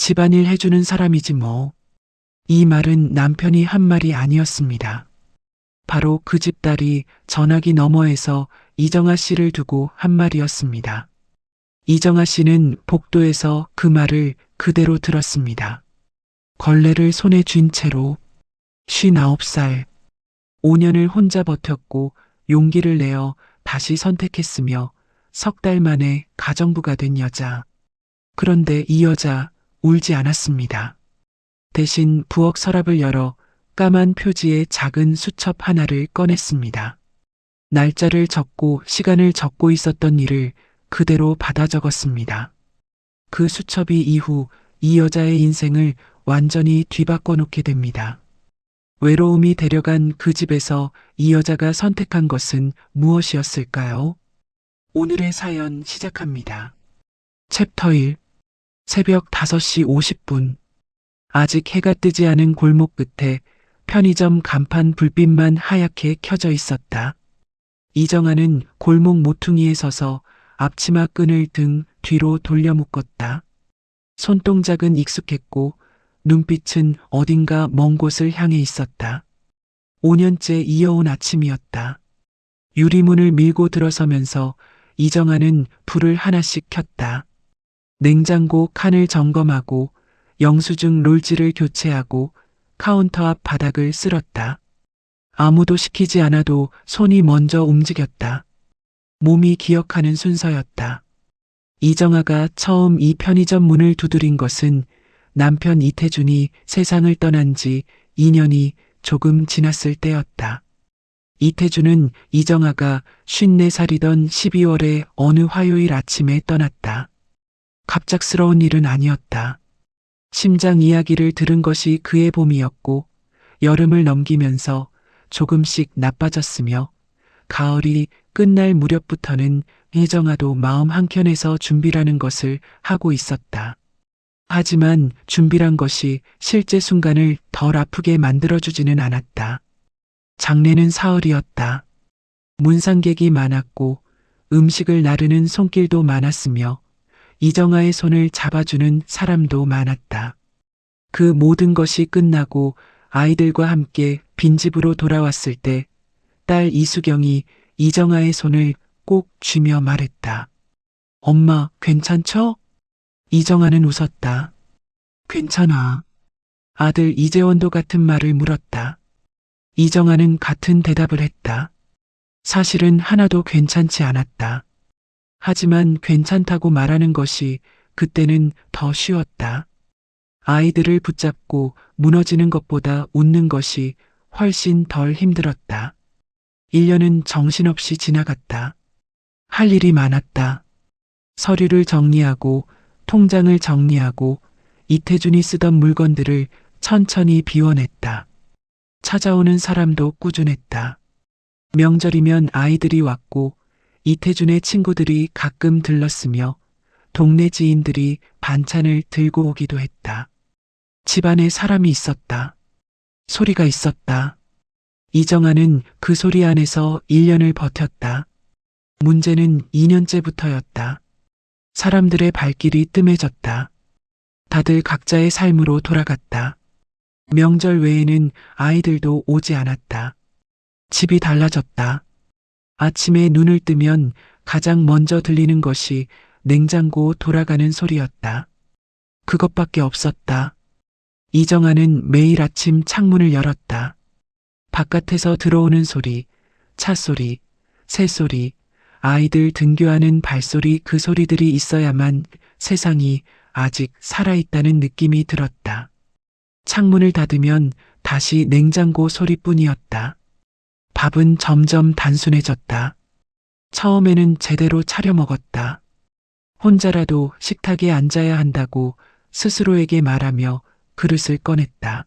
집안일 해주는 사람이지 뭐. 이 말은 남편이 한 말이 아니었습니다. 바로 그 집 딸이 전화기 너머에서 이정아 씨를 두고 한 말이었습니다. 이정아 씨는 복도에서 그 말을 그대로 들었습니다. 걸레를 손에 쥔 채로 59살, 5년을 혼자 버텼고 용기를 내어 다시 선택했으며 석 달 만에 가정부가 된 여자. 그런데 이 여자 울지 않았습니다. 대신 부엌 서랍을 열어 까만 표지의 작은 수첩 하나를 꺼냈습니다. 날짜를 적고 시간을 적고 있었던 일을 그대로 받아 적었습니다. 그 수첩이 이후 이 여자의 인생을 완전히 뒤바꿔 놓게 됩니다. 외로움이 데려간 그 집에서 이 여자가 선택한 것은 무엇이었을까요? 오늘의 사연 시작합니다. 챕터 1. 새벽 5시 50분. 아직 해가 뜨지 않은 골목 끝에 편의점 간판 불빛만 하얗게 켜져 있었다. 이정아는 골목 모퉁이에 서서 앞치마 끈을 등 뒤로 돌려 묶었다. 손동작은 익숙했고 눈빛은 어딘가 먼 곳을 향해 있었다. 5년째 이어온 아침이었다. 유리문을 밀고 들어서면서 이정아는 불을 하나씩 켰다. 냉장고 칸을 점검하고 영수증 롤지를 교체하고 카운터 앞 바닥을 쓸었다. 아무도 시키지 않아도 손이 먼저 움직였다. 몸이 기억하는 순서였다. 이정아가 처음 이 편의점 문을 두드린 것은 남편 이태준이 세상을 떠난 지 2년이 조금 지났을 때였다. 이태준은 이정아가 54살이던 12월의 어느 화요일 아침에 떠났다. 갑작스러운 일은 아니었다. 심장 이야기를 들은 것이 그의 봄이었고 여름을 넘기면서 조금씩 나빠졌으며 가을이 끝날 무렵부터는 이정아도 마음 한켠에서 준비라는 것을 하고 있었다. 하지만 준비란 것이 실제 순간을 덜 아프게 만들어주지는 않았다. 장례는 사흘이었다. 문상객이 많았고 음식을 나르는 손길도 많았으며 이정아의 손을 잡아주는 사람도 많았다. 그 모든 것이 끝나고 아이들과 함께 빈집으로 돌아왔을 때 딸 이수경이 이정아의 손을 꼭 쥐며 말했다. 엄마, 괜찮죠? 이정아는 웃었다. 괜찮아. 아들 이재원도 같은 말을 물었다. 이정아는 같은 대답을 했다. 사실은 하나도 괜찮지 않았다. 하지만 괜찮다고 말하는 것이 그때는 더 쉬웠다. 아이들을 붙잡고 무너지는 것보다 웃는 것이 훨씬 덜 힘들었다. 1년은 정신없이 지나갔다. 할 일이 많았다. 서류를 정리하고 통장을 정리하고 이태준이 쓰던 물건들을 천천히 비워냈다. 찾아오는 사람도 꾸준했다. 명절이면 아이들이 왔고 이태준의 친구들이 가끔 들렀으며 동네 지인들이 반찬을 들고 오기도 했다. 집안에 사람이 있었다. 소리가 있었다. 이정아는 그 소리 안에서 1년을 버텼다. 문제는 2년째부터였다. 사람들의 발길이 뜸해졌다. 다들 각자의 삶으로 돌아갔다. 명절 외에는 아이들도 오지 않았다. 집이 달라졌다. 아침에 눈을 뜨면 가장 먼저 들리는 것이 냉장고 돌아가는 소리였다. 그것밖에 없었다. 이정아는 매일 아침 창문을 열었다. 바깥에서 들어오는 소리, 차 소리, 새 소리, 아이들 등교하는 발소리, 그 소리들이 있어야만 세상이 아직 살아있다는 느낌이 들었다. 창문을 닫으면 다시 냉장고 소리뿐이었다. 밥은 점점 단순해졌다. 처음에는 제대로 차려 먹었다. 혼자라도 식탁에 앉아야 한다고 스스로에게 말하며 그릇을 꺼냈다.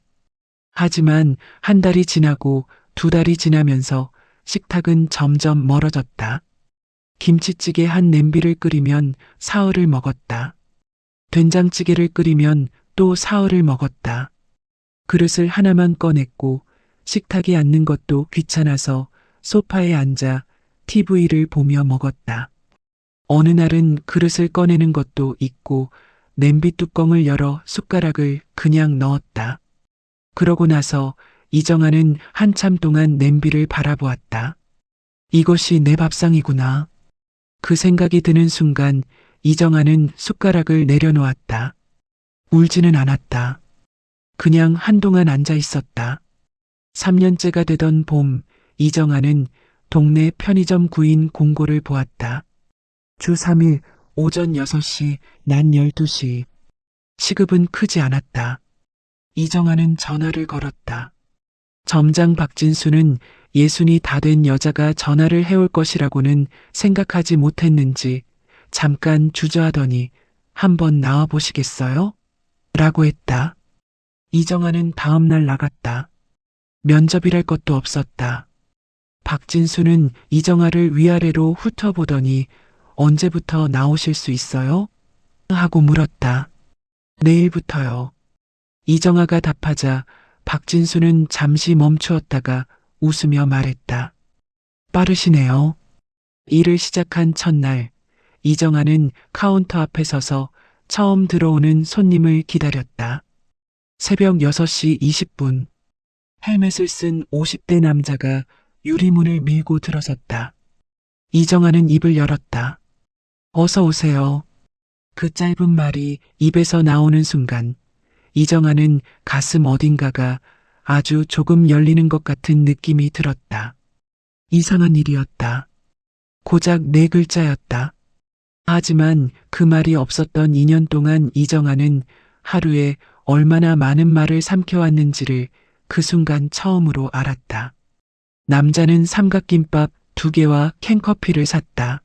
하지만 한 달이 지나고 2달이 지나면서 식탁은 점점 멀어졌다. 김치찌개 한 냄비를 끓이면 사흘을 먹었다. 된장찌개를 끓이면 또 사흘을 먹었다. 그릇을 하나만 꺼냈고 식탁에 앉는 것도 귀찮아서 소파에 앉아 TV를 보며 먹었다. 어느 날은 그릇을 꺼내는 것도 잊고 냄비 뚜껑을 열어 숟가락을 그냥 넣었다. 그러고 나서 이정아는 한참 동안 냄비를 바라보았다. 이것이 내 밥상이구나. 그 생각이 드는 순간 이정아는 숟가락을 내려놓았다. 울지는 않았다. 그냥 한동안 앉아 있었다. 3년째가 되던 봄, 이정아는 동네 편의점 구인 공고를 보았다. 주 3일 오전 6시, 낮 12시. 시급은 크지 않았다. 이정아는 전화를 걸었다. 점장 박진수는 60이 다 된 여자가 전화를 해올 것이라고는 생각하지 못했는지 잠깐 주저하더니 한번 나와 보시겠어요? 라고 했다. 이정아는 다음날 나갔다. 면접이랄 것도 없었다. 박진수는 이정아를 위아래로 훑어보더니 언제부터 나오실 수 있어요? 하고 물었다. 내일부터요. 이정아가 답하자 박진수는 잠시 멈추었다가 웃으며 말했다. 빠르시네요. 일을 시작한 첫날, 이정아는 카운터 앞에 서서 처음 들어오는 손님을 기다렸다. 새벽 6시 20분. 헬멧을 쓴 50대 남자가 유리문을 밀고 들어섰다. 이정아는 입을 열었다. 어서 오세요. 그 짧은 말이 입에서 나오는 순간 이정아는 가슴 어딘가가 아주 조금 열리는 것 같은 느낌이 들었다. 이상한 일이었다. 고작 4글자였다. 하지만 그 말이 없었던 2년 동안 이정아는 하루에 얼마나 많은 말을 삼켜왔는지를 그 순간 처음으로 알았다. 남자는 삼각김밥 2개와 캔커피를 샀다.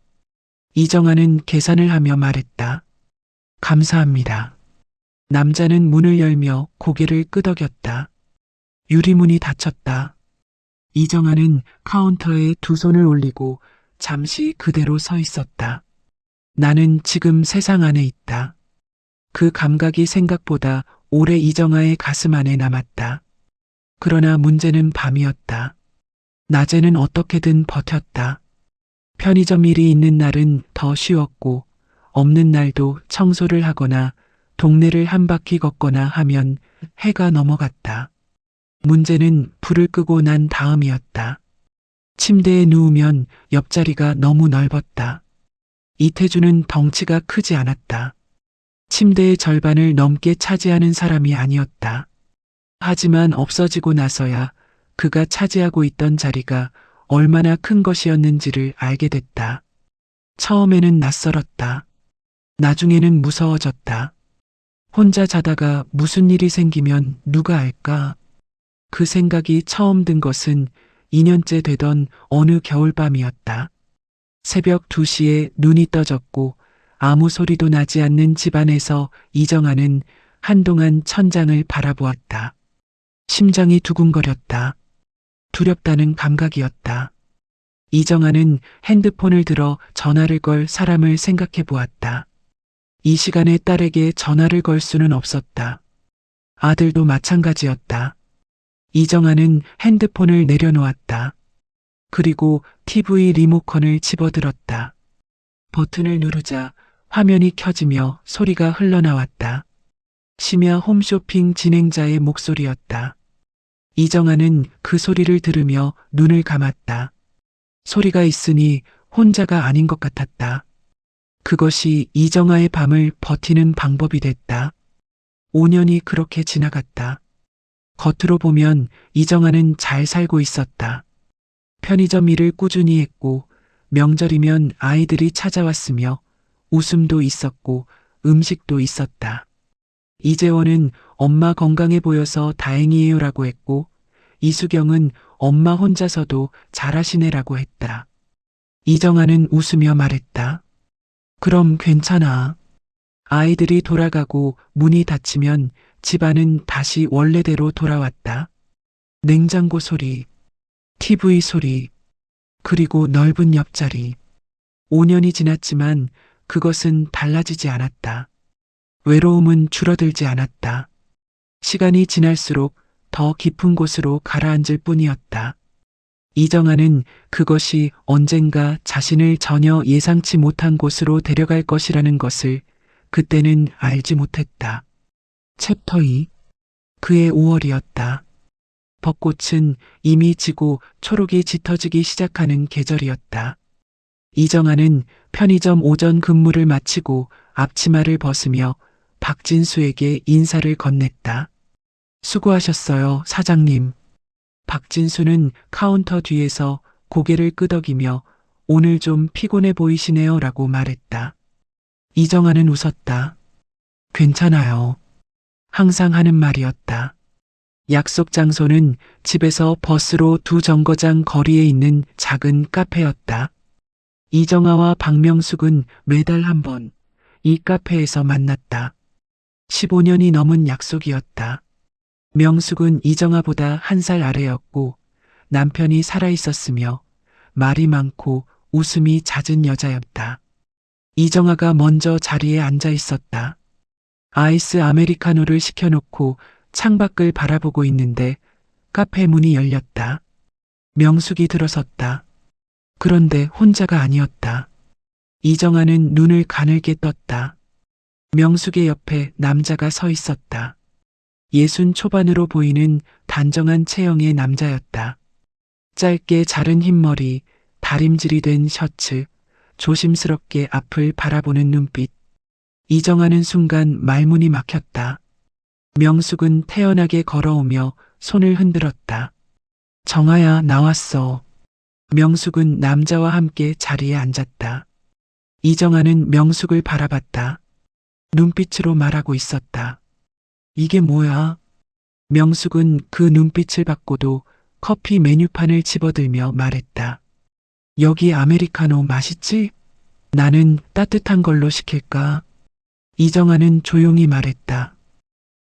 이정아는 계산을 하며 말했다. 감사합니다. 남자는 문을 열며 고개를 끄덕였다. 유리문이 닫혔다. 이정아는 카운터에 2 손을 올리고 잠시 그대로 서 있었다. 나는 지금 세상 안에 있다. 그 감각이 생각보다 오래 이정아의 가슴 안에 남았다. 그러나 문제는 밤이었다. 낮에는 어떻게든 버텼다. 편의점 일이 있는 날은 더 쉬웠고 없는 날도 청소를 하거나 동네를 한 바퀴 걷거나 하면 해가 넘어갔다. 문제는 불을 끄고 난 다음이었다. 침대에 누우면 옆자리가 너무 넓었다. 이태주는 덩치가 크지 않았다. 침대의 절반을 넘게 차지하는 사람이 아니었다. 하지만 없어지고 나서야 그가 차지하고 있던 자리가 얼마나 큰 것이었는지를 알게 됐다. 처음에는 낯설었다. 나중에는 무서워졌다. 혼자 자다가 무슨 일이 생기면 누가 알까? 그 생각이 처음 든 것은 2년째 되던 어느 겨울밤이었다. 새벽 2시에 눈이 떠졌고 아무 소리도 나지 않는 집안에서 이정아는 한동안 천장을 바라보았다. 심장이 두근거렸다. 두렵다는 감각이었다. 이정아는 핸드폰을 들어 전화를 걸 사람을 생각해 보았다. 이 시간에 딸에게 전화를 걸 수는 없었다. 아들도 마찬가지였다. 이정아는 핸드폰을 내려놓았다. 그리고 TV 리모컨을 집어들었다. 버튼을 누르자 화면이 켜지며 소리가 흘러나왔다. 심야 홈쇼핑 진행자의 목소리였다. 이정아는 그 소리를 들으며 눈을 감았다. 소리가 있으니 혼자가 아닌 것 같았다. 그것이 이정아의 밤을 버티는 방법이 됐다. 5년이 그렇게 지나갔다. 겉으로 보면 이정아는 잘 살고 있었다. 편의점 일을 꾸준히 했고 명절이면 아이들이 찾아왔으며 웃음도 있었고 음식도 있었다. 이재원은 엄마 건강해 보여서 다행이에요라고 했고 이수경은 엄마 혼자서도 잘하시네라고 했다. 이정아는 웃으며 말했다. 그럼 괜찮아. 아이들이 돌아가고 문이 닫히면 집안은 다시 원래대로 돌아왔다. 냉장고 소리, TV 소리, 그리고 넓은 옆자리. 5년이 지났지만 그것은 달라지지 않았다. 외로움은 줄어들지 않았다. 시간이 지날수록 더 깊은 곳으로 가라앉을 뿐이었다. 이정아는 그것이 언젠가 자신을 전혀 예상치 못한 곳으로 데려갈 것이라는 것을 그때는 알지 못했다. 챕터 2. 그해 5월이었다. 벚꽃은 이미 지고 초록이 짙어지기 시작하는 계절이었다. 이정아는 편의점 오전 근무를 마치고 앞치마를 벗으며 박진수에게 인사를 건넸다. 수고하셨어요, 사장님. 박진수는 카운터 뒤에서 고개를 끄덕이며 오늘 좀 피곤해 보이시네요 라고 말했다. 이정아는 웃었다. 괜찮아요. 항상 하는 말이었다. 약속 장소는 집에서 버스로 2정거장 거리에 있는 작은 카페였다. 이정아와 박명숙은 매달 한 번 이 카페에서 만났다. 15년이 넘은 약속이었다. 명숙은 이정아보다 1살 아래였고 남편이 살아있었으며 말이 많고 웃음이 잦은 여자였다. 이정아가 먼저 자리에 앉아 있었다. 아이스 아메리카노를 시켜놓고 창밖을 바라보고 있는데 카페 문이 열렸다. 명숙이 들어섰다. 그런데 혼자가 아니었다. 이정아는 눈을 가늘게 떴다. 명숙의 옆에 남자가 서 있었다. 60 초반으로 보이는 단정한 체형의 남자였다. 짧게 자른 흰머리, 다림질이 된 셔츠, 조심스럽게 앞을 바라보는 눈빛. 이정아는 순간 말문이 막혔다. 명숙은 태연하게 걸어오며 손을 흔들었다. 정아야, 나왔어. 명숙은 남자와 함께 자리에 앉았다. 이정아는 명숙을 바라봤다. 눈빛으로 말하고 있었다. 이게 뭐야? 명숙은 그 눈빛을 받고도 커피 메뉴판을 집어들며 말했다. 여기 아메리카노 맛있지? 나는 따뜻한 걸로 시킬까? 이정아는 조용히 말했다.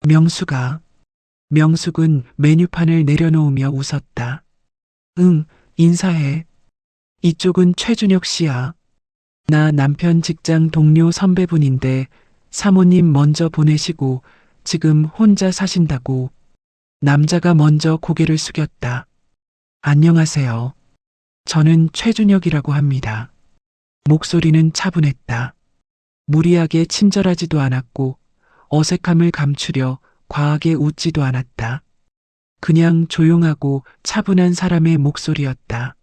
명숙아. 명숙은 메뉴판을 내려놓으며 웃었다. 응, 인사해. 이쪽은 최준혁 씨야. 나 남편 직장 동료 선배분인데 사모님 먼저 보내시고 지금 혼자 사신다고. 남자가 먼저 고개를 숙였다. 안녕하세요. 저는 최준혁이라고 합니다. 목소리는 차분했다. 무리하게 친절하지도 않았고 어색함을 감추려 과하게 웃지도 않았다. 그냥 조용하고 차분한 사람의 목소리였다.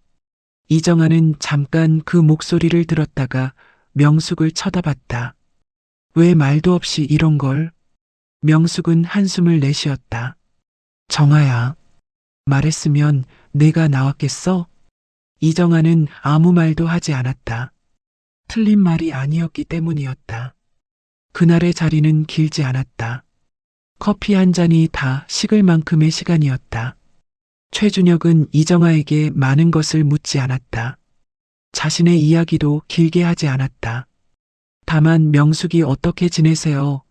이정아는 잠깐 그 목소리를 들었다가 명숙을 쳐다봤다. 왜 말도 없이 이런 걸? 명숙은 한숨을 내쉬었다. 정아야. 말했으면 내가 나왔겠어? 이정아는 아무 말도 하지 않았다. 틀린 말이 아니었기 때문이었다. 그날의 자리는 길지 않았다. 커피 한 잔이 다 식을 만큼의 시간이었다. 최준혁은 이정아에게 많은 것을 묻지 않았다. 자신의 이야기도 길게 하지 않았다. 다만 명숙이 어떻게 지내세요?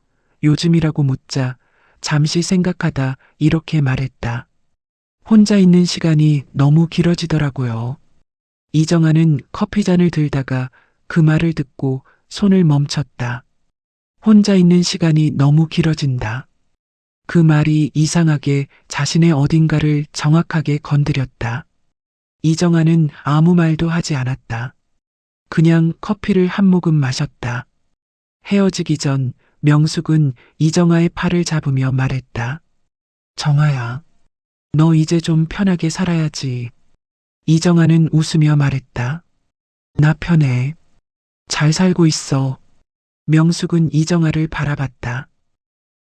요즘이라고 묻자 잠시 생각하다 이렇게 말했다. 혼자 있는 시간이 너무 길어지더라고요. 이정아는 커피잔을 들다가 그 말을 듣고 손을 멈췄다. 혼자 있는 시간이 너무 길어진다. 그 말이 이상하게 자신의 어딘가를 정확하게 건드렸다. 이정아는 아무 말도 하지 않았다. 그냥 커피를 한 모금 마셨다. 헤어지기 전 명숙은 이정아의 팔을 잡으며 말했다. 정아야, 너 이제 좀 편하게 살아야지. 이정아는 웃으며 말했다. 나 편해. 잘 살고 있어. 명숙은 이정아를 바라봤다.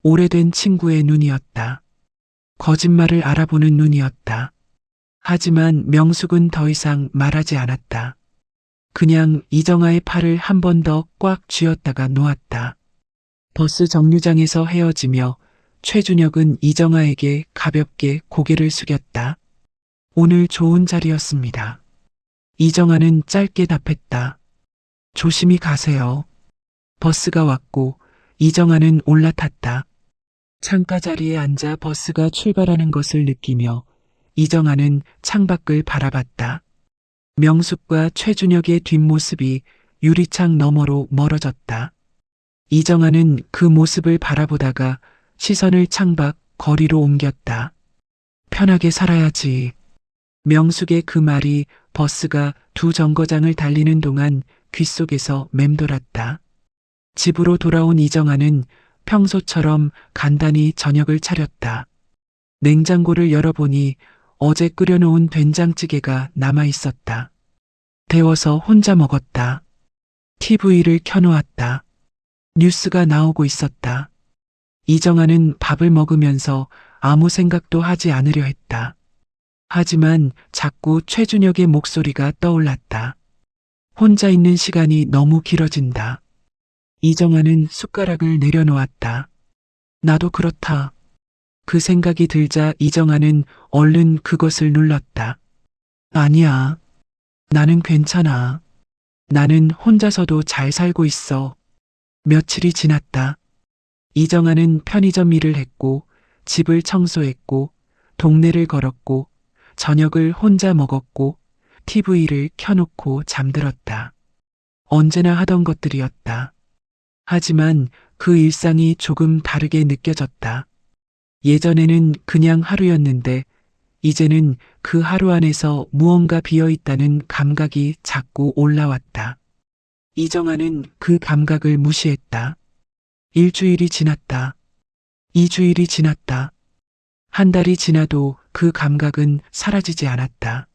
오래된 친구의 눈이었다. 거짓말을 알아보는 눈이었다. 하지만 명숙은 더 이상 말하지 않았다. 그냥 이정아의 팔을 한 번 더 꽉 쥐었다가 놓았다. 버스 정류장에서 헤어지며 최준혁은 이정아에게 가볍게 고개를 숙였다. 오늘 좋은 자리였습니다. 이정아는 짧게 답했다. 조심히 가세요. 버스가 왔고 이정아는 올라탔다. 창가 자리에 앉아 버스가 출발하는 것을 느끼며 이정아는 창밖을 바라봤다. 명숙과 최준혁의 뒷모습이 유리창 너머로 멀어졌다. 이정아는 그 모습을 바라보다가 시선을 창밖 거리로 옮겼다. 편하게 살아야지. 명숙의 그 말이 버스가 2정거장을 달리는 동안 귓속에서 맴돌았다. 집으로 돌아온 이정아는 평소처럼 간단히 저녁을 차렸다. 냉장고를 열어보니 어제 끓여놓은 된장찌개가 남아 있었다. 데워서 혼자 먹었다. TV를 켜놓았다. 뉴스가 나오고 있었다. 이정아는 밥을 먹으면서 아무 생각도 하지 않으려 했다. 하지만 자꾸 최준혁의 목소리가 떠올랐다. 혼자 있는 시간이 너무 길어진다. 이정아는 숟가락을 내려놓았다. 나도 그렇다. 그 생각이 들자 이정아는 얼른 그것을 눌렀다. 아니야. 나는 괜찮아. 나는 혼자서도 잘 살고 있어. 며칠이 지났다. 이정아는 편의점 일을 했고, 집을 청소했고, 동네를 걸었고, 저녁을 혼자 먹었고, TV를 켜놓고 잠들었다. 언제나 하던 것들이었다. 하지만 그 일상이 조금 다르게 느껴졌다. 예전에는 그냥 하루였는데, 이제는 그 하루 안에서 무언가 비어있다는 감각이 자꾸 올라왔다. 이정아는 그 감각을 무시했다. 일주일이 지났다. 2주일이 지났다. 한 달이 지나도 그 감각은 사라지지 않았다.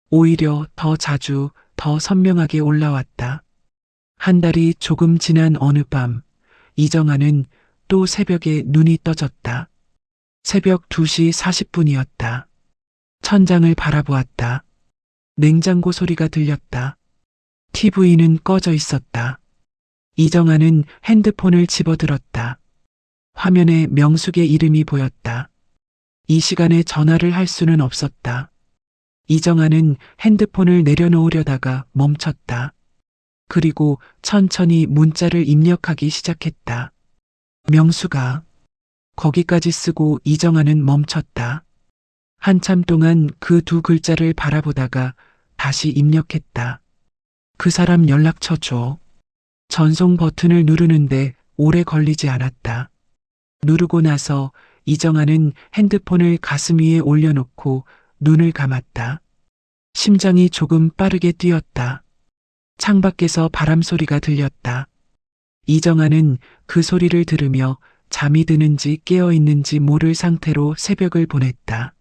오히려 더 자주, 더 선명하게 올라왔다. 한 달이 조금 지난 어느 밤, 이정아는 또 새벽에 눈이 떠졌다. 새벽 2시 40분이었다. 천장을 바라보았다. 냉장고 소리가 들렸다. TV는 꺼져 있었다. 이정아는 핸드폰을 집어들었다. 화면에 명숙의 이름이 보였다. 이 시간에 전화를 할 수는 없었다. 이정아는 핸드폰을 내려놓으려다가 멈췄다. 그리고 천천히 문자를 입력하기 시작했다. 명수가. 거기까지 쓰고 이정아는 멈췄다. 한참 동안 그 두 글자를 바라보다가 다시 입력했다. 그 사람 연락처 줘. 전송 버튼을 누르는데 오래 걸리지 않았다. 누르고 나서 이정아는 핸드폰을 가슴 위에 올려놓고 눈을 감았다. 심장이 조금 빠르게 뛰었다. 창밖에서 바람 소리가 들렸다. 이정아는 그 소리를 들으며 잠이 드는지 깨어 있는지 모를 상태로 새벽을 보냈다.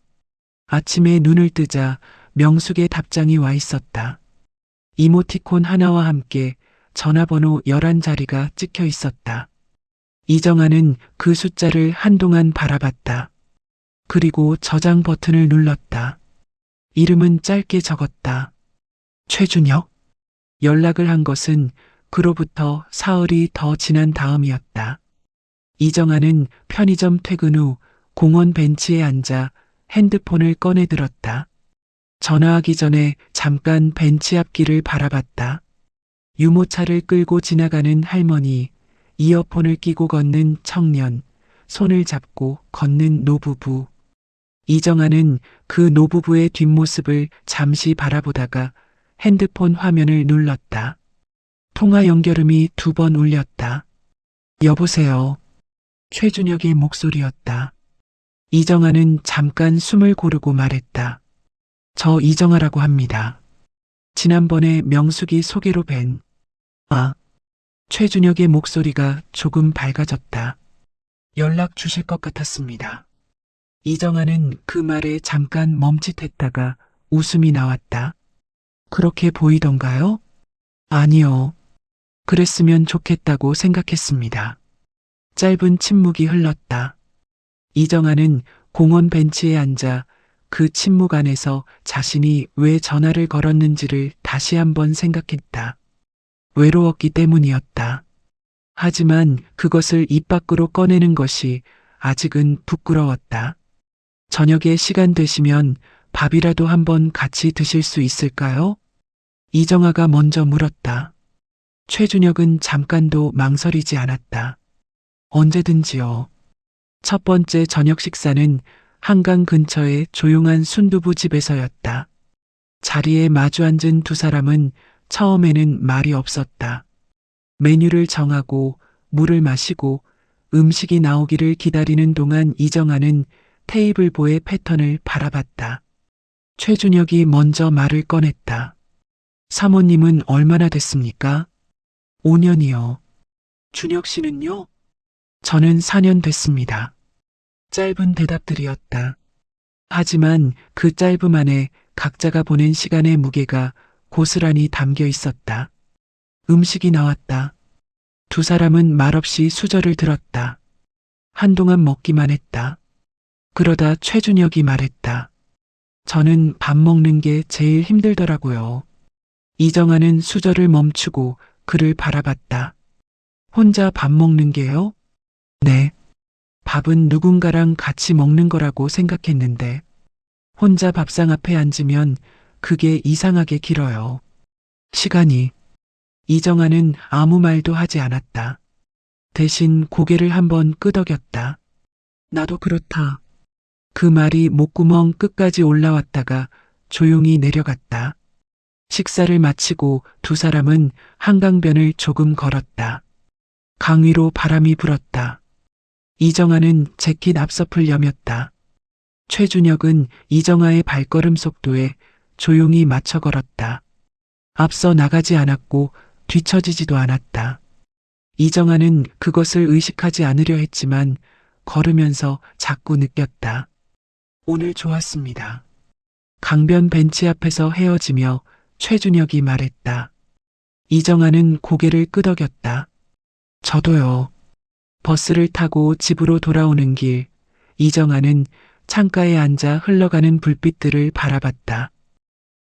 아침에 눈을 뜨자 명숙의 답장이 와 있었다. 이모티콘 하나와 함께 전화번호 11자리가 찍혀 있었다. 이정아는 그 숫자를 한동안 바라봤다. 그리고 저장 버튼을 눌렀다. 이름은 짧게 적었다. 최준혁? 연락을 한 것은 그로부터 사흘이 더 지난 다음이었다. 이정아는 편의점 퇴근 후 공원 벤치에 앉아 핸드폰을 꺼내 들었다. 전화하기 전에 잠깐 벤치 앞길을 바라봤다. 유모차를 끌고 지나가는 할머니, 이어폰을 끼고 걷는 청년, 손을 잡고 걷는 노부부. 이정아는 그 노부부의 뒷모습을 잠시 바라보다가 핸드폰 화면을 눌렀다. 통화 연결음이 2번 울렸다. 여보세요. 최준혁의 목소리였다. 이정아는 잠깐 숨을 고르고 말했다. 저 이정아라고 합니다. 지난번에 명숙이 소개로 뵌. 최준혁의 목소리가 조금 밝아졌다. 연락 주실 것 같았습니다. 이정아는 그 말에 잠깐 멈칫했다가 웃음이 나왔다. 그렇게 보이던가요? 아니요. 그랬으면 좋겠다고 생각했습니다. 짧은 침묵이 흘렀다. 이정아는 공원 벤치에 앉아 그 침묵 안에서 자신이 왜 전화를 걸었는지를 다시 한번 생각했다. 외로웠기 때문이었다. 하지만 그것을 입 밖으로 꺼내는 것이 아직은 부끄러웠다. 저녁에 시간 되시면 밥이라도 한번 같이 드실 수 있을까요? 이정아가 먼저 물었다. 최준혁은 잠깐도 망설이지 않았다. 언제든지요. 첫 번째 저녁 식사는 한강 근처의 조용한 순두부 집에서였다. 자리에 마주 앉은 두 사람은 처음에는 말이 없었다. 메뉴를 정하고 물을 마시고 음식이 나오기를 기다리는 동안 이정아는 테이블보의 패턴을 바라봤다. 최준혁이 먼저 말을 꺼냈다. 사모님은 얼마나 됐습니까? 5년이요. 준혁 씨는요? 저는 4년 됐습니다. 짧은 대답들이었다. 하지만 그 짧음 안에 각자가 보낸 시간의 무게가 고스란히 담겨 있었다. 음식이 나왔다. 두 사람은 말없이 수저를 들었다. 한동안 먹기만 했다. 그러다 최준혁이 말했다. 저는 밥 먹는 게 제일 힘들더라고요. 이정아는 수저를 멈추고 그를 바라봤다. 혼자 밥 먹는 게요? 네. 밥은 누군가랑 같이 먹는 거라고 생각했는데, 혼자 밥상 앞에 앉으면 그게 이상하게 길어요. 시간이. 이정아는 아무 말도 하지 않았다. 대신 고개를 한번 끄덕였다. 나도 그렇다. 그 말이 목구멍 끝까지 올라왔다가 조용히 내려갔다. 식사를 마치고 두 사람은 한강변을 조금 걸었다. 강 위로 바람이 불었다. 이정아는 재킷 앞서풀 여몄다. 최준혁은 이정아의 발걸음 속도에 조용히 맞춰 걸었다. 앞서 나가지 않았고 뒤처지지도 않았다. 이정아는 그것을 의식하지 않으려 했지만 걸으면서 자꾸 느꼈다. 오늘 좋았습니다. 강변 벤치 앞에서 헤어지며 최준혁이 말했다. 이정아는 고개를 끄덕였다. 저도요. 버스를 타고 집으로 돌아오는 길, 이정아는 창가에 앉아 흘러가는 불빛들을 바라봤다.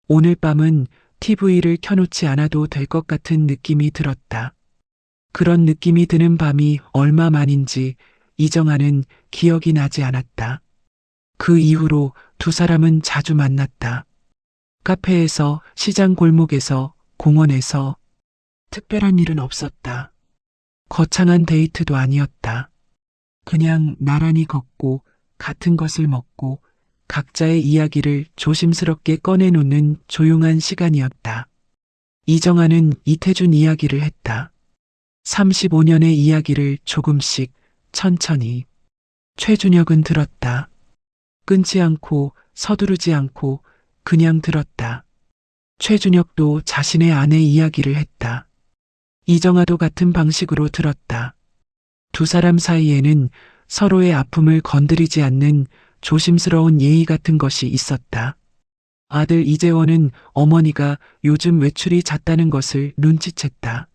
오늘 밤은 TV를 켜놓지 않아도 될 것 같은 느낌이 들었다. 그런 느낌이 드는 밤이 얼마 만인지 이정아는 기억이 나지 않았다. 그 이후로 두 사람은 자주 만났다. 카페에서, 시장 골목에서, 공원에서. 특별한 일은 없었다. 거창한 데이트도 아니었다. 그냥 나란히 걷고 같은 것을 먹고 각자의 이야기를 조심스럽게 꺼내놓는 조용한 시간이었다. 이정아는 이태준 이야기를 했다. 35년의 이야기를 조금씩 천천히. 최준혁은 들었다. 끊지 않고 서두르지 않고 그냥 들었다. 최준혁도 자신의 아내 이야기를 했다. 이정아도 같은 방식으로 들었다. 두 사람 사이에는 서로의 아픔을 건드리지 않는 조심스러운 예의 같은 것이 있었다. 아들 이재원은 어머니가 요즘 외출이 잦다는 것을 눈치챘다.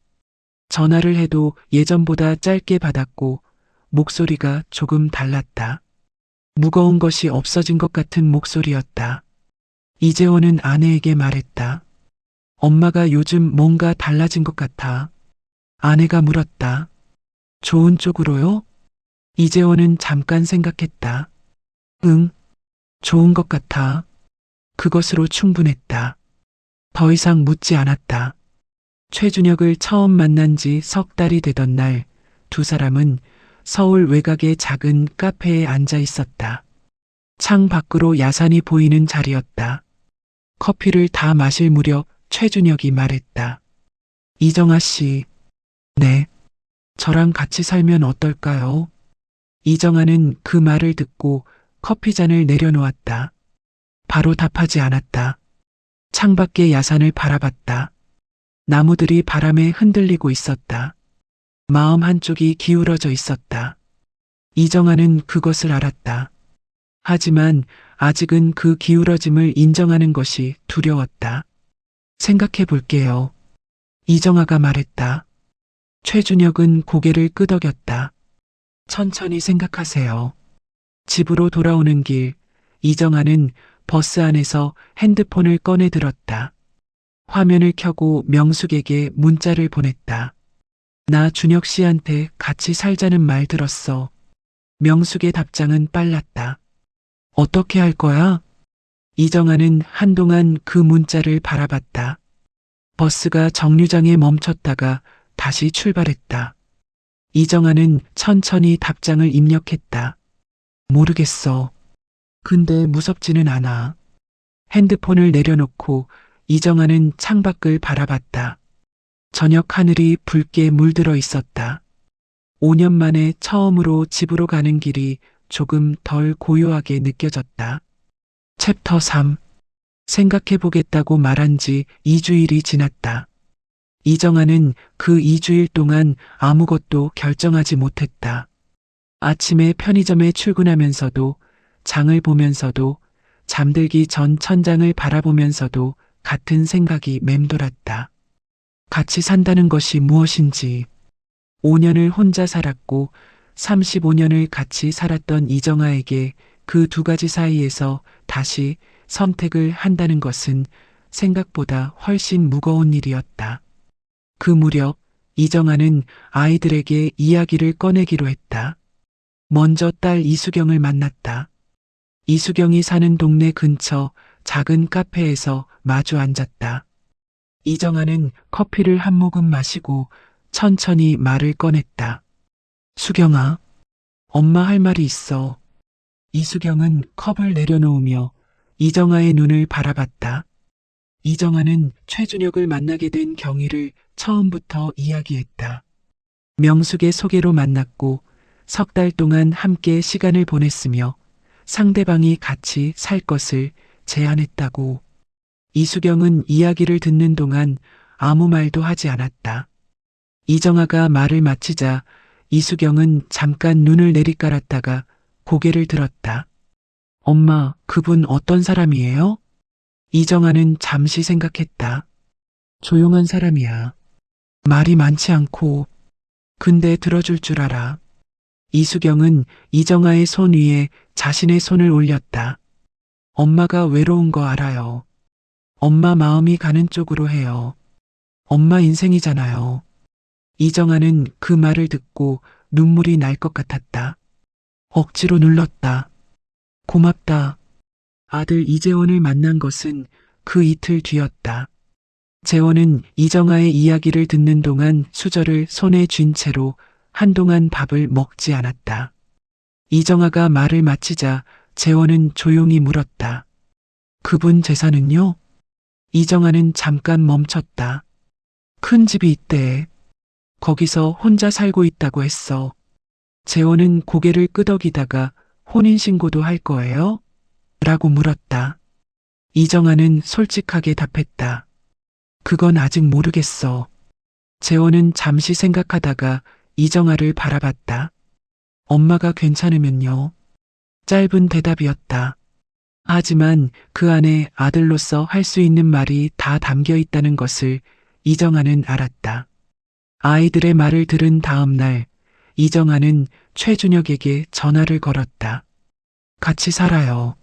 전화를 해도 예전보다 짧게 받았고 목소리가 조금 달랐다. 무거운 것이 없어진 것 같은 목소리였다. 이재원은 아내에게 말했다. 엄마가 요즘 뭔가 달라진 것 같아. 아내가 물었다. 좋은 쪽으로요? 이재원은 잠깐 생각했다. 응, 좋은 것 같아. 그것으로 충분했다. 더 이상 묻지 않았다. 최준혁을 처음 만난 지 석 달이 되던 날, 두 사람은 서울 외곽의 작은 카페에 앉아 있었다. 창 밖으로 야산이 보이는 자리였다. 커피를 다 마실 무렵 최준혁이 말했다. 이정아 씨, 네, 저랑 같이 살면 어떨까요? 이정아는 그 말을 듣고 커피잔을 내려놓았다. 바로 답하지 않았다. 창밖의 야산을 바라봤다. 나무들이 바람에 흔들리고 있었다. 마음 한쪽이 기울어져 있었다. 이정아는 그것을 알았다. 하지만 아직은 그 기울어짐을 인정하는 것이 두려웠다. 생각해 볼게요. 이정아가 말했다. 최준혁은 고개를 끄덕였다. 천천히 생각하세요. 집으로 돌아오는 길, 이정아는 버스 안에서 핸드폰을 꺼내 들었다. 화면을 켜고 명숙에게 문자를 보냈다. 나 준혁 씨한테 같이 살자는 말 들었어. 명숙의 답장은 빨랐다. 어떻게 할 거야? 이정아는 한동안 그 문자를 바라봤다. 버스가 정류장에 멈췄다가 다시 출발했다. 이정아는 천천히 답장을 입력했다. 모르겠어. 근데 무섭지는 않아. 핸드폰을 내려놓고 이정아는 창밖을 바라봤다. 저녁 하늘이 붉게 물들어 있었다. 5년 만에 처음으로 집으로 가는 길이 조금 덜 고요하게 느껴졌다. 챕터 3. 생각해보겠다고 말한 지 2주일이 지났다. 이정아는 그 2주일 동안 아무것도 결정하지 못했다. 아침에 편의점에 출근하면서도, 장을 보면서도, 잠들기 전 천장을 바라보면서도 같은 생각이 맴돌았다. 같이 산다는 것이 무엇인지. 5년을 혼자 살았고 35년을 같이 살았던 이정아에게 그 두 가지 사이에서 다시 선택을 한다는 것은 생각보다 훨씬 무거운 일이었다. 그 무렵 이정아는 아이들에게 이야기를 꺼내기로 했다. 먼저 딸 이수경을 만났다. 이수경이 사는 동네 근처 작은 카페에서 마주 앉았다. 이정아는 커피를 한 모금 마시고 천천히 말을 꺼냈다. 수경아, 엄마 할 말이 있어. 이수경은 컵을 내려놓으며 이정아의 눈을 바라봤다. 이정아는 최준혁을 만나게 된 경위를 처음부터 이야기했다. 명숙의 소개로 만났고 석 달 동안 함께 시간을 보냈으며 상대방이 같이 살 것을 제안했다고. 이수경은 이야기를 듣는 동안 아무 말도 하지 않았다. 이정아가 말을 마치자 이수경은 잠깐 눈을 내리깔았다가 고개를 들었다. 엄마, 그분 어떤 사람이에요? 이정아는 잠시 생각했다. 조용한 사람이야. 말이 많지 않고. 근데 들어줄 줄 알아. 이수경은 이정아의 손 위에 자신의 손을 올렸다. 엄마가 외로운 거 알아요. 엄마 마음이 가는 쪽으로 해요. 엄마 인생이잖아요. 이정아는 그 말을 듣고 눈물이 날 것 같았다. 억지로 눌렀다. 고맙다. 아들 이재원을 만난 것은 그 이틀 뒤였다. 재원은 이정아의 이야기를 듣는 동안 수저를 손에 쥔 채로 한동안 밥을 먹지 않았다. 이정아가 말을 마치자 재원은 조용히 물었다. 그분 재산은요? 이정아는 잠깐 멈췄다. 큰 집이 있대. 거기서 혼자 살고 있다고 했어. 재원은 고개를 끄덕이다가 혼인신고도 할 거예요? 라고 물었다. 이정아는 솔직하게 답했다. 그건 아직 모르겠어. 재원은 잠시 생각하다가 이정아를 바라봤다. 엄마가 괜찮으면요. 짧은 대답이었다. 하지만 그 안에 아들로서 할 수 있는 말이 다 담겨 있다는 것을 이정아는 알았다. 아이들의 말을 들은 다음 날, 이정아는 최준혁에게 전화를 걸었다. 같이 살아요.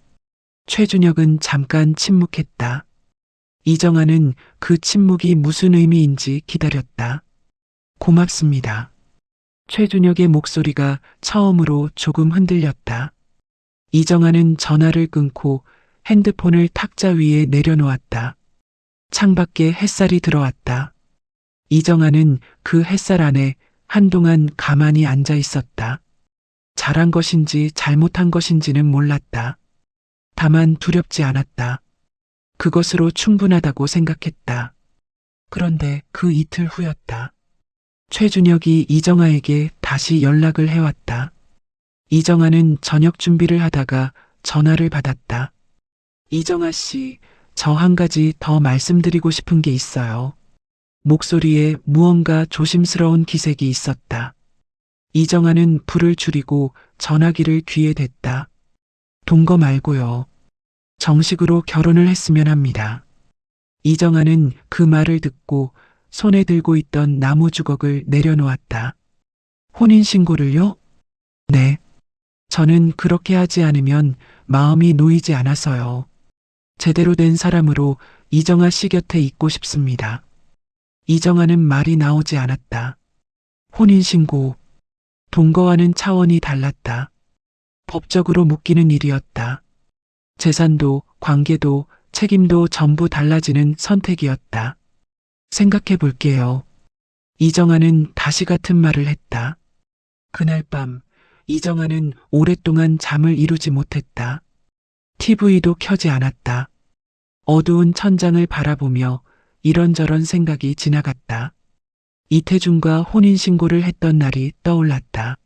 최준혁은 잠깐 침묵했다. 이정아는 그 침묵이 무슨 의미인지 기다렸다. 고맙습니다. 최준혁의 목소리가 처음으로 조금 흔들렸다. 이정아는 전화를 끊고 핸드폰을 탁자 위에 내려놓았다. 창밖에 햇살이 들어왔다. 이정아는 그 햇살 안에 한동안 가만히 앉아 있었다. 잘한 것인지 잘못한 것인지는 몰랐다. 다만 두렵지 않았다. 그것으로 충분하다고 생각했다. 그런데 그 이틀 후였다. 최준혁이 이정아에게 다시 연락을 해왔다. 이정아는 저녁 준비를 하다가 전화를 받았다. 이정아 씨, 저 한 가지 더 말씀드리고 싶은 게 있어요. 목소리에 무언가 조심스러운 기색이 있었다. 이정아는 불을 줄이고 전화기를 귀에 댔다. 동거 말고요. 정식으로 결혼을 했으면 합니다. 이정아는 그 말을 듣고 손에 들고 있던 나무 주걱을 내려놓았다. 혼인신고를요? 네. 저는 그렇게 하지 않으면 마음이 놓이지 않아서요. 제대로 된 사람으로 이정아 씨 곁에 있고 싶습니다. 이정아는 말이 나오지 않았다. 혼인신고. 동거와는 차원이 달랐다. 법적으로 묶이는 일이었다. 재산도, 관계도, 책임도 전부 달라지는 선택이었다. 생각해 볼게요. 이정아는 다시 같은 말을 했다. 그날 밤, 이정아는 오랫동안 잠을 이루지 못했다. TV도 켜지 않았다. 어두운 천장을 바라보며 이런저런 생각이 지나갔다. 이태준과 혼인신고를 했던 날이 떠올랐다.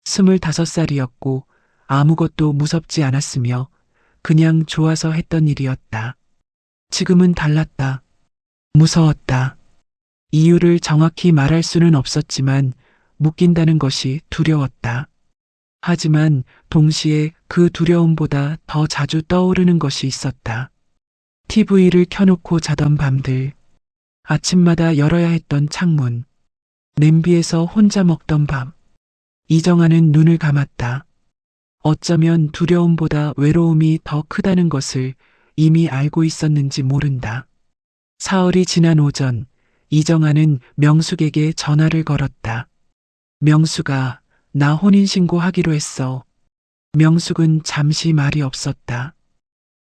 25살이었고 아무것도 무섭지 않았으며 그냥 좋아서 했던 일이었다. 지금은 달랐다. 무서웠다. 이유를 정확히 말할 수는 없었지만 묶인다는 것이 두려웠다. 하지만 동시에 그 두려움보다 더 자주 떠오르는 것이 있었다. TV를 켜놓고 자던 밤들, 아침마다 열어야 했던 창문, 냄비에서 혼자 먹던 밥. 이정아는 눈을 감았다. 어쩌면 두려움보다 외로움이 더 크다는 것을 이미 알고 있었는지 모른다. 사흘이 지난 오전, 이정아는 명숙에게 전화를 걸었다. 명숙아, 나 혼인신고하기로 했어. 명숙은 잠시 말이 없었다.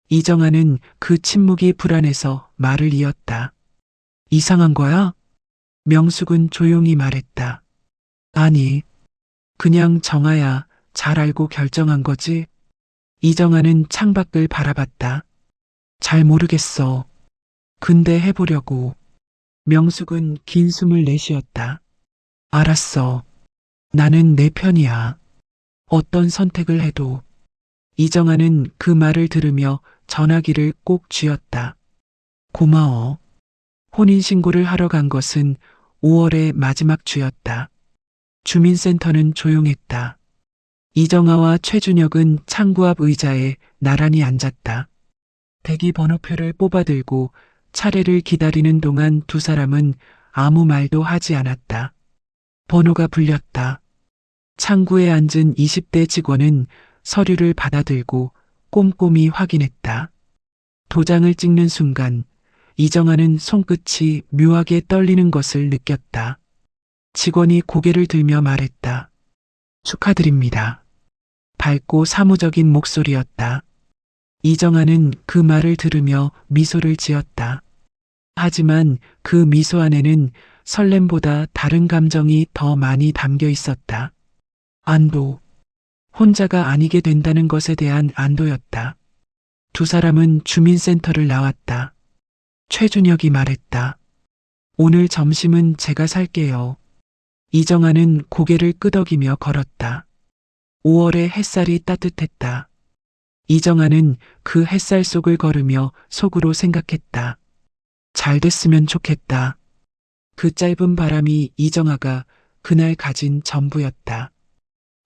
이정아는 그 침묵이 불안해서 말을 이었다. 이상한 거야? 명숙은 조용히 말했다. 아니, 그냥 정아야, 잘 알고 결정한 거지? 이정아는 창밖을 바라봤다. 잘 모르겠어. 근데 해보려고. 명숙은 긴 숨을 내쉬었다. 알았어. 나는 내 편이야. 어떤 선택을 해도. 이정아는 그 말을 들으며 전화기를 꼭 쥐었다. 고마워. 혼인신고를 하러 간 것은 5월의 마지막 주였다. 주민센터는 조용했다. 이정아와 최준혁은 창구 앞 의자에 나란히 앉았다. 대기 번호표를 뽑아들고 차례를 기다리는 동안 두 사람은 아무 말도 하지 않았다. 번호가 불렸다. 창구에 앉은 20대 직원은 서류를 받아들고 꼼꼼히 확인했다. 도장을 찍는 순간 이정아는 손끝이 묘하게 떨리는 것을 느꼈다. 직원이 고개를 들며 말했다. 축하드립니다. 밝고 사무적인 목소리였다. 이정아는 그 말을 들으며 미소를 지었다. 하지만 그 미소 안에는 설렘보다 다른 감정이 더 많이 담겨 있었다. 안도. 혼자가 아니게 된다는 것에 대한 안도였다. 두 사람은 주민센터를 나왔다. 최준혁이 말했다. 오늘 점심은 제가 살게요. 이정아는 고개를 끄덕이며 걸었다. 5월의 햇살이 따뜻했다. 이정아는 그 햇살 속을 걸으며 속으로 생각했다. 잘 됐으면 좋겠다. 그 짧은 바람이 이정아가 그날 가진 전부였다.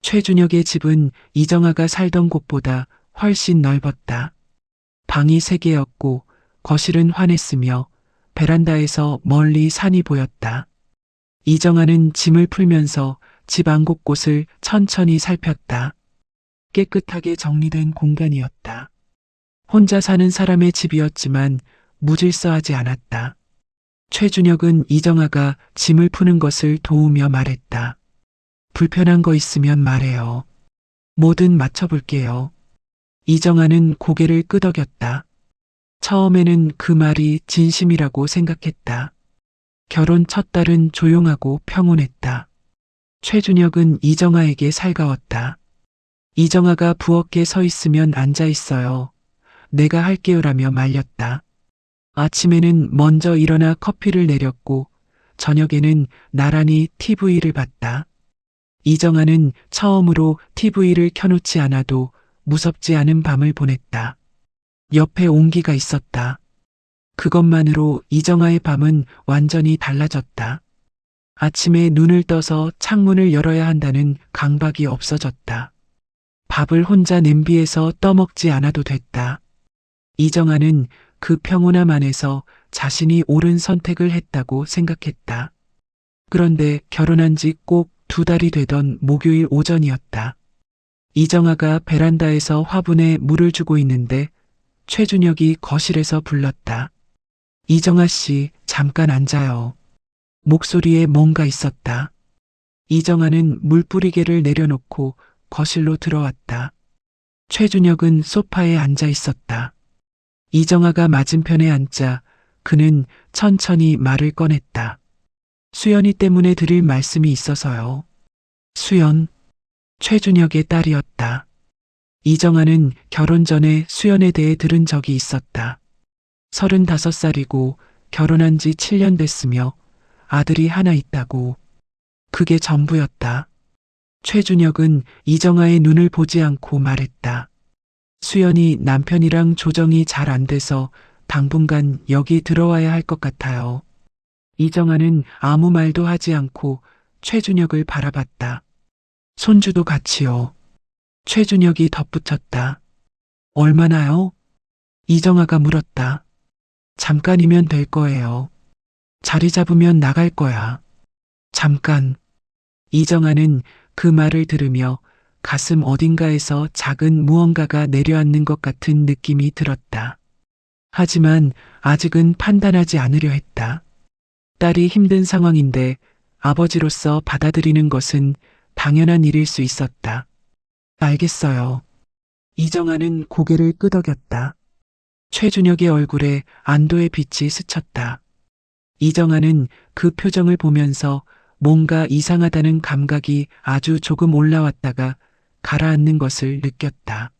최준혁의 집은 이정아가 살던 곳보다 훨씬 넓었다. 방이 3개였고 거실은 환했으며 베란다에서 멀리 산이 보였다. 이정아는 짐을 풀면서 집 안 곳곳을 천천히 살폈다. 깨끗하게 정리된 공간이었다. 혼자 사는 사람의 집이었지만 무질서하지 않았다. 최준혁은 이정아가 짐을 푸는 것을 도우며 말했다. 불편한 거 있으면 말해요. 뭐든 맞춰볼게요. 이정아는 고개를 끄덕였다. 처음에는 그 말이 진심이라고 생각했다. 결혼 첫 달은 조용하고 평온했다. 최준혁은 이정아에게 살가웠다. 이정아가 부엌에 서 있으면 앉아 있어요. 내가 할게요라며 말렸다. 아침에는 먼저 일어나 커피를 내렸고 저녁에는 나란히 TV를 봤다. 이정아는 처음으로 TV를 켜놓지 않아도 무섭지 않은 밤을 보냈다. 옆에 온기가 있었다. 그것만으로 이정아의 밤은 완전히 달라졌다. 아침에 눈을 떠서 창문을 열어야 한다는 강박이 없어졌다. 밥을 혼자 냄비에서 떠먹지 않아도 됐다. 이정아는 그 평온함 안에서 자신이 옳은 선택을 했다고 생각했다. 그런데 결혼한 지 꼭 2달이 되던 목요일 오전이었다. 이정아가 베란다에서 화분에 물을 주고 있는데 최준혁이 거실에서 불렀다. 이정아 씨, 잠깐 앉아요. 목소리에 뭔가 있었다. 이정아는 물뿌리개를 내려놓고 거실로 들어왔다. 최준혁은 소파에 앉아 있었다. 이정아가 맞은편에 앉자 그는 천천히 말을 꺼냈다. 수연이 때문에 드릴 말씀이 있어서요. 수연, 최준혁의 딸이었다. 이정아는 결혼 전에 수연에 대해 들은 적이 있었다. 35살이고 결혼한 지 7년 됐으며 아들이 하나 있다고. 그게 전부였다. 최준혁은 이정아의 눈을 보지 않고 말했다. 수연이 남편이랑 조정이 잘 안 돼서 당분간 여기 들어와야 할 것 같아요. 이정아는 아무 말도 하지 않고 최준혁을 바라봤다. 손주도 같이요. 최준혁이 덧붙였다. 얼마나요? 이정아가 물었다. 잠깐이면 될 거예요. 자리 잡으면 나갈 거야. 잠깐. 이정아는 그 말을 들으며 가슴 어딘가에서 작은 무언가가 내려앉는 것 같은 느낌이 들었다. 하지만 아직은 판단하지 않으려 했다. 딸이 힘든 상황인데 아버지로서 받아들이는 것은 당연한 일일 수 있었다. 알겠어요. 이정아는 고개를 끄덕였다. 최준혁의 얼굴에 안도의 빛이 스쳤다. 이정아는 그 표정을 보면서 뭔가 이상하다는 감각이 아주 조금 올라왔다가 가라앉는 것을 느꼈다.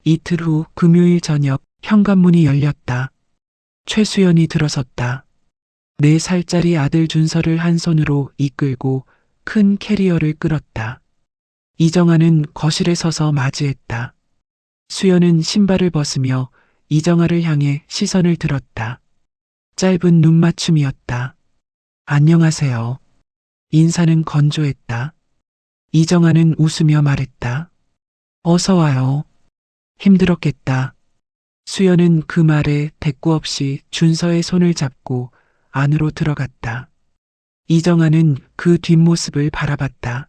이틀 후 금요일 저녁 현관문이 열렸다. 최수연이 들어섰다. 4살짜리 아들 준서를 한 손으로 이끌고 큰 캐리어를 끌었다. 이정아는 거실에 서서 맞이했다. 수연은 신발을 벗으며 이정아를 향해 시선을 들었다. 짧은 눈맞춤이었다. 안녕하세요. 인사는 건조했다. 이정아는 웃으며 말했다. 어서 와요. 힘들었겠다. 수연은 그 말에 대꾸 없이 준서의 손을 잡고 안으로 들어갔다. 이정아는 그 뒷모습을 바라봤다.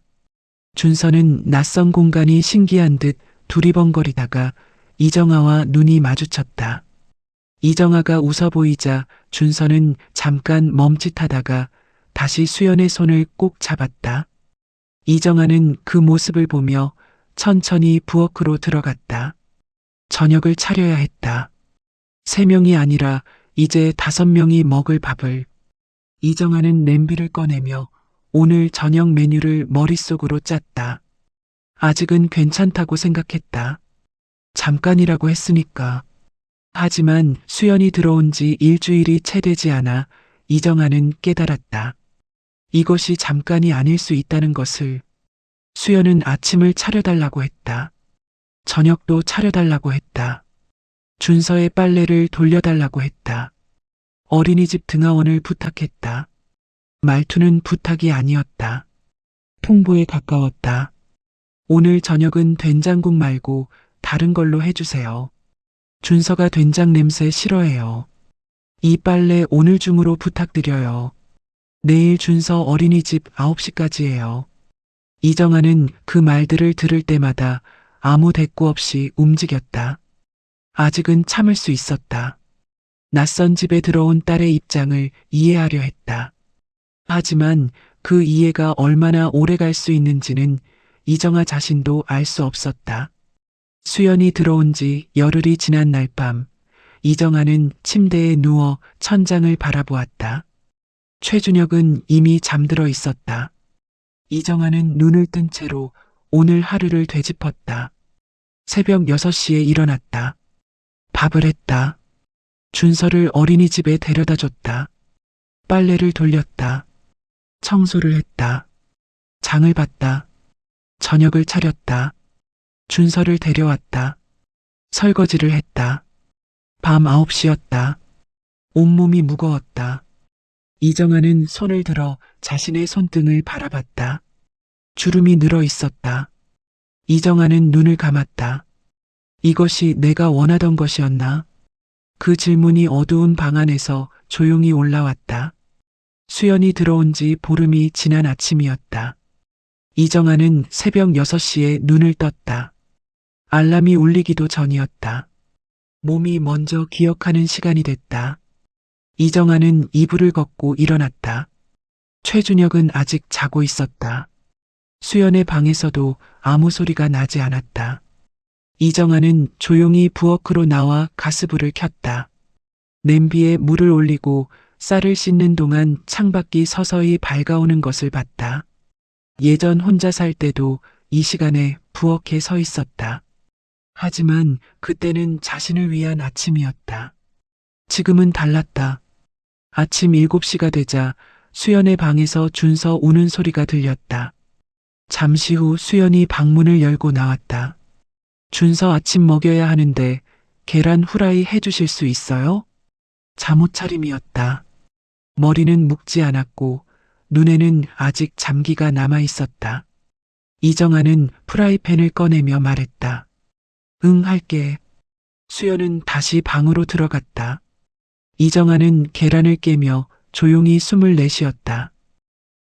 준서는 낯선 공간이 신기한 듯 두리번거리다가 이정아와 눈이 마주쳤다. 이정아가 웃어 보이자 준서는 잠깐 멈칫하다가 다시 수연의 손을 꼭 잡았다. 이정아는 그 모습을 보며 천천히 부엌으로 들어갔다. 저녁을 차려야 했다. 3명이 아니라 이제 5명이 먹을 밥을. 이정아는 냄비를 꺼내며 오늘 저녁 메뉴를 머릿속으로 짰다. 아직은 괜찮다고 생각했다. 잠깐이라고 했으니까. 하지만 수연이 들어온 지 일주일이 채 되지 않아 이정아는 깨달았다. 이것이 잠깐이 아닐 수 있다는 것을. 수연은 아침을 차려달라고 했다. 저녁도 차려달라고 했다. 준서의 빨래를 돌려달라고 했다. 어린이집 등하원을 부탁했다. 말투는 부탁이 아니었다. 통보에 가까웠다. 오늘 저녁은 된장국 말고 다른 걸로 해주세요. 준서가 된장 냄새 싫어해요. 이 빨래 오늘 중으로 부탁드려요. 내일 준서 어린이집 9시까지예요. 이정아는 그 말들을 들을 때마다 아무 대꾸 없이 움직였다. 아직은 참을 수 있었다. 낯선 집에 들어온 딸의 입장을 이해하려 했다. 하지만 그 이해가 얼마나 오래 갈 수 있는지는 이정아 자신도 알 수 없었다. 수연이 들어온 지 열흘이 지난 날 밤, 이정아는 침대에 누워 천장을 바라보았다. 최준혁은 이미 잠들어 있었다. 이정아는 눈을 뜬 채로 오늘 하루를 되짚었다. 새벽 6시에 일어났다. 밥을 했다. 준서를 어린이집에 데려다 줬다. 빨래를 돌렸다. 청소를 했다. 장을 봤다. 저녁을 차렸다. 준서를 데려왔다. 설거지를 했다. 밤 9시였다. 온몸이 무거웠다. 이정아는 손을 들어 자신의 손등을 바라봤다. 주름이 늘어 있었다. 이정아는 눈을 감았다. 이것이 내가 원하던 것이었나? 그 질문이 어두운 방 안에서 조용히 올라왔다. 수연이 들어온 지 보름이 지난 아침이었다. 이정아는 새벽 6시에 눈을 떴다. 알람이 울리기도 전이었다. 몸이 먼저 기억하는 시간이 됐다. 이정아는 이불을 걷고 일어났다. 최준혁은 아직 자고 있었다. 수연의 방에서도 아무 소리가 나지 않았다. 이정아는 조용히 부엌으로 나와 가스불을 켰다. 냄비에 물을 올리고 쌀을 씻는 동안 창밖이 서서히 밝아오는 것을 봤다. 예전 혼자 살 때도 이 시간에 부엌에 서 있었다. 하지만 그때는 자신을 위한 아침이었다. 지금은 달랐다. 아침 7시가 되자 수연의 방에서 준서 우는 소리가 들렸다. 잠시 후 수연이 방문을 열고 나왔다. 준서 아침 먹여야 하는데 계란 후라이 해주실 수 있어요? 잠옷차림이었다. 머리는 묶지 않았고 눈에는 아직 잠기가 남아 있었다. 이정아는 프라이팬을 꺼내며 말했다. 응, 할게. 수연은 다시 방으로 들어갔다. 이정아는 계란을 깨며 조용히 숨을 내쉬었다.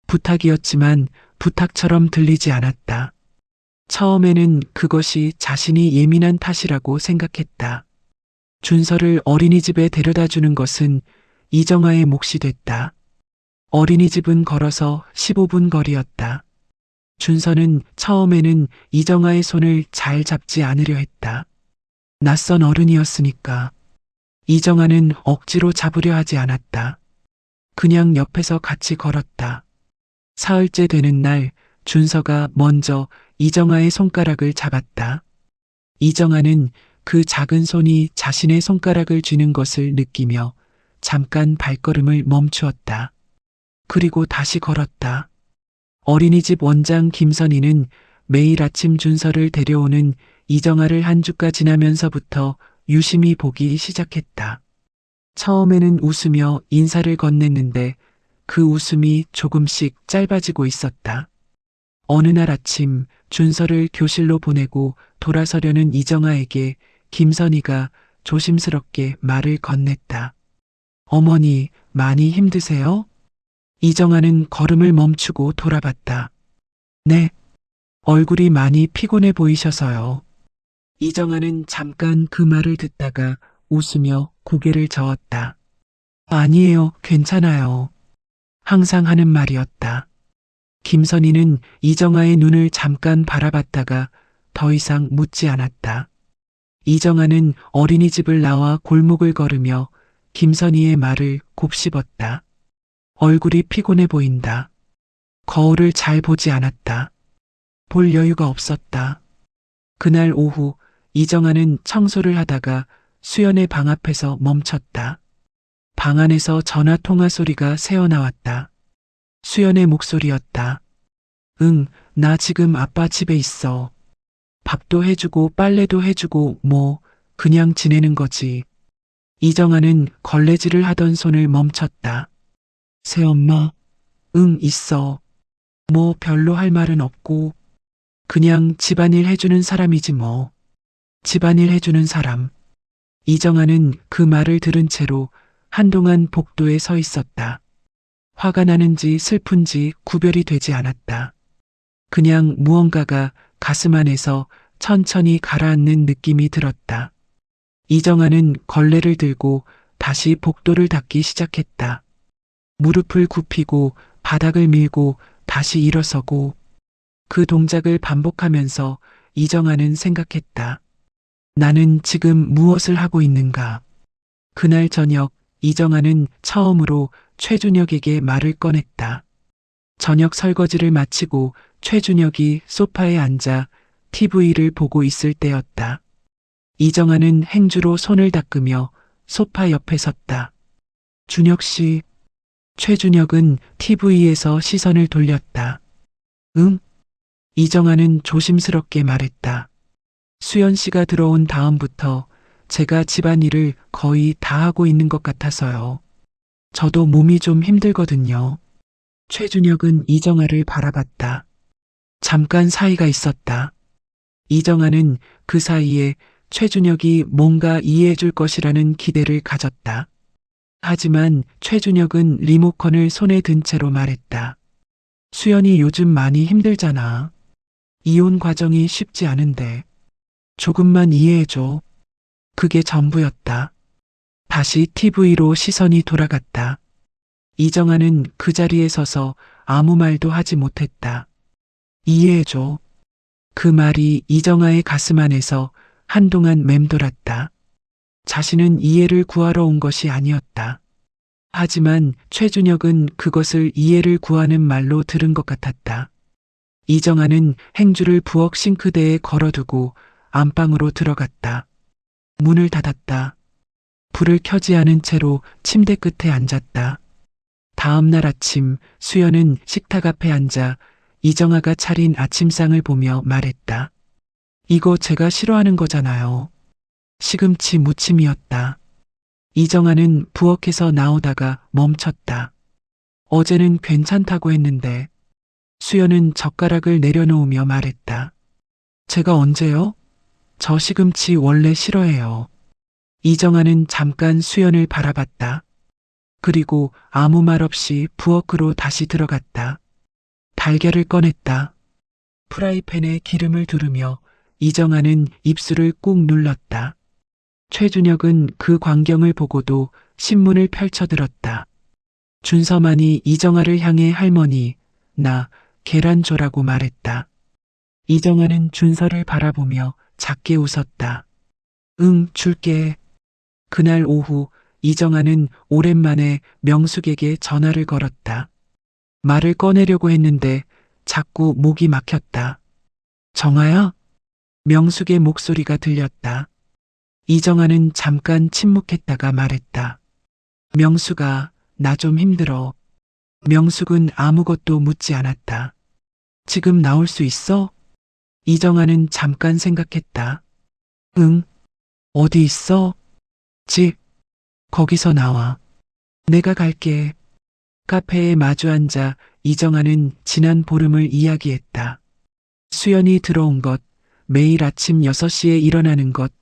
부탁이었지만 부탁처럼 들리지 않았다. 처음에는 그것이 자신이 예민한 탓이라고 생각했다. 준서를 어린이집에 데려다 주는 것은 이정아의 몫이 됐다. 어린이집은 걸어서 15분 거리였다. 준서는 처음에는 이정아의 손을 잘 잡지 않으려 했다. 낯선 어른이었으니까. 이정아는 억지로 잡으려 하지 않았다. 그냥 옆에서 같이 걸었다. 사흘째 되는 날 준서가 먼저 이정아의 손가락을 잡았다. 이정아는 그 작은 손이 자신의 손가락을 쥐는 것을 느끼며 잠깐 발걸음을 멈추었다. 그리고 다시 걸었다. 어린이집 원장 김선희는 매일 아침 준서를 데려오는 이정아를 한 주가 지나면서부터 유심히 보기 시작했다. 처음에는 웃으며 인사를 건넸는데 그 웃음이 조금씩 짧아지고 있었다. 어느 날 아침 준서를 교실로 보내고 돌아서려는 이정아에게 김선희가 조심스럽게 말을 건넸다. 어머니, 많이 힘드세요? 이정아는 걸음을 멈추고 돌아봤다. 네. 얼굴이 많이 피곤해 보이셔서요. 이정아는 잠깐 그 말을 듣다가 웃으며 고개를 저었다. 아니에요, 괜찮아요. 항상 하는 말이었다. 김선희는 이정아의 눈을 잠깐 바라봤다가 더 이상 묻지 않았다. 이정아는 어린이집을 나와 골목을 걸으며 김선희의 말을 곱씹었다. 얼굴이 피곤해 보인다. 거울을 잘 보지 않았다. 볼 여유가 없었다. 그날 오후 이정아는 청소를 하다가 수연의 방 앞에서 멈췄다. 방 안에서 전화 통화 소리가 새어나왔다. 수연의 목소리였다. 응, 나 지금 아빠 집에 있어. 밥도 해주고 빨래도 해주고 그냥 지내는 거지. 이정아는 걸레질을 하던 손을 멈췄다. 새엄마? 응, 있어. 별로 할 말은 없고 그냥 집안일 해주는 사람이지 뭐. 집안일 해주는 사람. 이정아는 그 말을 들은 채로 한동안 복도에 서 있었다. 화가 나는지 슬픈지 구별이 되지 않았다. 그냥 무언가가 가슴 안에서 천천히 가라앉는 느낌이 들었다. 이정아는 걸레를 들고 다시 복도를 닦기 시작했다. 무릎을 굽히고 바닥을 밀고 다시 일어서고 그 동작을 반복하면서 이정아는 생각했다. 나는 지금 무엇을 하고 있는가? 그날 저녁 이정아는 처음으로 최준혁에게 말을 꺼냈다. 저녁 설거지를 마치고 최준혁이 소파에 앉아 TV를 보고 있을 때였다. 이정아는 행주로 손을 닦으며 소파 옆에 섰다. 준혁 씨. 최준혁은 TV에서 시선을 돌렸다. 응? 이정아는 조심스럽게 말했다. 수연 씨가 들어온 다음부터 제가 집안일을 거의 다 하고 있는 것 같아서요. 저도 몸이 좀 힘들거든요. 최준혁은 이정아를 바라봤다. 잠깐 사이가 있었다. 이정아는 그 사이에 최준혁이 뭔가 이해해 줄 것이라는 기대를 가졌다. 하지만 최준혁은 리모컨을 손에 든 채로 말했다. 수연이 요즘 많이 힘들잖아. 이혼 과정이 쉽지 않은데. 조금만 이해해줘. 그게 전부였다. 다시 TV로 시선이 돌아갔다. 이정아는 그 자리에 서서 아무 말도 하지 못했다. 이해해줘. 그 말이 이정아의 가슴 안에서 한동안 맴돌았다. 자신은 이해를 구하러 온 것이 아니었다. 하지만 최준혁은 그것을 이해를 구하는 말로 들은 것 같았다. 이정아는 행주를 부엌 싱크대에 걸어두고 안방으로 들어갔다. 문을 닫았다. 불을 켜지 않은 채로 침대 끝에 앉았다. 다음 날 아침 수연은 식탁 앞에 앉아 이정아가 차린 아침상을 보며 말했다. 이거 제가 싫어하는 거잖아요. 시금치 무침이었다. 이정아는 부엌에서 나오다가 멈췄다. 어제는 괜찮다고 했는데. 수연은 젓가락을 내려놓으며 말했다. 제가 언제요? 저 시금치 원래 싫어해요. 이정아는 잠깐 수연을 바라봤다. 그리고 아무 말 없이 부엌으로 다시 들어갔다. 달걀을 꺼냈다. 프라이팬에 기름을 두르며 이정아는 입술을 꾹 눌렀다. 최준혁은 그 광경을 보고도 신문을 펼쳐들었다. 준서만이 이정아를 향해 할머니, 나 계란 줘라고 말했다. 이정아는 준서를 바라보며 작게 웃었다. 응, 줄게. 그날 오후 이정아는 오랜만에 명숙에게 전화를 걸었다. 말을 꺼내려고 했는데 자꾸 목이 막혔다. 정아야? 명숙의 목소리가 들렸다. 이정아는 잠깐 침묵했다가 말했다. 명숙아, 나 좀 힘들어. 명숙은 아무것도 묻지 않았다. 지금 나올 수 있어? 이정아는 잠깐 생각했다. 응. 어디 있어? 집. 거기서 나와. 내가 갈게. 카페에 마주 앉아 이정아는 지난 보름을 이야기했다. 수연이 들어온 것, 매일 아침 6시에 일어나는 것,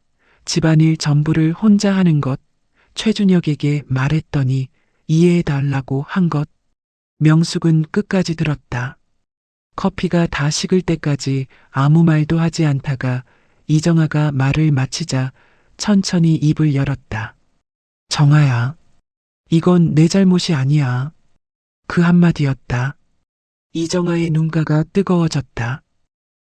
집안일 전부를 혼자 하는 것, 최준혁에게 말했더니 이해해달라고 한 것. 명숙은 끝까지 들었다. 커피가 다 식을 때까지 아무 말도 하지 않다가 이정아가 말을 마치자 천천히 입을 열었다. 정아야, 이건 내 잘못이 아니야. 그 한마디였다. 이정아의 눈가가 뜨거워졌다.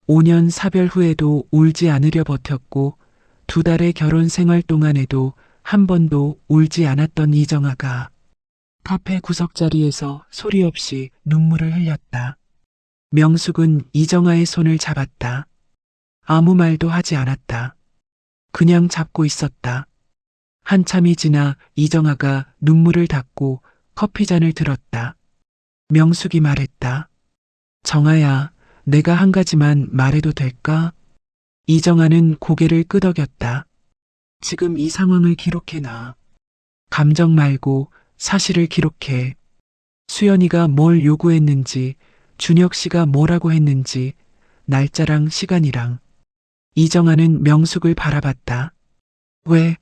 5년 사별 후에도 울지 않으려 버텼고 2달의 결혼 생활 동안에도 한 번도 울지 않았던 이정아가 카페 구석자리에서 소리 없이 눈물을 흘렸다. 명숙은 이정아의 손을 잡았다. 아무 말도 하지 않았다. 그냥 잡고 있었다. 한참이 지나 이정아가 눈물을 닦고 커피잔을 들었다. 명숙이 말했다. 정아야, 내가 한 가지만 말해도 될까? 이정아는 고개를 끄덕였다. 지금 이 상황을 기록해놔. 감정 말고 사실을 기록해. 수연이가 뭘 요구했는지, 준혁 씨가 뭐라고 했는지, 날짜랑 시간이랑. 이정아는 명숙을 바라봤다. 왜?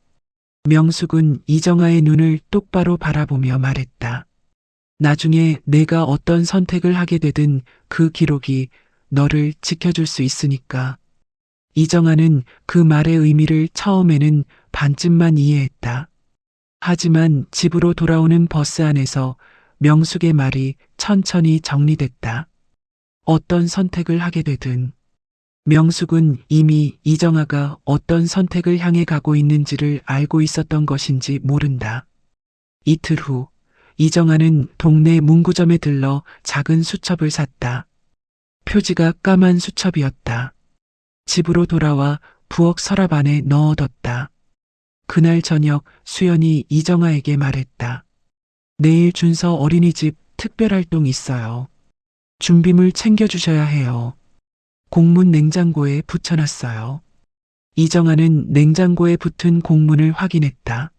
명숙은 이정아의 눈을 똑바로 바라보며 말했다. 나중에 내가 어떤 선택을 하게 되든 그 기록이 너를 지켜줄 수 있으니까. 이정아는 그 말의 의미를 처음에는 반쯤만 이해했다. 하지만 집으로 돌아오는 버스 안에서 명숙의 말이 천천히 정리됐다. 어떤 선택을 하게 되든. 명숙은 이미 이정아가 어떤 선택을 향해 가고 있는지를 알고 있었던 것인지 모른다. 이틀 후, 이정아는 동네 문구점에 들러 작은 수첩을 샀다. 표지가 까만 수첩이었다. 집으로 돌아와 부엌 서랍 안에 넣어뒀다. 그날 저녁 수연이 이정아에게 말했다. 내일 준서 어린이집 특별활동 있어요. 준비물 챙겨주셔야 해요. 공문 냉장고에 붙여놨어요. 이정아는 냉장고에 붙은 공문을 확인했다.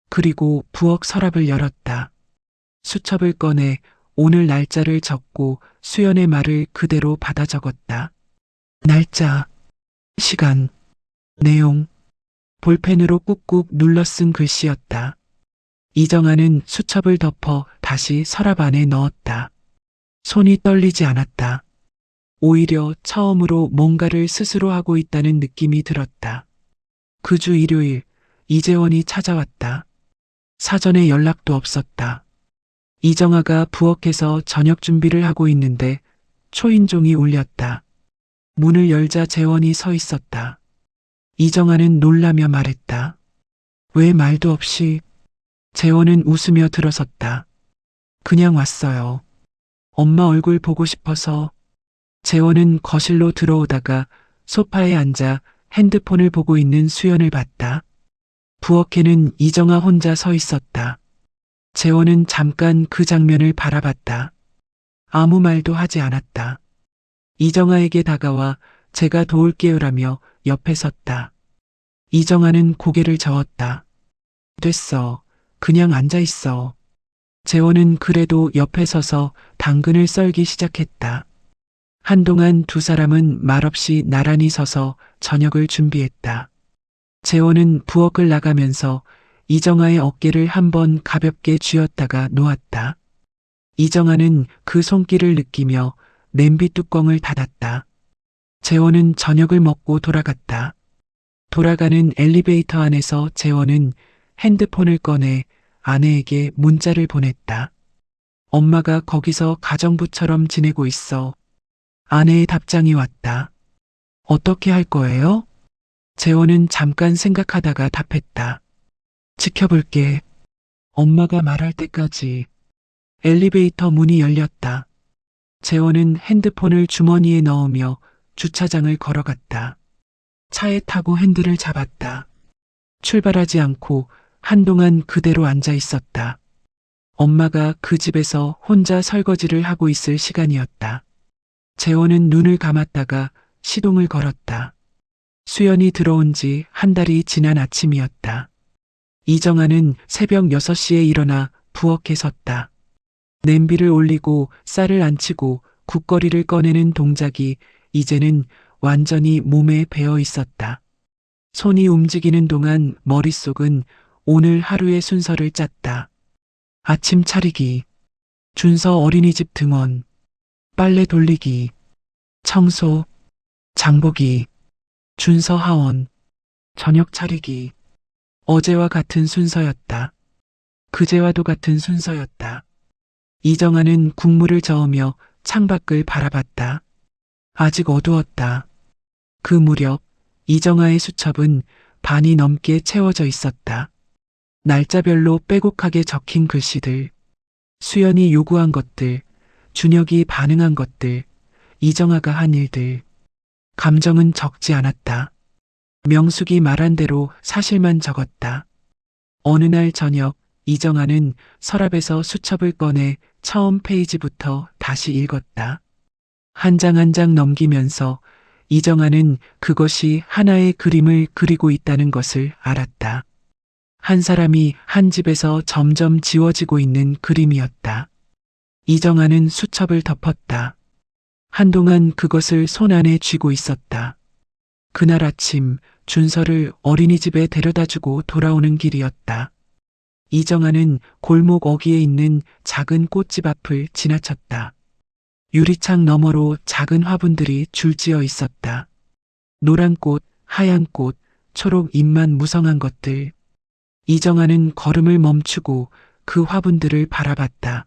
그리고 부엌 서랍을 열었다. 수첩을 꺼내 오늘 날짜를 적고 수연의 말을 그대로 받아 적었다. 날짜, 시간, 내용, 볼펜으로 꾹꾹 눌러 쓴 글씨였다. 이정아는 수첩을 덮어 다시 서랍 안에 넣었다. 손이 떨리지 않았다. 오히려 처음으로 뭔가를 스스로 하고 있다는 느낌이 들었다. 그 주 일요일, 이재원이 찾아왔다. 사전에 연락도 없었다. 이정아가 부엌에서 저녁 준비를 하고 있는데 초인종이 울렸다. 문을 열자 재원이 서 있었다. 이정아는 놀라며 말했다. 왜 말도 없이? 재원은 웃으며 들어섰다. 그냥 왔어요. 엄마 얼굴 보고 싶어서. 재원은 거실로 들어오다가 소파에 앉아 핸드폰을 보고 있는 수연을 봤다. 부엌에는 이정아 혼자 서 있었다. 재원은 잠깐 그 장면을 바라봤다. 아무 말도 하지 않았다. 이정아에게 다가와 제가 도울게요라며 옆에 섰다. 이정아는 고개를 저었다. 됐어. 그냥 앉아 있어. 재원은 그래도 옆에 서서 당근을 썰기 시작했다. 한동안 두 사람은 말없이 나란히 서서 저녁을 준비했다. 재원은 부엌을 나가면서 이정아의 어깨를 한번 가볍게 쥐었다가 놓았다. 이정아는 그 손길을 느끼며 냄비 뚜껑을 닫았다. 재원은 저녁을 먹고 돌아갔다. 돌아가는 엘리베이터 안에서 재원은 핸드폰을 꺼내 아내에게 문자를 보냈다. 엄마가 거기서 가정부처럼 지내고 있어. 아내의 답장이 왔다. 어떻게 할 거예요? 재원은 잠깐 생각하다가 답했다. 지켜볼게. 엄마가 말할 때까지. 엘리베이터 문이 열렸다. 재원은 핸드폰을 주머니에 넣으며 주차장을 걸어갔다. 차에 타고 핸들을 잡았다. 출발하지 않고 한동안 그대로 앉아 있었다. 엄마가 그 집에서 혼자 설거지를 하고 있을 시간이었다. 재원은 눈을 감았다가 시동을 걸었다. 수연이 들어온 지 한 달이 지난 아침이었다. 이정아는 새벽 6시에 일어나 부엌에 섰다. 냄비를 올리고 쌀을 안치고 국거리를 꺼내는 동작이 이제는 완전히 몸에 배어 있었다. 손이 움직이는 동안 머릿속은 오늘 하루의 순서를 짰다. 아침 차리기, 준서 어린이집 등원, 빨래 돌리기, 청소, 장보기, 준서 하원, 저녁 차리기. 어제와 같은 순서였다. 그제와도 같은 순서였다. 이정아는 국물을 저으며 창밖을 바라봤다. 아직 어두웠다. 그 무렵 이정아의 수첩은 반이 넘게 채워져 있었다. 날짜별로 빼곡하게 적힌 글씨들, 수연이 요구한 것들, 준혁이 반응한 것들, 이정아가 한 일들. 감정은 적지 않았다. 명숙이 말한 대로 사실만 적었다. 어느 날 저녁 이정아는 서랍에서 수첩을 꺼내 처음 페이지부터 다시 읽었다. 한 장 한 장 넘기면서 이정아는 그것이 하나의 그림을 그리고 있다는 것을 알았다. 한 사람이 한 집에서 점점 지워지고 있는 그림이었다. 이정아는 수첩을 덮었다. 한동안 그것을 손안에 쥐고 있었다. 그날 아침 준서를 어린이집에 데려다주고 돌아오는 길이었다. 이정아는 골목 어귀에 있는 작은 꽃집 앞을 지나쳤다. 유리창 너머로 작은 화분들이 줄지어 있었다. 노란 꽃, 하얀 꽃, 초록 잎만 무성한 것들. 이정아는 걸음을 멈추고 그 화분들을 바라봤다.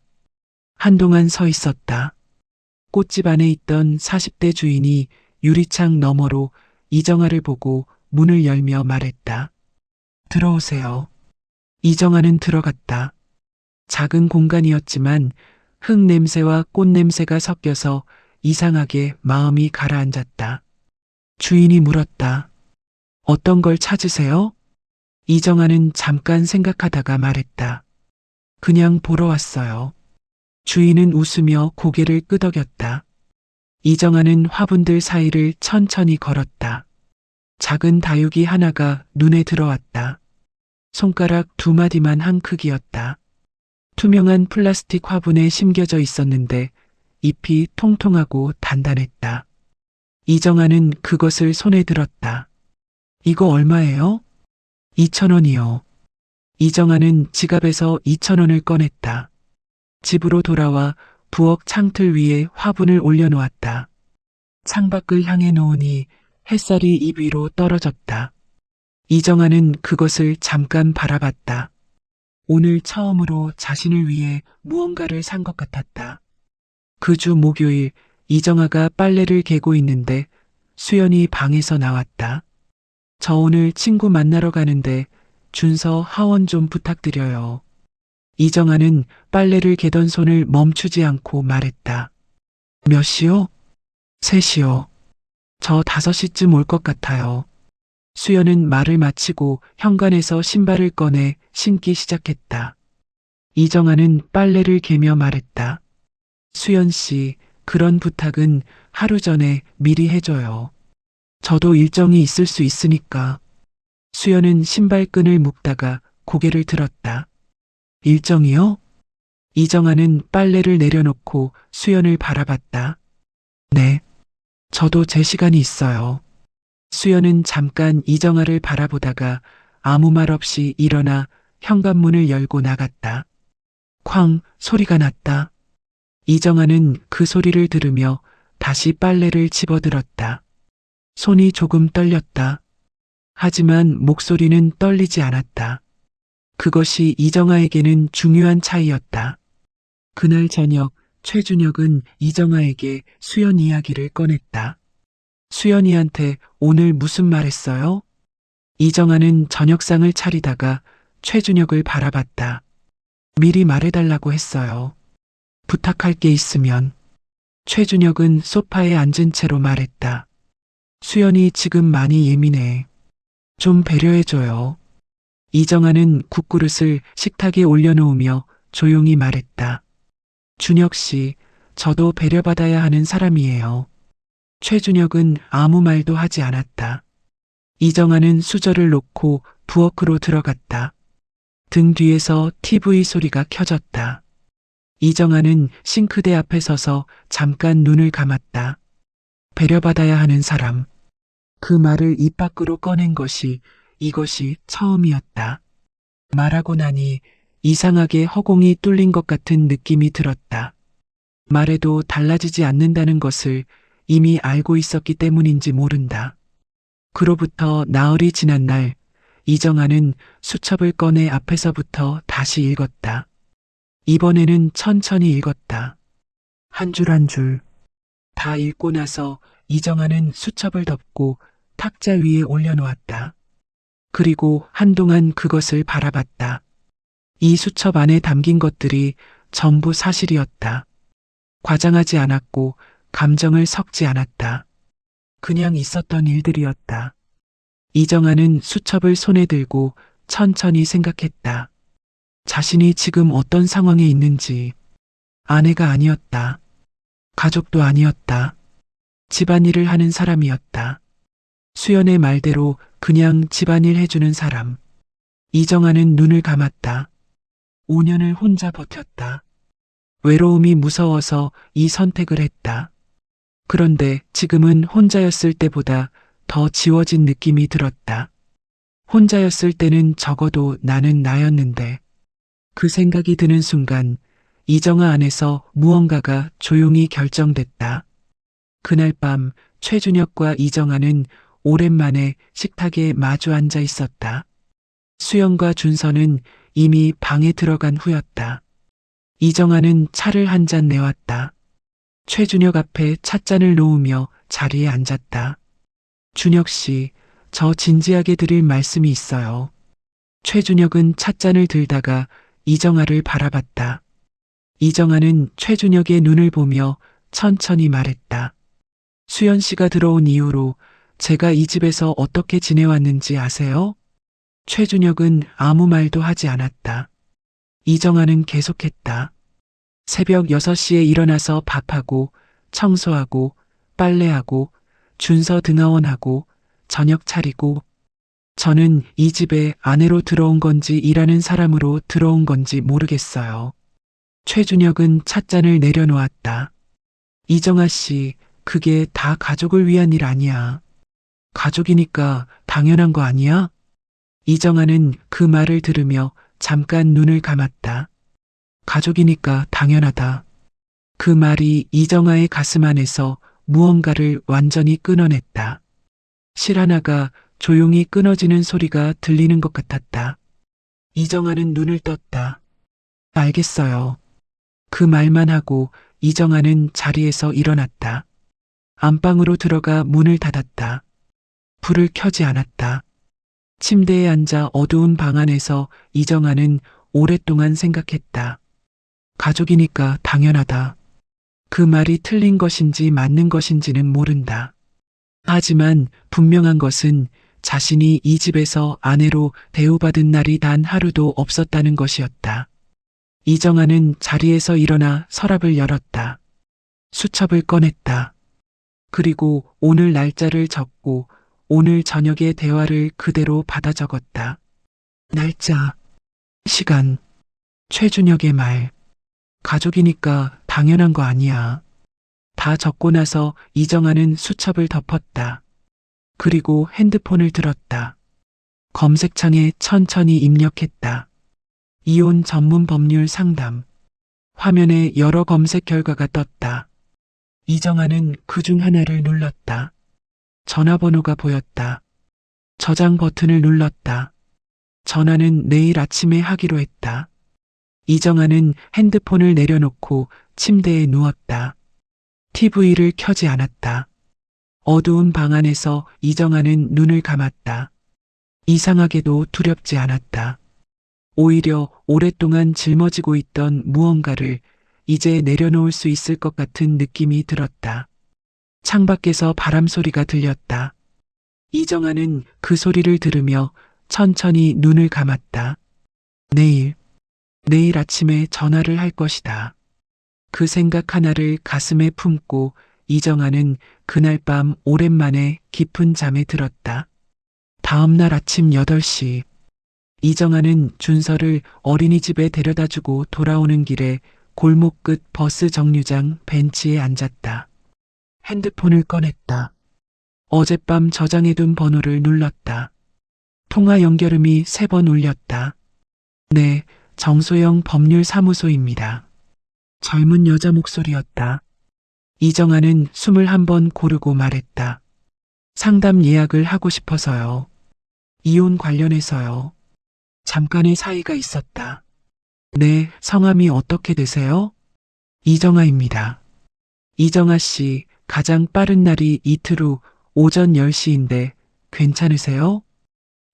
한동안 서 있었다. 꽃집 안에 있던 40대 주인이 유리창 너머로 이정아를 보고 문을 열며 말했다. 들어오세요. 이정아는 들어갔다. 작은 공간이었지만 흙 냄새와 꽃 냄새가 섞여서 이상하게 마음이 가라앉았다. 주인이 물었다. 어떤 걸 찾으세요? 이정아는 잠깐 생각하다가 말했다. 그냥 보러 왔어요. 주인은 웃으며 고개를 끄덕였다. 이정아는 화분들 사이를 천천히 걸었다. 작은 다육이 하나가 눈에 들어왔다. 손가락 2마디만 한 크기였다. 투명한 플라스틱 화분에 심겨져 있었는데 잎이 통통하고 단단했다. 이정아는 그것을 손에 들었다. 이거 얼마예요? 2,000원이요. 이정아는 지갑에서 2,000원을 꺼냈다. 집으로 돌아와 부엌 창틀 위에 화분을 올려놓았다. 창밖을 향해 놓으니 햇살이 입 위로 떨어졌다. 이정아는 그것을 잠깐 바라봤다. 오늘 처음으로 자신을 위해 무언가를 산 것 같았다. 그 주 목요일 이정아가 빨래를 개고 있는데 수연이 방에서 나왔다. 저 오늘 친구 만나러 가는데 준서 하원 좀 부탁드려요. 이정아는 빨래를 개던 손을 멈추지 않고 말했다. 몇 시요? 3시요. 저 5시쯤 올 것 같아요. 수연은 말을 마치고 현관에서 신발을 꺼내 신기 시작했다. 이정아는 빨래를 개며 말했다. 수연 씨, 그런 부탁은 하루 전에 미리 해줘요. 저도 일정이 있을 수 있으니까. 수연은 신발끈을 묶다가 고개를 들었다. 일정이요? 이정아는 빨래를 내려놓고 수연을 바라봤다. 네, 저도 제 시간이 있어요. 수연은 잠깐 이정아를 바라보다가 아무 말 없이 일어나 현관문을 열고 나갔다. 쾅 소리가 났다. 이정아는 그 소리를 들으며 다시 빨래를 집어들었다. 손이 조금 떨렸다. 하지만 목소리는 떨리지 않았다. 그것이 이정아에게는 중요한 차이였다. 그날 저녁 최준혁은 이정아에게 수연 이야기를 꺼냈다. 수연이한테 오늘 무슨 말 했어요? 이정아는 저녁상을 차리다가 최준혁을 바라봤다. 미리 말해달라고 했어요. 부탁할 게 있으면. 최준혁은 소파에 앉은 채로 말했다. 수연이 지금 많이 예민해. 좀 배려해줘요. 이정아는 국그릇을 식탁에 올려놓으며 조용히 말했다. 준혁 씨, 저도 배려받아야 하는 사람이에요. 최준혁은 아무 말도 하지 않았다. 이정아는 수저를 놓고 부엌으로 들어갔다. 등 뒤에서 TV 소리가 켜졌다. 이정아는 싱크대 앞에 서서 잠깐 눈을 감았다. 배려받아야 하는 사람. 그 말을 입 밖으로 꺼낸 것이 이것이 처음이었다. 말하고 나니 이상하게 허공이 뚫린 것 같은 느낌이 들었다. 말해도 달라지지 않는다는 것을 이미 알고 있었기 때문인지 모른다. 그로부터 나흘이 지난 날, 이정아는 수첩을 꺼내 앞에서부터 다시 읽었다. 이번에는 천천히 읽었다. 한 줄 한 줄. 다 읽고 나서 이정아는 수첩을 덮고 탁자 위에 올려놓았다. 그리고 한동안 그것을 바라봤다. 이 수첩 안에 담긴 것들이 전부 사실이었다. 과장하지 않았고 감정을 섞지 않았다. 그냥 있었던 일들이었다. 이정아는 수첩을 손에 들고 천천히 생각했다. 자신이 지금 어떤 상황에 있는지. 아내가 아니었다. 가족도 아니었다. 집안일을 하는 사람이었다. 수연의 말대로 그냥 집안일 해주는 사람. 이정아는 눈을 감았다. 5년을 혼자 버텼다. 외로움이 무서워서 이 선택을 했다. 그런데 지금은 혼자였을 때보다 더 지워진 느낌이 들었다. 혼자였을 때는 적어도 나는 나였는데. 그 생각이 드는 순간 이정아 안에서 무언가가 조용히 결정됐다. 그날 밤 최준혁과 이정아는 오랜만에 식탁에 마주 앉아 있었다. 수연과 준서는 이미 방에 들어간 후였다. 이정아는 차를 한 잔 내왔다. 최준혁 앞에 찻잔을 놓으며 자리에 앉았다. 준혁 씨, 저 진지하게 드릴 말씀이 있어요. 최준혁은 찻잔을 들다가 이정아를 바라봤다. 이정아는 최준혁의 눈을 보며 천천히 말했다. 수연 씨가 들어온 이후로 제가 이 집에서 어떻게 지내왔는지 아세요? 최준혁은 아무 말도 하지 않았다. 이정아는 계속했다. 새벽 6시에 일어나서 밥하고 청소하고 빨래하고 준서 등하원하고 저녁 차리고 저는 이 집에 아내로 들어온 건지 일하는 사람으로 들어온 건지 모르겠어요. 최준혁은 찻잔을 내려놓았다. 이정아 씨, 그게 다 가족을 위한 일 아니야. 가족이니까 당연한 거 아니야? 이정아는 그 말을 들으며 잠깐 눈을 감았다. 가족이니까 당연하다. 그 말이 이정아의 가슴 안에서 무언가를 완전히 끊어냈다. 실 하나가 조용히 끊어지는 소리가 들리는 것 같았다. 이정아는 눈을 떴다. 알겠어요. 그 말만 하고 이정아는 자리에서 일어났다. 안방으로 들어가 문을 닫았다. 불을 켜지 않았다. 침대에 앉아 어두운 방 안에서 이정아는 오랫동안 생각했다. 가족이니까 당연하다. 그 말이 틀린 것인지 맞는 것인지는 모른다. 하지만 분명한 것은 자신이 이 집에서 아내로 대우받은 날이 단 하루도 없었다는 것이었다. 이정아는 자리에서 일어나 서랍을 열었다. 수첩을 꺼냈다. 그리고 오늘 날짜를 적고 오늘 저녁의 대화를 그대로 받아 적었다. 날짜, 시간, 최준혁의 말. 가족이니까 당연한 거 아니야. 다 적고 나서 이정아는 수첩을 덮었다. 그리고 핸드폰을 들었다. 검색창에 천천히 입력했다. 이혼 전문 법률 상담. 화면에 여러 검색 결과가 떴다. 이정아는 그중 하나를 눌렀다. 전화번호가 보였다. 저장 버튼을 눌렀다. 전화는 내일 아침에 하기로 했다. 이정아는 핸드폰을 내려놓고 침대에 누웠다. TV를 켜지 않았다. 어두운 방 안에서 이정아는 눈을 감았다. 이상하게도 두렵지 않았다. 오히려 오랫동안 짊어지고 있던 무언가를 이제 내려놓을 수 있을 것 같은 느낌이 들었다. 창밖에서 바람 소리가 들렸다. 이정아는 그 소리를 들으며 천천히 눈을 감았다. 내일 아침에 전화를 할 것이다. 그 생각 하나를 가슴에 품고 이정아는 그날 밤 오랜만에 깊은 잠에 들었다. 다음 날 아침 8시, 이정아는 준서를 어린이집에 데려다주고 돌아오는 길에 골목 끝 버스 정류장 벤치에 앉았다. 핸드폰을 꺼냈다. 어젯밤 저장해둔 번호를 눌렀다. 통화 연결음이 3번 울렸다. 네, 정소영 법률사무소입니다. 젊은 여자 목소리였다. 이정아는 숨을 한번 고르고 말했다. 상담 예약을 하고 싶어서요. 이혼 관련해서요. 잠깐의 사이가 있었다. 네, 성함이 어떻게 되세요? 이정아입니다. 이정아 씨, 가장 빠른 날이 이틀 후 오전 10시인데 괜찮으세요?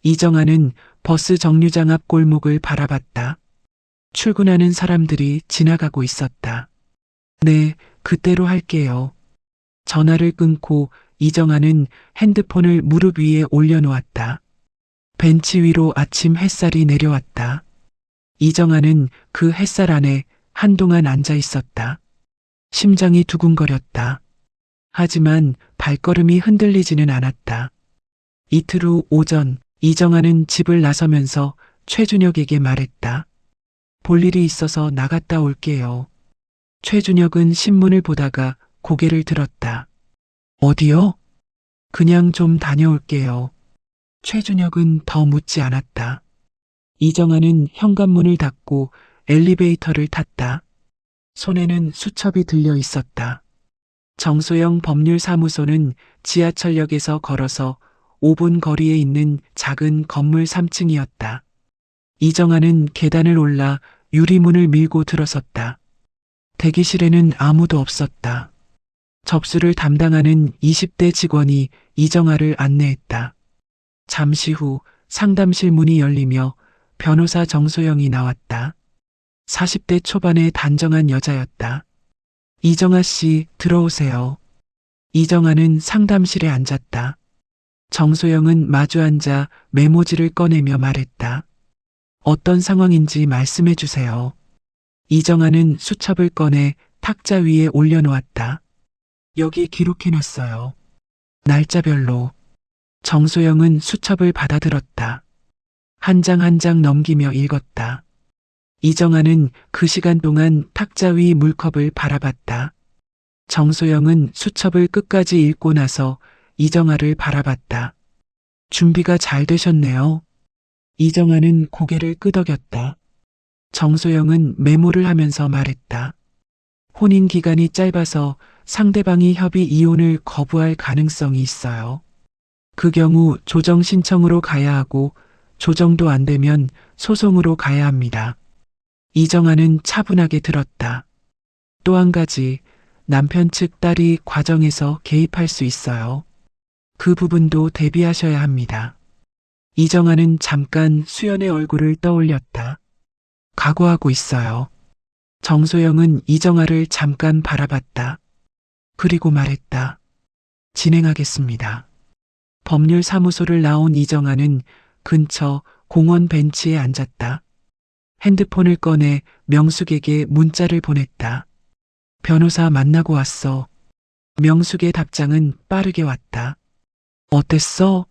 이정아는 버스 정류장 앞 골목을 바라봤다. 출근하는 사람들이 지나가고 있었다. 네, 그때로 할게요. 전화를 끊고 이정아는 핸드폰을 무릎 위에 올려놓았다. 벤치 위로 아침 햇살이 내려왔다. 이정아는 그 햇살 안에 한동안 앉아 있었다. 심장이 두근거렸다. 하지만 발걸음이 흔들리지는 않았다. 이틀 후 오전, 이정아는 집을 나서면서 최준혁에게 말했다. 볼 일이 있어서 나갔다 올게요. 최준혁은 신문을 보다가 고개를 들었다. 어디요? 그냥 좀 다녀올게요. 최준혁은 더 묻지 않았다. 이정아는 현관문을 닫고 엘리베이터를 탔다. 손에는 수첩이 들려 있었다. 정소영 법률사무소는 지하철역에서 걸어서 5분 거리에 있는 작은 건물 3층이었다. 이정아는 계단을 올라 유리문을 밀고 들어섰다. 대기실에는 아무도 없었다. 접수를 담당하는 20대 직원이 이정아를 안내했다. 잠시 후 상담실 문이 열리며 변호사 정소영이 나왔다. 40대 초반의 단정한 여자였다. 이정아 씨, 들어오세요. 이정아는 상담실에 앉았다. 정소영은 마주 앉아 메모지를 꺼내며 말했다. 어떤 상황인지 말씀해 주세요. 이정아는 수첩을 꺼내 탁자 위에 올려놓았다. 여기 기록해놨어요. 날짜별로. 정소영은 수첩을 받아들었다. 한 장 한 장 넘기며 읽었다. 이정아는 그 시간 동안 탁자 위 물컵을 바라봤다. 정소영은 수첩을 끝까지 읽고 나서 이정아를 바라봤다. 준비가 잘 되셨네요. 이정아는 고개를 끄덕였다. 정소영은 메모를 하면서 말했다. 혼인 기간이 짧아서 상대방이 협의 이혼을 거부할 가능성이 있어요. 그 경우 조정 신청으로 가야 하고 조정도 안 되면 소송으로 가야 합니다. 이정아는 차분하게 들었다. 또 한 가지, 남편 측 딸이 과정에서 개입할 수 있어요. 그 부분도 대비하셔야 합니다. 이정아는 잠깐 수연의 얼굴을 떠올렸다. 각오하고 있어요. 정소영은 이정아를 잠깐 바라봤다. 그리고 말했다. 진행하겠습니다. 법률사무소를 나온 이정아는 근처 공원 벤치에 앉았다. 핸드폰을 꺼내 명숙에게 문자를 보냈다. 변호사 만나고 왔어. 명숙의 답장은 빠르게 왔다. 어땠어?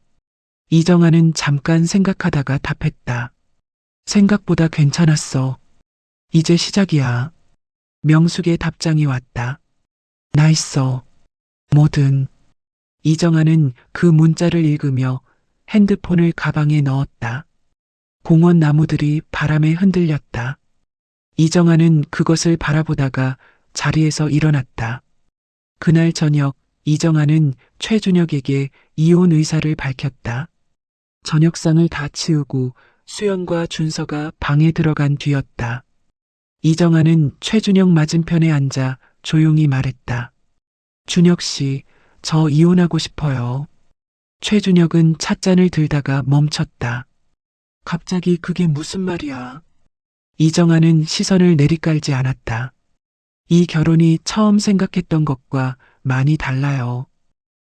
이정아는 잠깐 생각하다가 답했다. 생각보다 괜찮았어. 이제 시작이야. 명숙의 답장이 왔다. 나 있어. 뭐든. 이정아는 그 문자를 읽으며 핸드폰을 가방에 넣었다. 공원 나무들이 바람에 흔들렸다. 이정아는 그것을 바라보다가 자리에서 일어났다. 그날 저녁 이정아는 최준혁에게 이혼 의사를 밝혔다. 저녁상을 다 치우고 수연과 준서가 방에 들어간 뒤였다. 이정아는 최준혁 맞은편에 앉아 조용히 말했다. 준혁 씨, 저 이혼하고 싶어요. 최준혁은 찻잔을 들다가 멈췄다. 갑자기 그게 무슨 말이야? 이정아는 시선을 내리깔지 않았다. 이 결혼이 처음 생각했던 것과 많이 달라요.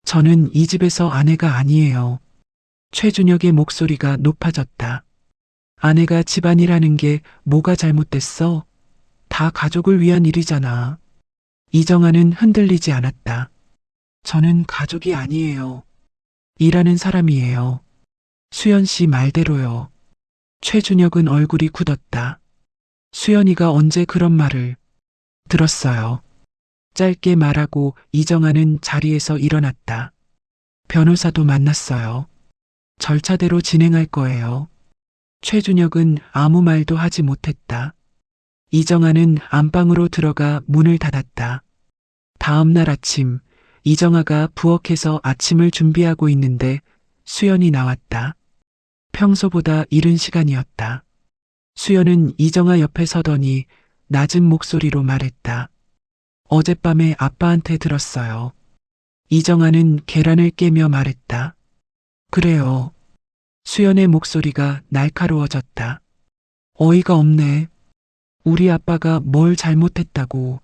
저는 이 집에서 아내가 아니에요. 최준혁의 목소리가 높아졌다. 아내가 집안일하는 게 뭐가 잘못됐어? 다 가족을 위한 일이잖아. 이정아는 흔들리지 않았다. 저는 가족이 아니에요. 일하는 사람이에요. 수연 씨 말대로요. 최준혁은 얼굴이 굳었다. 수연이가 언제 그런 말을 들었어요. 짧게 말하고 이정아는 자리에서 일어났다. 변호사도 만났어요. 절차대로 진행할 거예요. 최준혁은 아무 말도 하지 못했다. 이정아는 안방으로 들어가 문을 닫았다. 다음 날 아침, 이정아가 부엌에서 아침을 준비하고 있는데 수연이 나왔다. 평소보다 이른 시간이었다. 수연은 이정아 옆에 서더니 낮은 목소리로 말했다. 어젯밤에 아빠한테 들었어요. 이정아는 계란을 깨며 말했다. 그래요. 수연의 목소리가 날카로워졌다. 어이가 없네. 우리 아빠가 뭘 잘못했다고.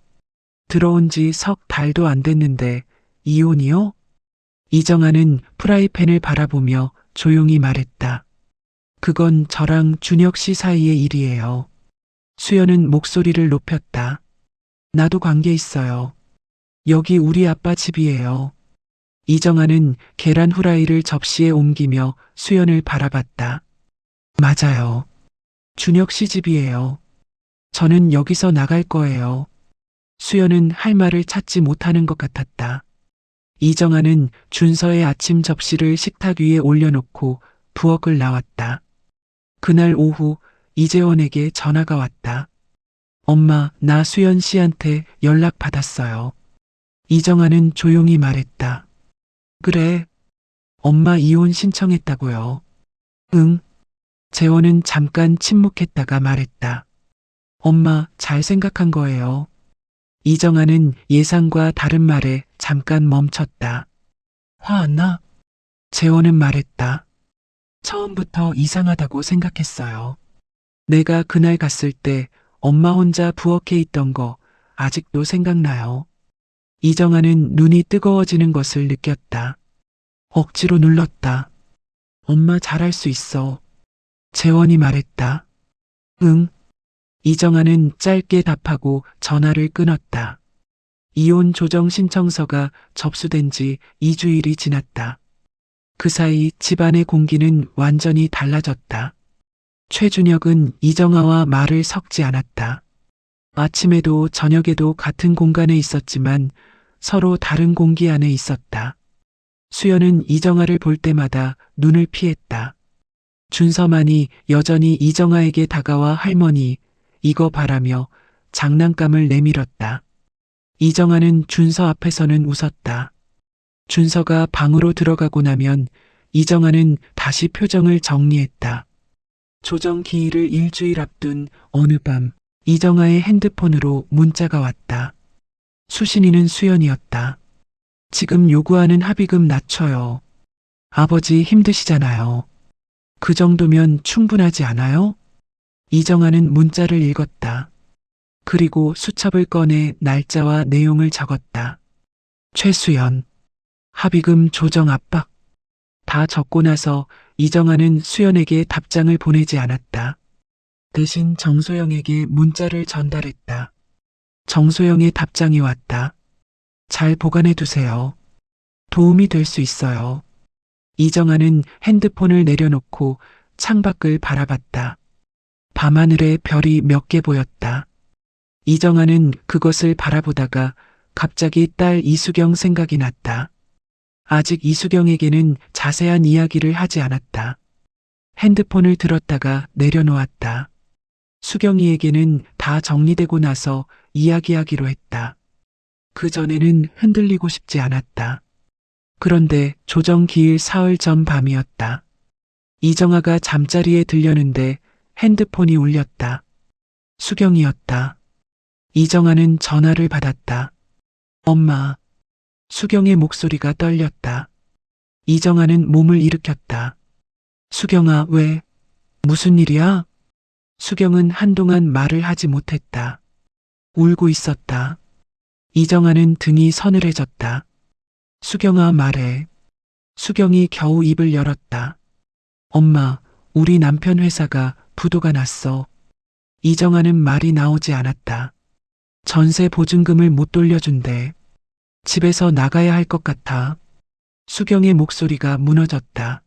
들어온 지 석 달도 안 됐는데 이혼이요? 이정아는 프라이팬을 바라보며 조용히 말했다. 그건 저랑 준혁 씨 사이의 일이에요. 수연은 목소리를 높였다. 나도 관계 있어요. 여기 우리 아빠 집이에요. 이정아는 계란 후라이를 접시에 옮기며 수연을 바라봤다. 맞아요. 준혁 씨 집이에요. 저는 여기서 나갈 거예요. 수연은 할 말을 찾지 못하는 것 같았다. 이정아는 준서의 아침 접시를 식탁 위에 올려놓고 부엌을 나왔다. 그날 오후 이재원에게 전화가 왔다. 엄마, 나 수연 씨한테 연락 받았어요. 이정아는 조용히 말했다. 그래. 엄마 이혼 신청했다고요. 응. 재원은 잠깐 침묵했다가 말했다. 엄마, 잘 생각한 거예요. 이정아는 예상과 다른 말에 잠깐 멈췄다. 화 안 나? 재원은 말했다. 처음부터 이상하다고 생각했어요. 내가 그날 갔을 때 엄마 혼자 부엌에 있던 거 아직도 생각나요. 이정아는 눈이 뜨거워지는 것을 느꼈다. 억지로 눌렀다. 엄마 잘할 수 있어. 재원이 말했다. 응. 이정아는 짧게 답하고 전화를 끊었다. 이혼 조정 신청서가 접수된 지 2주일이 지났다. 그 사이 집안의 공기는 완전히 달라졌다. 최준혁은 이정아와 말을 섞지 않았다. 아침에도 저녁에도 같은 공간에 있었지만 서로 다른 공기 안에 있었다. 수연은 이정아를 볼 때마다 눈을 피했다. 준서만이 여전히 이정아에게 다가와 할머니, 이거 바라며 장난감을 내밀었다. 이정아는 준서 앞에서는 웃었다. 준서가 방으로 들어가고 나면 이정아는 다시 표정을 정리했다. 조정 기일을 일주일 앞둔 어느 밤 이정아의 핸드폰으로 문자가 왔다. 수신이는 수연이었다. 지금 요구하는 합의금 낮춰요. 아버지 힘드시잖아요. 그 정도면 충분하지 않아요? 이정아는 문자를 읽었다. 그리고 수첩을 꺼내 날짜와 내용을 적었다. 최수연, 합의금 조정 압박. 다 적고 나서 이정아는 수연에게 답장을 보내지 않았다. 대신 정소영에게 문자를 전달했다. 정소영의 답장이 왔다. 잘 보관해 두세요. 도움이 될 수 있어요. 이정아는 핸드폰을 내려놓고 창밖을 바라봤다. 밤하늘에 별이 몇 개 보였다. 이정아는 그것을 바라보다가 갑자기 딸 이수경 생각이 났다. 아직 이수경에게는 자세한 이야기를 하지 않았다. 핸드폰을 들었다가 내려놓았다. 수경이에게는 다 정리되고 나서 이야기하기로 했다. 그전에는 흔들리고 싶지 않았다. 그런데 조정기일 사흘 전 밤이었다. 이정아가 잠자리에 들려는데 핸드폰이 울렸다. 수경이었다. 이정아는 전화를 받았다. 엄마. 수경의 목소리가 떨렸다. 이정아는 몸을 일으켰다. 수경아, 왜? 무슨 일이야? 수경은 한동안 말을 하지 못했다. 울고 있었다. 이정아는 등이 서늘해졌다. 수경아, 말해. 수경이 겨우 입을 열었다. 엄마, 우리 남편 회사가 부도가 났어. 이정아는 말이 나오지 않았다. 전세 보증금을 못 돌려준대. 집에서 나가야 할 것 같아. 수경의 목소리가 무너졌다.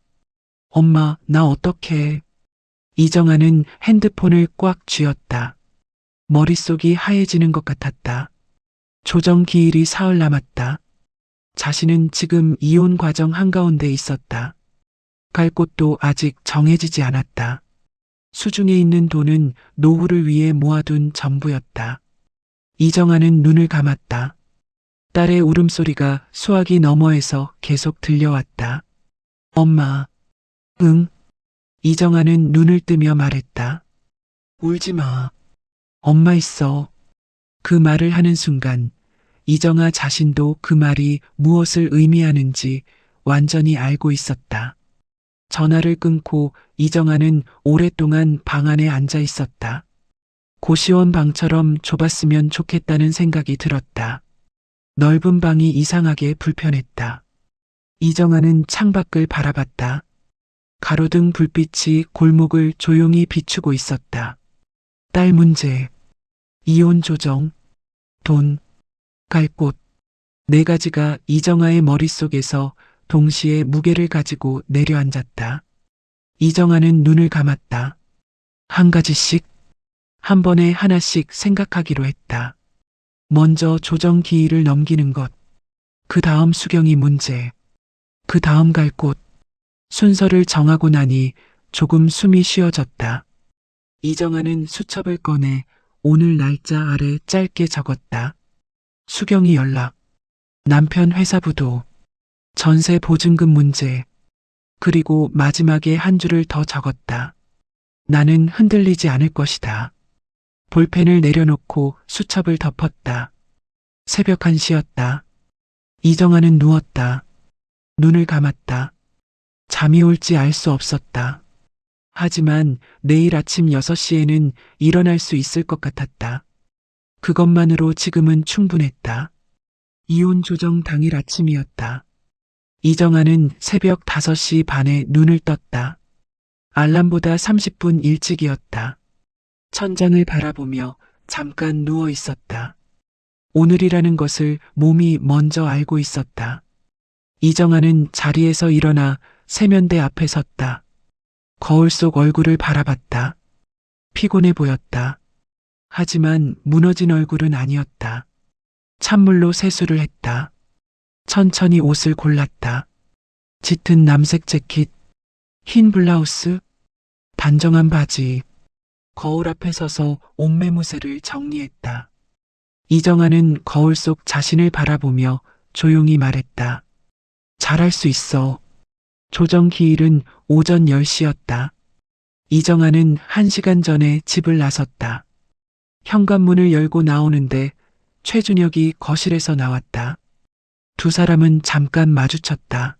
엄마, 나 어떡해. 이정아는 핸드폰을 꽉 쥐었다. 머릿속이 하얘지는 것 같았다. 조정기일이 사흘 남았다. 자신은 지금 이혼 과정 한가운데 있었다. 갈 곳도 아직 정해지지 않았다. 수중에 있는 돈은 노후를 위해 모아둔 전부였다. 이정아는 눈을 감았다. 딸의 울음소리가 수화기 너머에서 계속 들려왔다. 엄마. 응. 이정아는 눈을 뜨며 말했다. 울지 마. 엄마 있어. 그 말을 하는 순간 이정아 자신도 그 말이 무엇을 의미하는지 완전히 알고 있었다. 전화를 끊고 이정아는 오랫동안 방 안에 앉아 있었다. 고시원 방처럼 좁았으면 좋겠다는 생각이 들었다. 넓은 방이 이상하게 불편했다. 이정아는 창밖을 바라봤다. 가로등 불빛이 골목을 조용히 비추고 있었다. 딸 문제, 이혼 조정, 돈, 갈 곳. 네 가지가 이정아의 머릿속에서 동시에 무게를 가지고 내려앉았다. 이정아는 눈을 감았다. 한 가지씩, 한 번에 하나씩 생각하기로 했다. 먼저 조정기일을 넘기는 것, 그 다음 수경이 문제, 그 다음 갈 곳. 순서를 정하고 나니 조금 숨이 쉬어졌다. 이정아는 수첩을 꺼내 오늘 날짜 아래 짧게 적었다. 수경이 연락, 남편 회사 부도, 전세 보증금 문제, 그리고 마지막에 한 줄을 더 적었다. 나는 흔들리지 않을 것이다. 볼펜을 내려놓고 수첩을 덮었다. 새벽 1시였다. 이정아는 누웠다. 눈을 감았다. 잠이 올지 알 수 없었다. 하지만 내일 아침 6시에는 일어날 수 있을 것 같았다. 그것만으로 지금은 충분했다. 이혼 조정 당일 아침이었다. 이정아는 새벽 5시 반에 눈을 떴다. 알람보다 30분 일찍이었다. 천장을 바라보며 잠깐 누워 있었다. 오늘이라는 것을 몸이 먼저 알고 있었다. 이정아는 자리에서 일어나 세면대 앞에 섰다. 거울 속 얼굴을 바라봤다. 피곤해 보였다. 하지만 무너진 얼굴은 아니었다. 찬물로 세수를 했다. 천천히 옷을 골랐다. 짙은 남색 재킷, 흰 블라우스, 단정한 바지. 거울 앞에 서서 옷매무새를 정리했다. 이정아는 거울 속 자신을 바라보며 조용히 말했다. 잘할 수 있어. 조정기일은 오전 10시였다. 이정아는 1시간 전에 집을 나섰다. 현관문을 열고 나오는데 최준혁이 거실에서 나왔다. 두 사람은 잠깐 마주쳤다.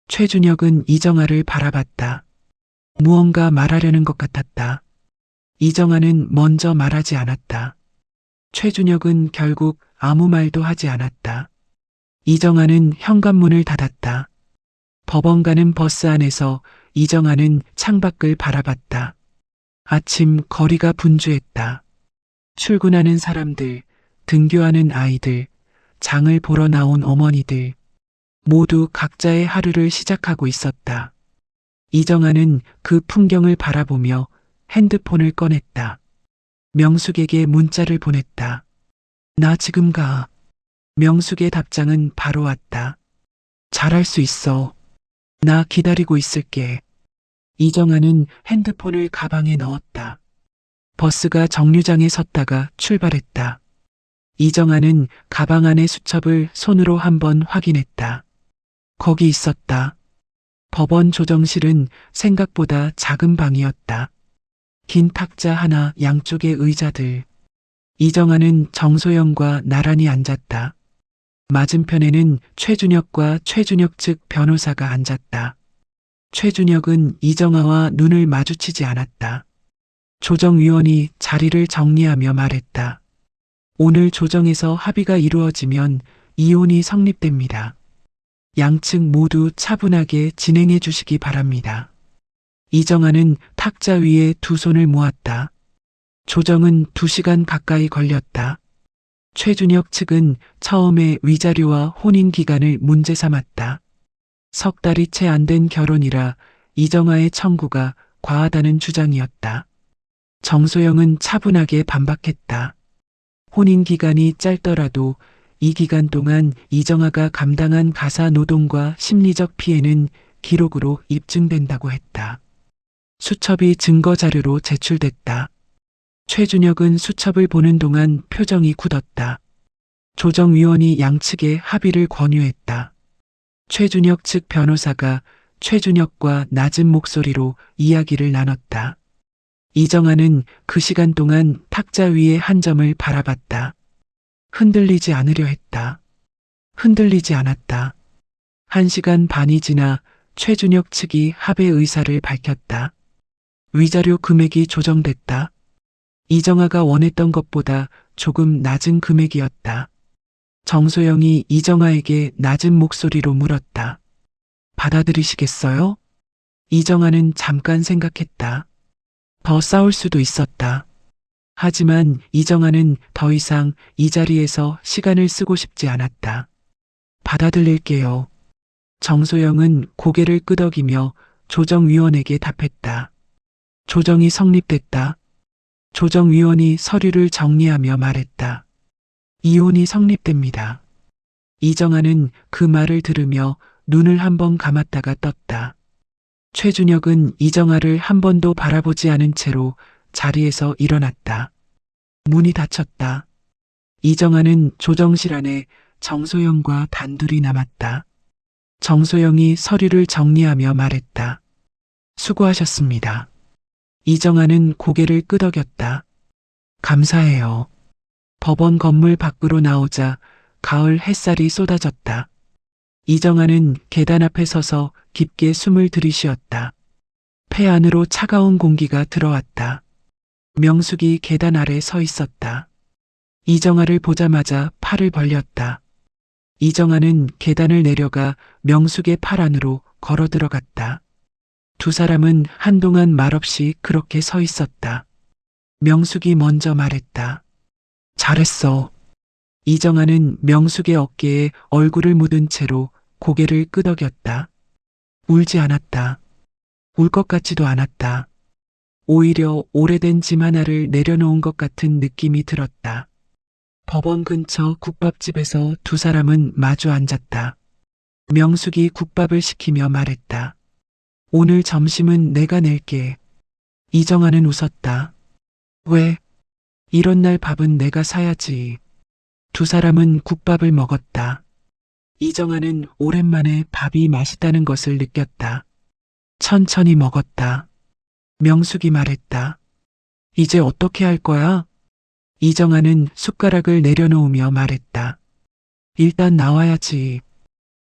최준혁은 이정아를 바라봤다. 무언가 말하려는 것 같았다. 이정아는 먼저 말하지 않았다. 최준혁은 결국 아무 말도 하지 않았다. 이정아는 현관문을 닫았다. 법원 가는 버스 안에서 이정아는 창밖을 바라봤다. 아침 거리가 분주했다. 출근하는 사람들, 등교하는 아이들, 장을 보러 나온 어머니들, 모두 각자의 하루를 시작하고 있었다. 이정아는 그 풍경을 바라보며 핸드폰을 꺼냈다. 명숙에게 문자를 보냈다. 나 지금 가. 명숙의 답장은 바로 왔다. 잘할 수 있어. 나 기다리고 있을게. 이정아는 핸드폰을 가방에 넣었다. 버스가 정류장에 섰다가 출발했다. 이정아는 가방 안의 수첩을 손으로 한번 확인했다. 거기 있었다. 법원 조정실은 생각보다 작은 방이었다. 긴 탁자 하나 양쪽에 의자들. 이정아는 정소영과 나란히 앉았다. 맞은편에는 최준혁과 최준혁 측 변호사가 앉았다. 최준혁은 이정아와 눈을 마주치지 않았다. 조정위원이 자리를 정리하며 말했다. 오늘 조정에서 합의가 이루어지면 이혼이 성립됩니다. 양측 모두 차분하게 진행해 주시기 바랍니다. 이정아는 탁자 위에 두 손을 모았다. 조정은 2시간 가까이 걸렸다. 최준혁 측은 처음에 위자료와 혼인기간을 문제 삼았다. 석 달이 채 안 된 결혼이라 이정아의 청구가 과하다는 주장이었다. 정소영은 차분하게 반박했다. 혼인기간이 짧더라도 이 기간 동안 이정아가 감당한 가사 노동과 심리적 피해는 기록으로 입증된다고 했다. 수첩이 증거 자료로 제출됐다. 최준혁은 수첩을 보는 동안 표정이 굳었다. 조정위원이 양측의 합의를 권유했다. 최준혁 측 변호사가 최준혁과 낮은 목소리로 이야기를 나눴다. 이정아는 그 시간 동안 탁자 위의 한 점을 바라봤다. 흔들리지 않으려 했다. 흔들리지 않았다. 1시간 반이 지나 최준혁 측이 합의 의사를 밝혔다. 위자료 금액이 조정됐다. 이정아가 원했던 것보다 조금 낮은 금액이었다. 정소영이 이정아에게 낮은 목소리로 물었다. 받아들이시겠어요? 이정아는 잠깐 생각했다. 더 싸울 수도 있었다. 하지만 이정아는 더 이상 이 자리에서 시간을 쓰고 싶지 않았다. 받아들일게요. 정소영은 고개를 끄덕이며 조정위원에게 답했다. 조정이 성립됐다. 조정위원이 서류를 정리하며 말했다. 이혼이 성립됩니다. 이정아는 그 말을 들으며 눈을 한번 감았다가 떴다. 최준혁은 이정아를 한 번도 바라보지 않은 채로 자리에서 일어났다. 문이 닫혔다. 이정아는 조정실 안에 정소영과 단둘이 남았다. 정소영이 서류를 정리하며 말했다. 수고하셨습니다. 이정아는 고개를 끄덕였다. 감사해요. 법원 건물 밖으로 나오자 가을 햇살이 쏟아졌다. 이정아는 계단 앞에 서서 깊게 숨을 들이쉬었다. 폐 안으로 차가운 공기가 들어왔다. 명숙이 계단 아래 서 있었다. 이정아를 보자마자 팔을 벌렸다. 이정아는 계단을 내려가 명숙의 팔 안으로 걸어 들어갔다. 두 사람은 한동안 말없이 그렇게 서 있었다. 명숙이 먼저 말했다. 잘했어. 이정아는 명숙의 어깨에 얼굴을 묻은 채로 고개를 끄덕였다. 울지 않았다. 울 것 같지도 않았다. 오히려 오래된 짐 하나를 내려놓은 것 같은 느낌이 들었다. 법원 근처 국밥집에서 두 사람은 마주 앉았다. 명숙이 국밥을 시키며 말했다. 오늘 점심은 내가 낼게. 이정아는 웃었다. 왜? 이런 날 밥은 내가 사야지. 두 사람은 국밥을 먹었다. 이정아는 오랜만에 밥이 맛있다는 것을 느꼈다. 천천히 먹었다. 명숙이 말했다. 이제 어떻게 할 거야? 이정아는 숟가락을 내려놓으며 말했다. 일단 나와야지.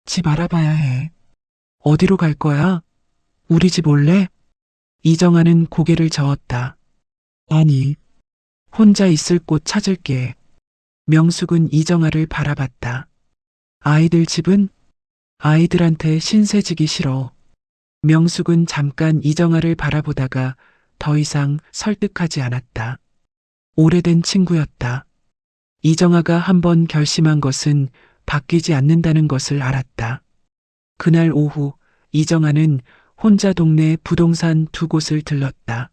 집 알아봐야 해. 어디로 갈 거야? 우리 집 올래? 이정아는 고개를 저었다. 아니, 혼자 있을 곳 찾을게. 명숙은 이정아를 바라봤다. 아이들 집은? 아이들한테 신세지기 싫어. 명숙은 잠깐 이정아를 바라보다가 더 이상 설득하지 않았다. 오래된 친구였다. 이정아가 한번 결심한 것은 바뀌지 않는다는 것을 알았다. 그날 오후 이정아는 혼자 동네 부동산 두 곳을 들렀다.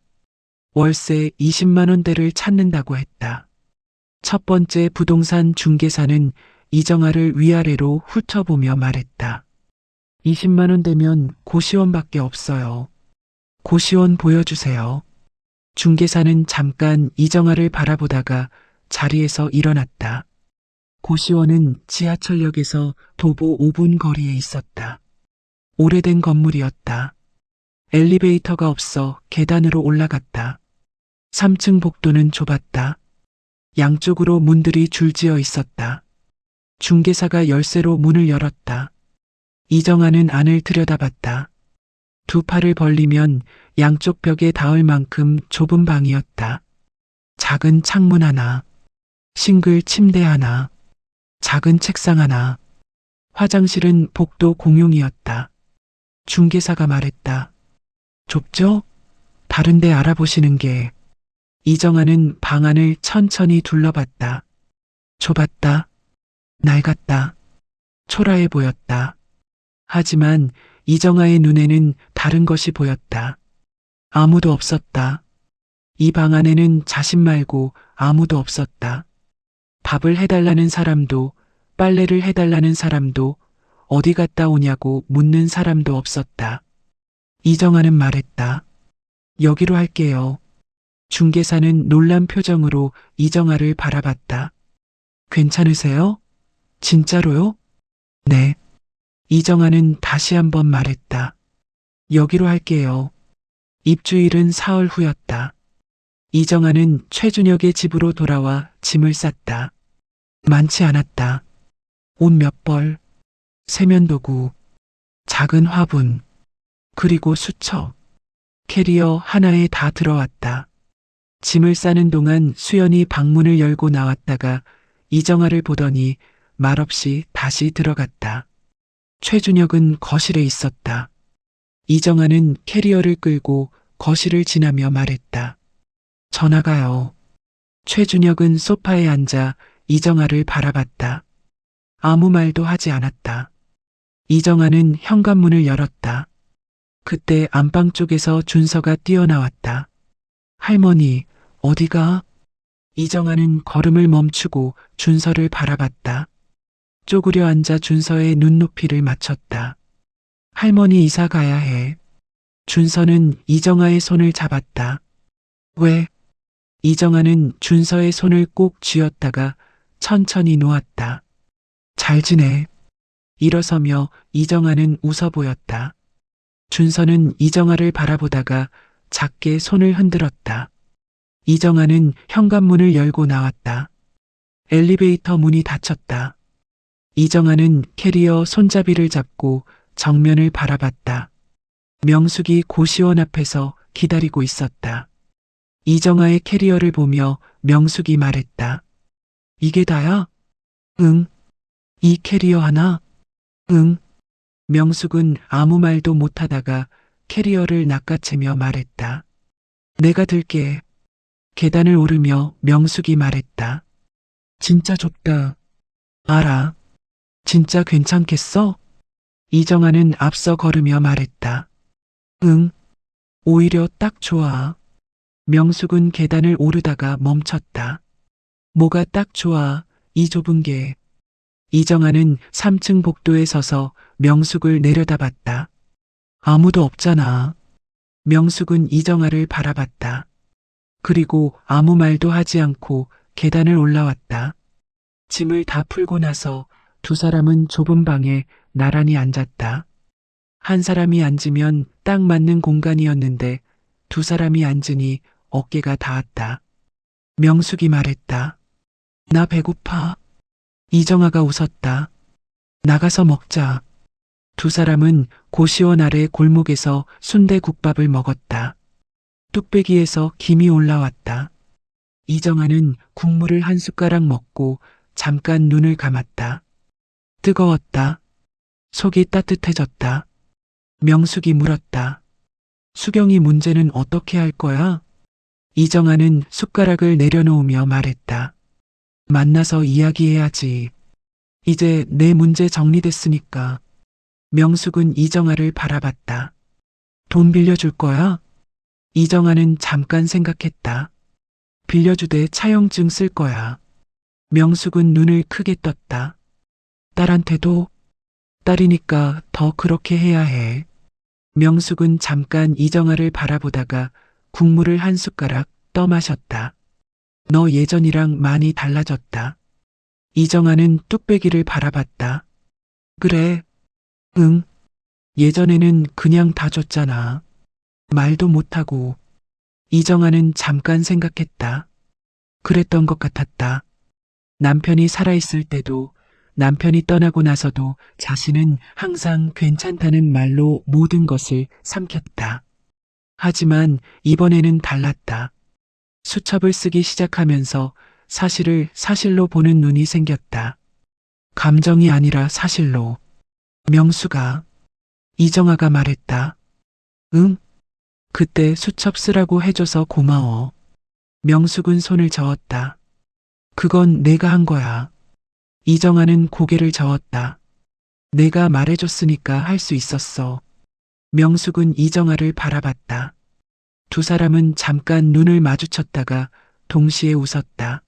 월세 20만 원대를 찾는다고 했다. 첫 번째 부동산 중개사는 이정아를 위아래로 훑어보며 말했다. 20만 원대면 고시원밖에 없어요. 고시원 보여주세요. 중개사는 잠깐 이정아를 바라보다가 자리에서 일어났다. 고시원은 지하철역에서 도보 5분 거리에 있었다. 오래된 건물이었다. 엘리베이터가 없어 계단으로 올라갔다. 3층 복도는 좁았다. 양쪽으로 문들이 줄지어 있었다. 중개사가 열쇠로 문을 열었다. 이정아는 안을 들여다봤다. 두 팔을 벌리면 양쪽 벽에 닿을 만큼 좁은 방이었다. 작은 창문 하나, 싱글 침대 하나, 작은 책상 하나. 화장실은 복도 공용이었다. 중개사가 말했다. 좁죠? 다른 데 알아보시는 게. 이정아는 방 안을 천천히 둘러봤다. 좁았다. 낡았다. 초라해 보였다. 하지만 이정아의 눈에는 다른 것이 보였다. 아무도 없었다. 이 방 안에는 자신 말고 아무도 없었다. 밥을 해달라는 사람도, 빨래를 해달라는 사람도, 어디 갔다 오냐고 묻는 사람도 없었다. 이정아는 말했다. 여기로 할게요. 중개사는 놀란 표정으로 이정아를 바라봤다. 괜찮으세요? 진짜로요? 네. 이정아는 다시 한번 말했다. 여기로 할게요. 입주일은 사흘 후였다. 이정아는 최준혁의 집으로 돌아와 짐을 쌌다. 많지 않았다. 옷 몇 벌, 세면도구, 작은 화분, 그리고 수첩, 캐리어 하나에 다 들어왔다. 짐을 싸는 동안 수연이 방문을 열고 나왔다가 이정아를 보더니 말없이 다시 들어갔다. 최준혁은 거실에 있었다. 이정아는 캐리어를 끌고 거실을 지나며 말했다. 전화가요. 최준혁은 소파에 앉아 이정아를 바라봤다. 아무 말도 하지 않았다. 이정아는 현관문을 열었다. 그때 안방 쪽에서 준서가 뛰어나왔다. 할머니, 어디가? 이정아는 걸음을 멈추고 준서를 바라봤다. 쪼그려 앉아 준서의 눈높이를 맞췄다. 할머니 이사 가야 해. 준서는 이정아의 손을 잡았다. 왜? 이정아는 준서의 손을 꼭 쥐었다가 천천히 놓았다. 잘 지내. 일어서며 이정아는 웃어 보였다. 준서는 이정아를 바라보다가 작게 손을 흔들었다. 이정아는 현관문을 열고 나왔다. 엘리베이터 문이 닫혔다. 이정아는 캐리어 손잡이를 잡고 정면을 바라봤다. 명숙이 고시원 앞에서 기다리고 있었다. 이정아의 캐리어를 보며 명숙이 말했다. 이게 다야? 응. 이 캐리어 하나? 응. 명숙은 아무 말도 못하다가 캐리어를 낚아채며 말했다. 내가 들게. 계단을 오르며 명숙이 말했다. 진짜 좁다. 알아. 진짜 괜찮겠어? 이정아는 앞서 걸으며 말했다. 응. 오히려 딱 좋아. 명숙은 계단을 오르다가 멈췄다. 뭐가 딱 좋아, 이 좁은 게. 이정아는 3층 복도에 서서 명숙을 내려다봤다. 아무도 없잖아. 명숙은 이정아를 바라봤다. 그리고 아무 말도 하지 않고 계단을 올라왔다. 짐을 다 풀고 나서 두 사람은 좁은 방에 나란히 앉았다. 한 사람이 앉으면 딱 맞는 공간이었는데 두 사람이 앉으니 어깨가 닿았다. 명숙이 말했다. 나 배고파. 이정아가 웃었다. 나가서 먹자. 두 사람은 고시원 아래 골목에서 순대국밥을 먹었다. 뚝배기에서 김이 올라왔다. 이정아는 국물을 한 숟가락 먹고 잠깐 눈을 감았다. 뜨거웠다. 속이 따뜻해졌다. 명숙이 물었다. 수경이 문제는 어떻게 할 거야? 이정아는 숟가락을 내려놓으며 말했다. 만나서 이야기해야지. 이제 내 문제 정리됐으니까. 명숙은 이정아를 바라봤다. 돈 빌려줄 거야? 이정아는 잠깐 생각했다. 빌려주되 차용증 쓸 거야. 명숙은 눈을 크게 떴다. 딸한테도? 딸이니까 더 그렇게 해야 해. 명숙은 잠깐 이정아를 바라보다가 국물을 한 숟가락 떠마셨다. 너 예전이랑 많이 달라졌다. 이정아는 뚝배기를 바라봤다. 그래, 응. 예전에는 그냥 다 줬잖아. 말도 못하고. 이정아는 잠깐 생각했다. 그랬던 것 같았다. 남편이 살아있을 때도, 남편이 떠나고 나서도 자신은 항상 괜찮다는 말로 모든 것을 삼켰다. 하지만 이번에는 달랐다. 수첩을 쓰기 시작하면서 사실을 사실로 보는 눈이 생겼다. 감정이 아니라 사실로. 명수가, 이정아가 말했다. 응? 그때 수첩 쓰라고 해줘서 고마워. 명숙은 손을 저었다. 그건 내가 한 거야. 이정아는 고개를 저었다. 내가 말해줬으니까 할 수 있었어. 명숙은 이정아를 바라봤다. 두 사람은 잠깐 눈을 마주쳤다가 동시에 웃었다.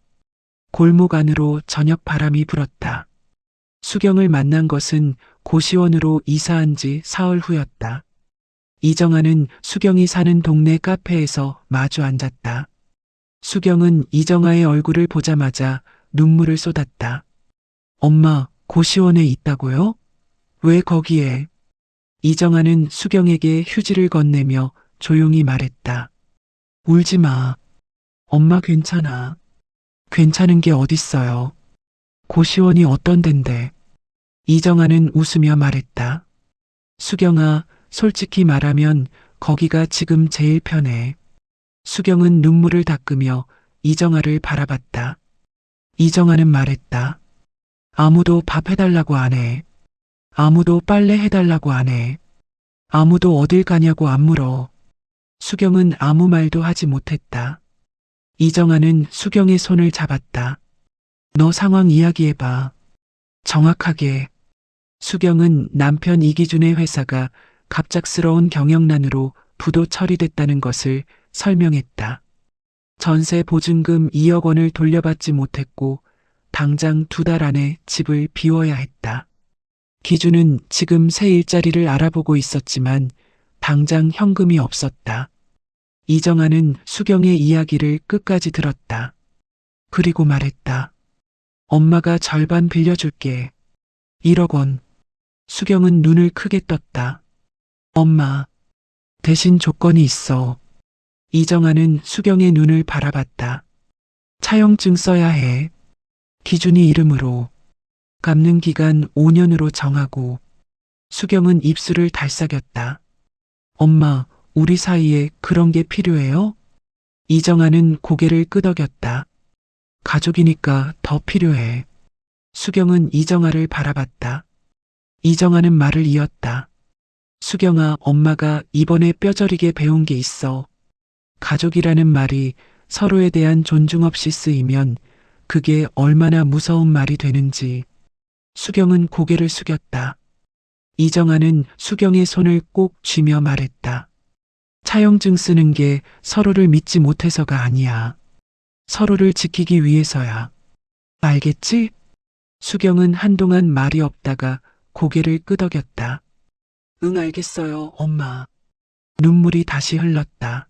골목 안으로 저녁 바람이 불었다. 수경을 만난 것은 고시원으로 이사한 지 사흘 후였다. 이정아는 수경이 사는 동네 카페에서 마주 앉았다. 수경은 이정아의 얼굴을 보자마자 눈물을 쏟았다. 엄마, 고시원에 있다고요? 왜 거기에? 이정아는 수경에게 휴지를 건네며 조용히 말했다. 울지 마. 엄마 괜찮아. 괜찮은 게 어딨어요. 고시원이 어떤 덴데? 이정아는 웃으며 말했다. 수경아, 솔직히 말하면 거기가 지금 제일 편해. 수경은 눈물을 닦으며 이정아를 바라봤다. 이정아는 말했다. 아무도 밥 해달라고 안 해. 아무도 빨래 해달라고 안 해. 아무도 어딜 가냐고 안 물어. 수경은 아무 말도 하지 못했다. 이정아는 수경의 손을 잡았다. 너 상황 이야기해봐. 정확하게. 수경은 남편 이기준의 회사가 갑작스러운 경영난으로 부도 처리됐다는 것을 설명했다. 전세 보증금 2억 원을 돌려받지 못했고 당장 2달 안에 집을 비워야 했다. 기준은 지금 새 일자리를 알아보고 있었지만 당장 현금이 없었다. 이정아는 수경의 이야기를 끝까지 들었다. 그리고 말했다. 엄마가 절반 빌려줄게. 1억 원. 수경은 눈을 크게 떴다. 엄마, 대신 조건이 있어. 이정아는 수경의 눈을 바라봤다. 차용증 써야 해. 기준이 이름으로. 갚는 기간 5년으로 정하고. 수경은 입술을 달싹였다. 엄마, 우리 사이에 그런 게 필요해요? 이정아는 고개를 끄덕였다. 가족이니까 더 필요해. 수경은 이정아를 바라봤다. 이정아는 말을 이었다. 수경아, 엄마가 이번에 뼈저리게 배운 게 있어. 가족이라는 말이 서로에 대한 존중 없이 쓰이면 그게 얼마나 무서운 말이 되는지. 수경은 고개를 숙였다. 이정아는 수경의 손을 꼭 쥐며 말했다. 차용증 쓰는 게 서로를 믿지 못해서가 아니야. 서로를 지키기 위해서야. 알겠지? 수경은 한동안 말이 없다가 고개를 끄덕였다. 응, 알겠어요, 엄마. 눈물이 다시 흘렀다.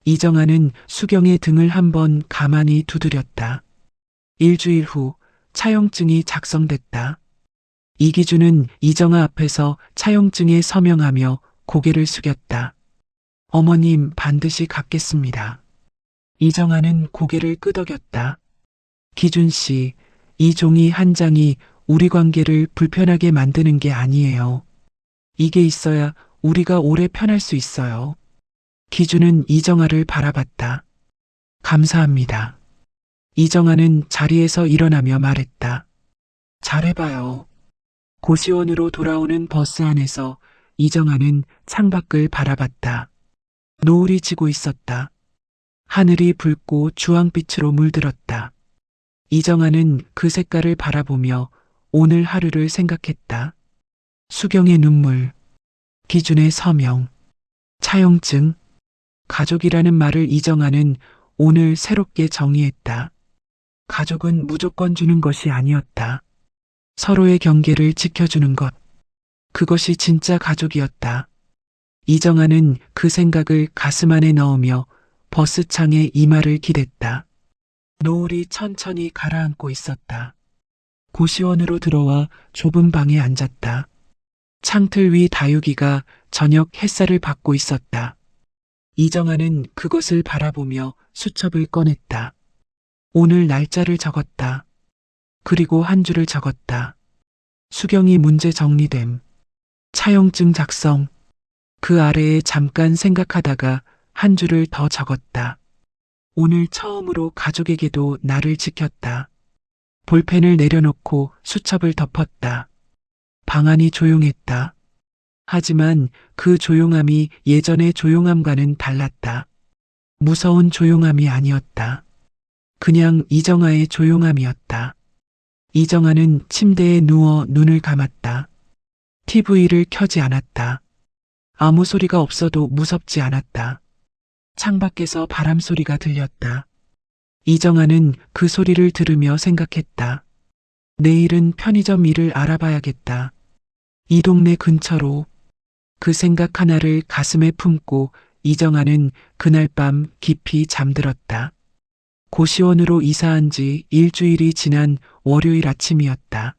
이정아는 수경의 등을 한번 가만히 두드렸다. 일주일 후 차용증이 작성됐다. 이기준은 이정아 앞에서 차용증에 서명하며 고개를 숙였다. 어머님, 반드시 갚겠습니다. 이정아는 고개를 끄덕였다. 기준 씨, 이 종이 한 장이 우리 관계를 불편하게 만드는 게 아니에요. 이게 있어야 우리가 오래 편할 수 있어요. 기준은 이정아를 바라봤다. 감사합니다. 이정아는 자리에서 일어나며 말했다. 잘해봐요. 고시원으로 돌아오는 버스 안에서 이정아는 창밖을 바라봤다. 노을이 지고 있었다. 하늘이 붉고 주황빛으로 물들었다. 이정아는 그 색깔을 바라보며 오늘 하루를 생각했다. 수경의 눈물, 기준의 서명, 차용증, 가족이라는 말을 이정아는 오늘 새롭게 정의했다. 가족은 무조건 주는 것이 아니었다. 서로의 경계를 지켜주는 것. 그것이 진짜 가족이었다. 이정아는 그 생각을 가슴 안에 넣으며 버스 창에 이마를 기댔다. 노을이 천천히 가라앉고 있었다. 고시원으로 들어와 좁은 방에 앉았다. 창틀 위 다육이가 저녁 햇살을 받고 있었다. 이정아는 그것을 바라보며 수첩을 꺼냈다. 오늘 날짜를 적었다. 그리고 한 줄을 적었다. 수경이 문제 정리됨. 차용증 작성. 그 아래에 잠깐 생각하다가 한 줄을 더 적었다. 오늘 처음으로 가족에게도 나를 지켰다. 볼펜을 내려놓고 수첩을 덮었다. 방 안이 조용했다. 하지만 그 조용함이 예전의 조용함과는 달랐다. 무서운 조용함이 아니었다. 그냥 이정아의 조용함이었다. 이정아는 침대에 누워 눈을 감았다. TV를 켜지 않았다. 아무 소리가 없어도 무섭지 않았다. 창밖에서 바람 소리가 들렸다. 이정아는 그 소리를 들으며 생각했다. 내일은 편의점 일을 알아봐야겠다. 이 동네 근처로. 그 생각 하나를 가슴에 품고 이정아는 그날 밤 깊이 잠들었다. 고시원으로 이사한 지 일주일이 지난 월요일 아침이었다.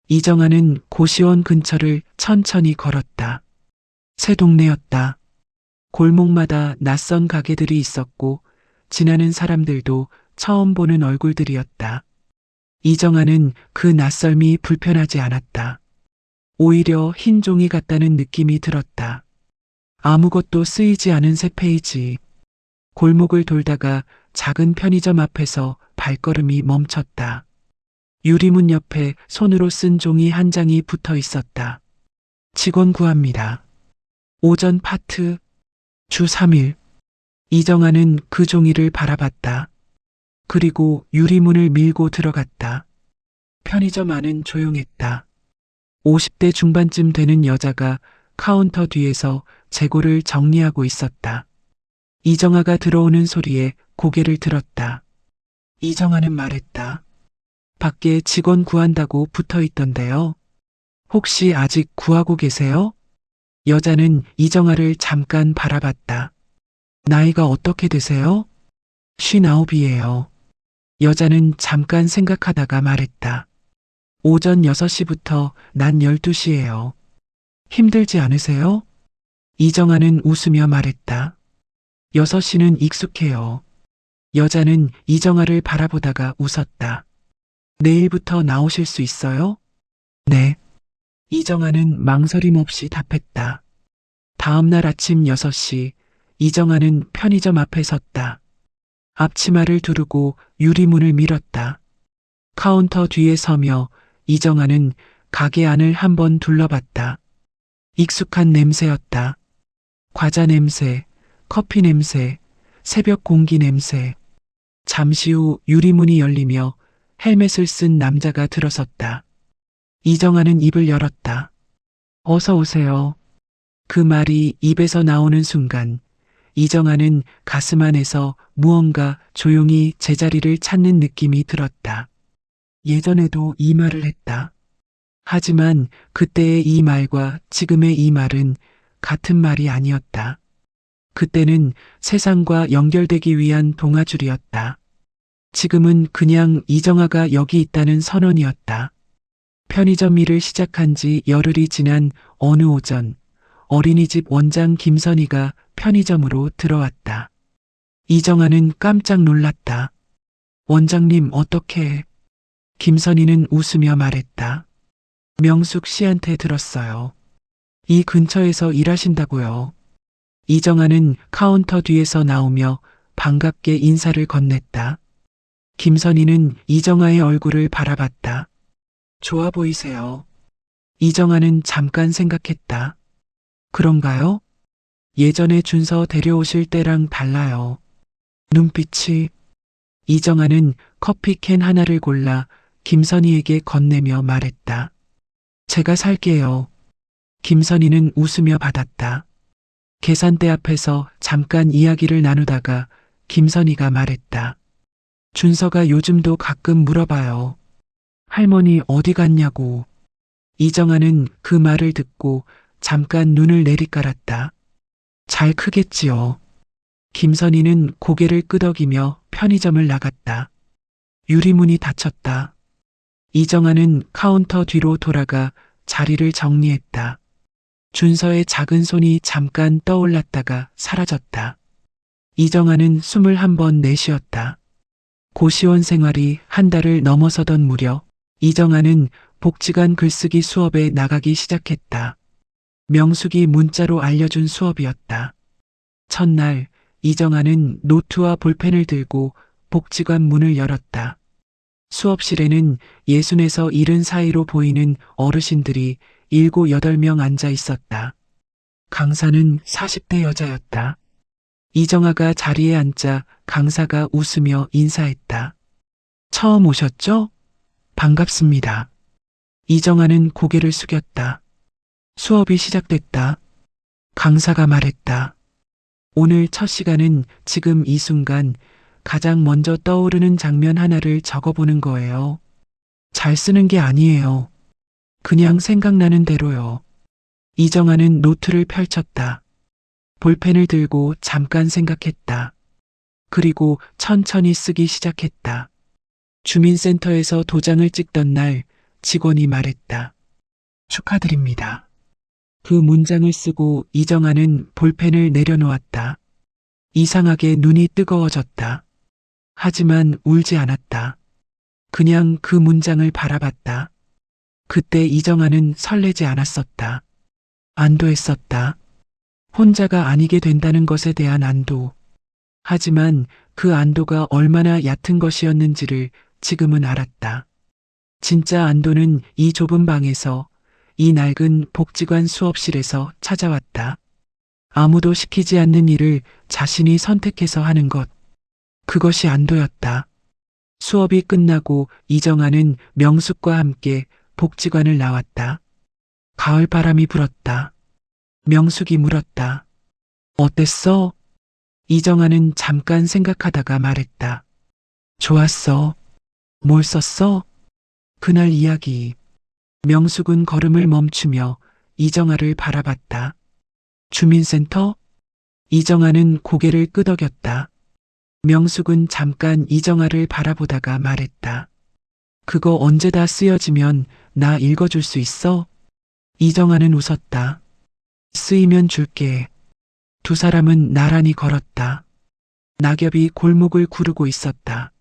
이정아는 고시원 근처를 천천히 걸었다. 새 동네였다. 골목마다 낯선 가게들이 있었고 지나는 사람들도 처음 보는 얼굴들이었다. 이정아는 그 낯설미 불편하지 않았다. 오히려 흰 종이 같다는 느낌이 들었다. 아무것도 쓰이지 않은 새 페이지. 골목을 돌다가 작은 편의점 앞에서 발걸음이 멈췄다. 유리문 옆에 손으로 쓴 종이 한 장이 붙어 있었다. 직원 구합니다. 오전 파트, 주 3일. 이정아는 그 종이를 바라봤다. 그리고 유리문을 밀고 들어갔다. 편의점 안은 조용했다. 50대 중반쯤 되는 여자가 카운터 뒤에서 재고를 정리하고 있었다. 이정아가 들어오는 소리에 고개를 들었다. 이정아는 말했다. 밖에 직원 구한다고 붙어 있던데요. 혹시 아직 구하고 계세요? 여자는 이정아를 잠깐 바라봤다. 나이가 어떻게 되세요? 59이에요. 여자는 잠깐 생각하다가 말했다. 오전 6시부터 낮 12시예요. 힘들지 않으세요? 이정아는 웃으며 말했다. 6시는 익숙해요. 여자는 이정아를 바라보다가 웃었다. 내일부터 나오실 수 있어요? 네. 이정아는 망설임 없이 답했다. 다음 날 아침 6시, 이정아는 편의점 앞에 섰다. 앞치마를 두르고 유리문을 밀었다. 카운터 뒤에 서며 이정아는 가게 안을 한번 둘러봤다. 익숙한 냄새였다. 과자 냄새, 커피 냄새, 새벽 공기 냄새. 잠시 후 유리문이 열리며 헬멧을 쓴 남자가 들어섰다. 이정아는 입을 열었다. 어서 오세요. 그 말이 입에서 나오는 순간 이정아는 가슴 안에서 무언가 조용히 제자리를 찾는 느낌이 들었다. 예전에도 이 말을 했다. 하지만 그때의 이 말과 지금의 이 말은 같은 말이 아니었다. 그때는 세상과 연결되기 위한 동아줄이었다. 지금은 그냥 이정아가 여기 있다는 선언이었다. 편의점 일을 시작한 지 열흘이 지난 어느 오전, 어린이집 원장 김선희가 편의점으로 들어왔다. 이정아는 깜짝 놀랐다. 원장님 어떻게? 김선희는 웃으며 말했다. 명숙 씨한테 들었어요. 이 근처에서 일하신다고요. 이정아는 카운터 뒤에서 나오며 반갑게 인사를 건넸다. 김선희는 이정아의 얼굴을 바라봤다. 좋아 보이세요. 이정아는 잠깐 생각했다. 그런가요? 예전에 준서 데려오실 때랑 달라요. 눈빛이. 이정아는 커피캔 하나를 골라 김선희에게 건네며 말했다. 제가 살게요. 김선희는 웃으며 받았다. 계산대 앞에서 잠깐 이야기를 나누다가 김선희가 말했다. 준서가 요즘도 가끔 물어봐요. 할머니 어디 갔냐고. 이정아는 그 말을 듣고 잠깐 눈을 내리깔았다. 잘 크겠지요. 김선희는 고개를 끄덕이며 편의점을 나갔다. 유리문이 닫혔다. 이정아는 카운터 뒤로 돌아가 자리를 정리했다. 준서의 작은 손이 잠깐 떠올랐다가 사라졌다. 이정아는 숨을 한 번 내쉬었다. 고시원 생활이 한 달을 넘어서던 무렵 이정아는 복지관 글쓰기 수업에 나가기 시작했다. 명숙이 문자로 알려준 수업이었다. 첫날 이정아는 노트와 볼펜을 들고 복지관 문을 열었다. 수업실에는 60에서 70 사이로 보이는 어르신들이 7, 8명 앉아 있었다. 강사는 40대 여자였다. 이정아가 자리에 앉자 강사가 웃으며 인사했다. 처음 오셨죠? 반갑습니다. 이정아는 고개를 숙였다. 수업이 시작됐다. 강사가 말했다. 오늘 첫 시간은 지금 이 순간 가장 먼저 떠오르는 장면 하나를 적어보는 거예요. 잘 쓰는 게 아니에요. 그냥 생각나는 대로요. 이정아는 노트를 펼쳤다. 볼펜을 들고 잠깐 생각했다. 그리고 천천히 쓰기 시작했다. 주민센터에서 도장을 찍던 날 직원이 말했다. 축하드립니다. 그 문장을 쓰고 이정아는 볼펜을 내려놓았다. 이상하게 눈이 뜨거워졌다. 하지만 울지 않았다. 그냥 그 문장을 바라봤다. 그때 이정아는 설레지 않았었다. 안도했었다. 혼자가 아니게 된다는 것에 대한 안도. 하지만 그 안도가 얼마나 얕은 것이었는지를 지금은 알았다. 진짜 안도는 이 좁은 방에서, 이 낡은 복지관 수업실에서 찾아왔다. 아무도 시키지 않는 일을 자신이 선택해서 하는 것. 그것이 안도였다. 수업이 끝나고 이정아는 명숙과 함께 복지관을 나왔다. 가을 바람이 불었다. 명숙이 물었다. 어땠어? 이정아는 잠깐 생각하다가 말했다. 좋았어. 뭘 썼어? 그날 이야기. 명숙은 걸음을 멈추며 이정아를 바라봤다. 주민센터? 이정아는 고개를 끄덕였다. 명숙은 잠깐 이정아를 바라보다가 말했다. 그거 언제 다 쓰여지면 나 읽어줄 수 있어? 이정아는 웃었다. 쓰이면 줄게. 두 사람은 나란히 걸었다. 낙엽이 골목을 구르고 있었다.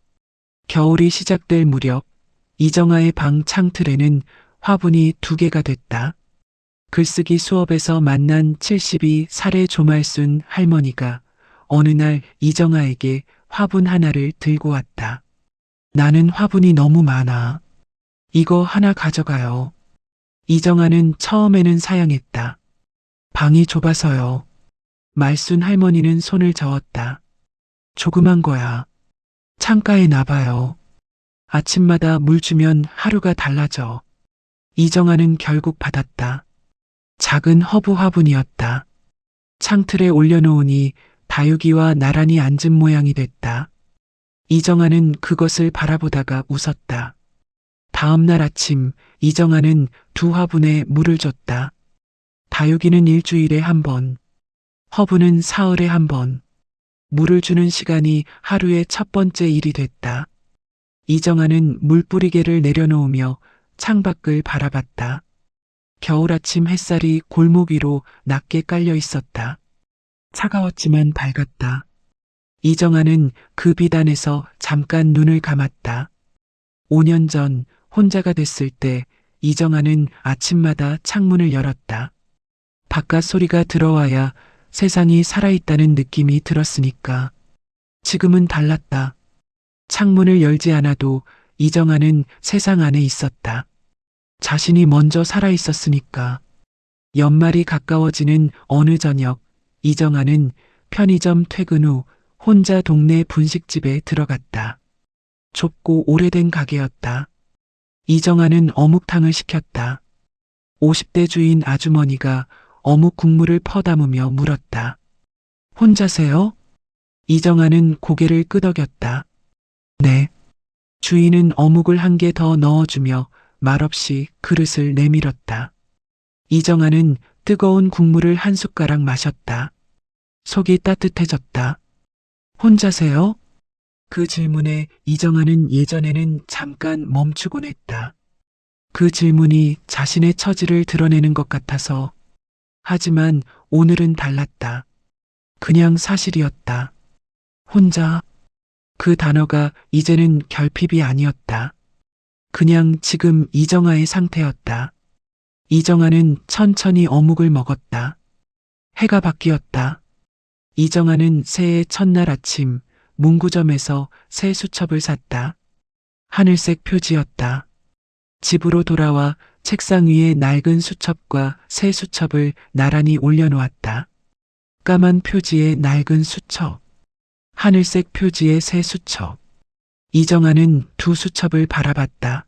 겨울이 시작될 무렵 이정아의 방 창틀에는 화분이 2개가 됐다. 글쓰기 수업에서 만난 72살의 조말순 할머니가 어느 날 이정아에게 화분 하나를 들고 왔다. 나는 화분이 너무 많아. 이거 하나 가져가요. 이정아는 처음에는 사양했다. 방이 좁아서요. 말순 할머니는 손을 저었다. 조그만 거야. 창가에 놔봐요. 아침마다 물 주면 하루가 달라져. 이정아는 결국 받았다. 작은 허브 화분이었다. 창틀에 올려놓으니 다육이와 나란히 앉은 모양이 됐다. 이정아는 그것을 바라보다가 웃었다. 다음 날 아침 이정아는 두 화분에 물을 줬다. 다육이는 일주일에 한 번, 허브는 사흘에 한 번. 물을 주는 시간이 하루의 첫 번째 일이 됐다. 이정아는 물뿌리개를 내려놓으며 창밖을 바라봤다. 겨울 아침 햇살이 골목 위로 낮게 깔려 있었다. 차가웠지만 밝았다. 이정아는 그 빛 안에서 잠깐 눈을 감았다. 5년 전 혼자가 됐을 때 이정아는 아침마다 창문을 열었다. 바깥 소리가 들어와야 세상이 살아있다는 느낌이 들었으니까. 지금은 달랐다. 창문을 열지 않아도 이정아는 세상 안에 있었다. 자신이 먼저 살아있었으니까. 연말이 가까워지는 어느 저녁, 이정아는 편의점 퇴근 후 혼자 동네 분식집에 들어갔다. 좁고 오래된 가게였다. 이정아는 어묵탕을 시켰다. 50대 주인 아주머니가 어묵 국물을 퍼담으며 물었다. 혼자세요? 이정아는 고개를 끄덕였다. 네. 주인은 어묵을 한 개 더 넣어주며 말없이 그릇을 내밀었다. 이정아는 뜨거운 국물을 한 숟가락 마셨다. 속이 따뜻해졌다. 혼자세요? 그 질문에 이정아는 예전에는 잠깐 멈추곤 했다. 그 질문이 자신의 처지를 드러내는 것 같아서. 하지만 오늘은 달랐다. 그냥 사실이었다. 혼자. 그 단어가 이제는 결핍이 아니었다. 그냥 지금 이정아의 상태였다. 이정아는 천천히 어묵을 먹었다. 해가 바뀌었다. 이정아는 새해 첫날 아침 문구점에서 새 수첩을 샀다. 하늘색 표지였다. 집으로 돌아와 책상 위에 낡은 수첩과 새 수첩을 나란히 올려놓았다. 까만 표지의 낡은 수첩, 하늘색 표지의 새 수첩. 이정아는 두 수첩을 바라봤다.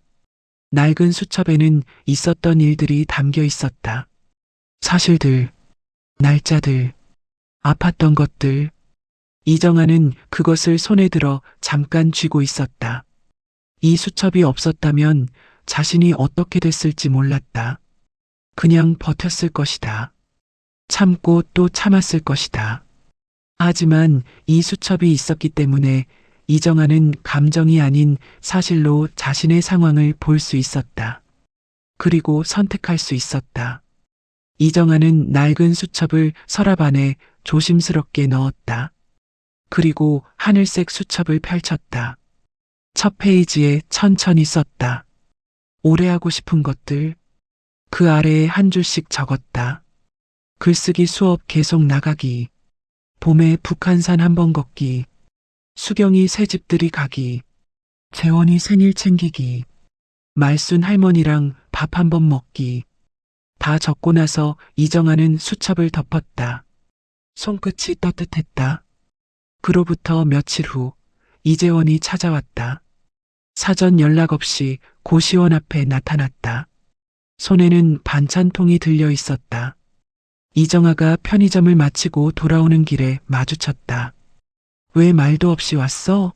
낡은 수첩에는 있었던 일들이 담겨 있었다. 사실들, 날짜들, 아팠던 것들. 이정아는 그것을 손에 들어 잠깐 쥐고 있었다. 이 수첩이 없었다면 자신이 어떻게 됐을지 몰랐다. 그냥 버텼을 것이다. 참고 또 참았을 것이다. 하지만 이 수첩이 있었기 때문에 이정아는 감정이 아닌 사실로 자신의 상황을 볼 수 있었다. 그리고 선택할 수 있었다. 이정아는 낡은 수첩을 서랍 안에 조심스럽게 넣었다. 그리고 하늘색 수첩을 펼쳤다. 첫 페이지에 천천히 썼다. 오래 하고 싶은 것들. 그 아래에 한 줄씩 적었다. 글쓰기 수업 계속 나가기. 봄에 북한산 한번 걷기. 수경이 새집들이 가기. 재원이 생일 챙기기. 말순 할머니랑 밥 한번 먹기. 다 적고 나서 이정아는 수첩을 덮었다. 손끝이 떳떳했다. 그로부터 며칠 후 이재원이 찾아왔다. 사전 연락 없이 고시원 앞에 나타났다. 손에는 반찬통이 들려 있었다. 이정아가 편의점을 마치고 돌아오는 길에 마주쳤다. 왜 말도 없이 왔어?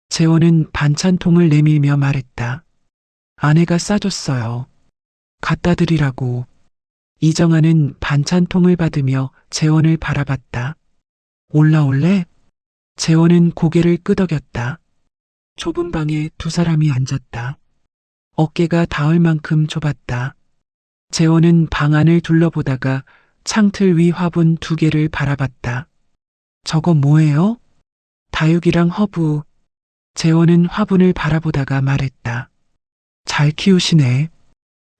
재원은 반찬통을 내밀며 말했다. 아내가 싸줬어요. 갖다 드리라고. 이정아는 반찬통을 받으며 재원을 바라봤다. 올라올래? 재원은 고개를 끄덕였다. 좁은 방에 두 사람이 앉았다. 어깨가 닿을 만큼 좁았다. 재원은 방 안을 둘러보다가 창틀 위 화분 두 개를 바라봤다. 저거 뭐예요? 다육이랑 허브. 재원은 화분을 바라보다가 말했다. 잘 키우시네.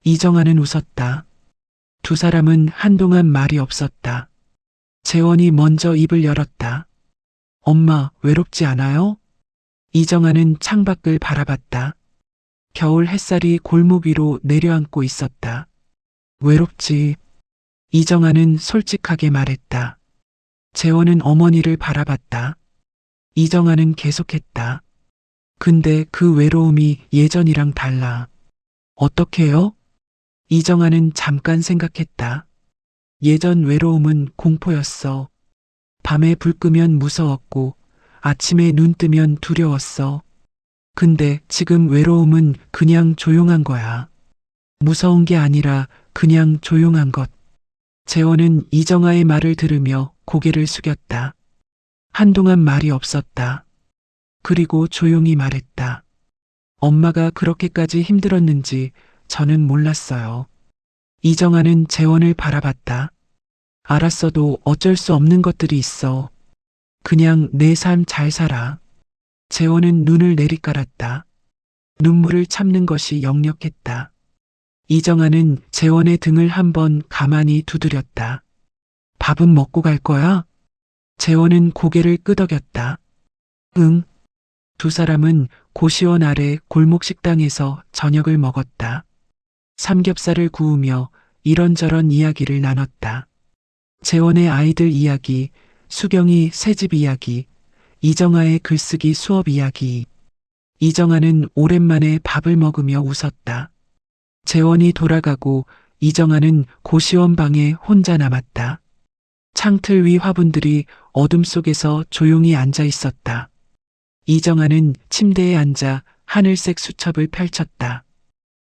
이정아는 웃었다. 두 사람은 한동안 말이 없었다. 재원이 먼저 입을 열었다. 엄마, 외롭지 않아요? 이정아는 창밖을 바라봤다. 겨울 햇살이 골목 위로 내려앉고 있었다. 외롭지. 이정아는 솔직하게 말했다. 재원은 어머니를 바라봤다. 이정아는 계속했다. 근데 그 외로움이 예전이랑 달라. 어떻게요? 이정아는 잠깐 생각했다. 예전 외로움은 공포였어. 밤에 불 끄면 무서웠고 아침에 눈 뜨면 두려웠어. 근데 지금 외로움은 그냥 조용한 거야. 무서운 게 아니라 그냥 조용한 것. 재원은 이정아의 말을 들으며 고개를 숙였다. 한동안 말이 없었다. 그리고 조용히 말했다. 엄마가 그렇게까지 힘들었는지 저는 몰랐어요. 이정아는 재원을 바라봤다. 알았어도 어쩔 수 없는 것들이 있어. 그냥 내 삶 잘 살아. 재원은 눈을 내리깔았다. 눈물을 참는 것이 역력했다. 이정아는 재원의 등을 한번 가만히 두드렸다. 밥은 먹고 갈 거야? 재원은 고개를 끄덕였다. 응. 두 사람은 고시원 아래 골목 식당에서 저녁을 먹었다. 삼겹살을 구우며 이런저런 이야기를 나눴다. 재원의 아이들 이야기, 수경이 새집 이야기, 이정아의 글쓰기 수업 이야기. 이정아는 오랜만에 밥을 먹으며 웃었다. 재원이 돌아가고 이정아는 고시원 방에 혼자 남았다. 창틀 위 화분들이 어둠 속에서 조용히 앉아 있었다. 이정아는 침대에 앉아 하늘색 수첩을 펼쳤다.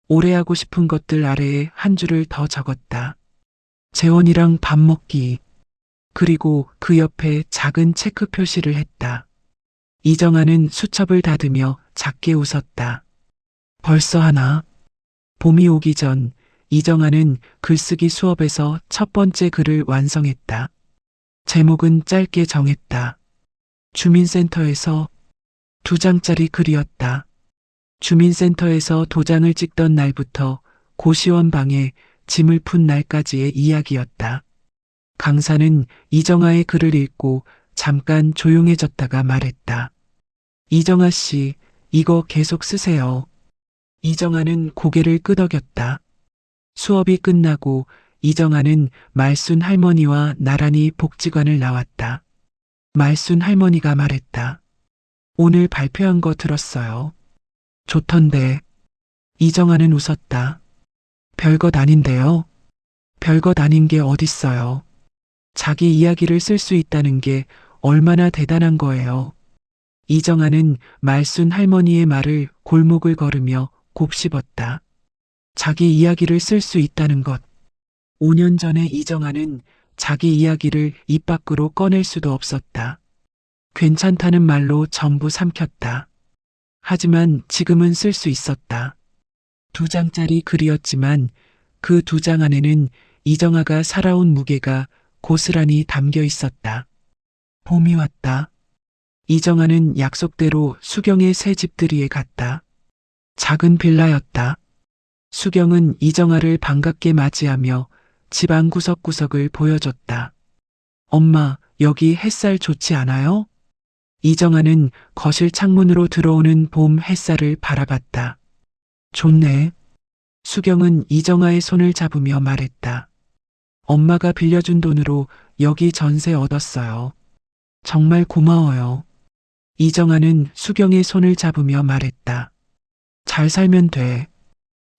오래 하고 싶은 것들 아래에 한 줄을 더 적었다. 재원이랑 밥 먹기. 그리고 그 옆에 작은 체크 표시를 했다. 이정아는 수첩을 닫으며 작게 웃었다. 벌써 하나? 봄이 오기 전 이정아는 글쓰기 수업에서 첫 번째 글을 완성했다. 제목은 짧게 정했다. 주민센터에서 2장짜리 글이었다. 주민센터에서 도장을 찍던 날부터 고시원 방에 짐을 푼 날까지의 이야기였다. 강사는 이정아의 글을 읽고 잠깐 조용해졌다가 말했다. 이정아 씨, 이거 계속 쓰세요. 이정아는 고개를 끄덕였다. 수업이 끝나고 이정아는 말순 할머니와 나란히 복지관을 나왔다. 말순 할머니가 말했다. 오늘 발표한 거 들었어요. 좋던데. 이정아는 웃었다. 별것 아닌데요. 별것 아닌 게 어딨어요. 자기 이야기를 쓸 수 있다는 게 얼마나 대단한 거예요. 이정아는 말순 할머니의 말을 골목을 걸으며 곱씹었다. 자기 이야기를 쓸 수 있다는 것. 5년 전에 이정아는 자기 이야기를 입 밖으로 꺼낼 수도 없었다. 괜찮다는 말로 전부 삼켰다. 하지만 지금은 쓸 수 있었다. 2장짜리 글이었지만 그 2장 안에는 이정아가 살아온 무게가 고스란히 담겨 있었다. 봄이 왔다. 이정아는 약속대로 수경의 새 집들이에 갔다. 작은 빌라였다. 수경은 이정아를 반갑게 맞이하며 집 안 구석구석을 보여줬다. 엄마, 여기 햇살 좋지 않아요? 이정아는 거실 창문으로 들어오는 봄 햇살을 바라봤다. 좋네. 수경은 이정아의 손을 잡으며 말했다. 엄마가 빌려준 돈으로 여기 전세 얻었어요. 정말 고마워요. 이정아는 수경의 손을 잡으며 말했다. 잘 살면 돼.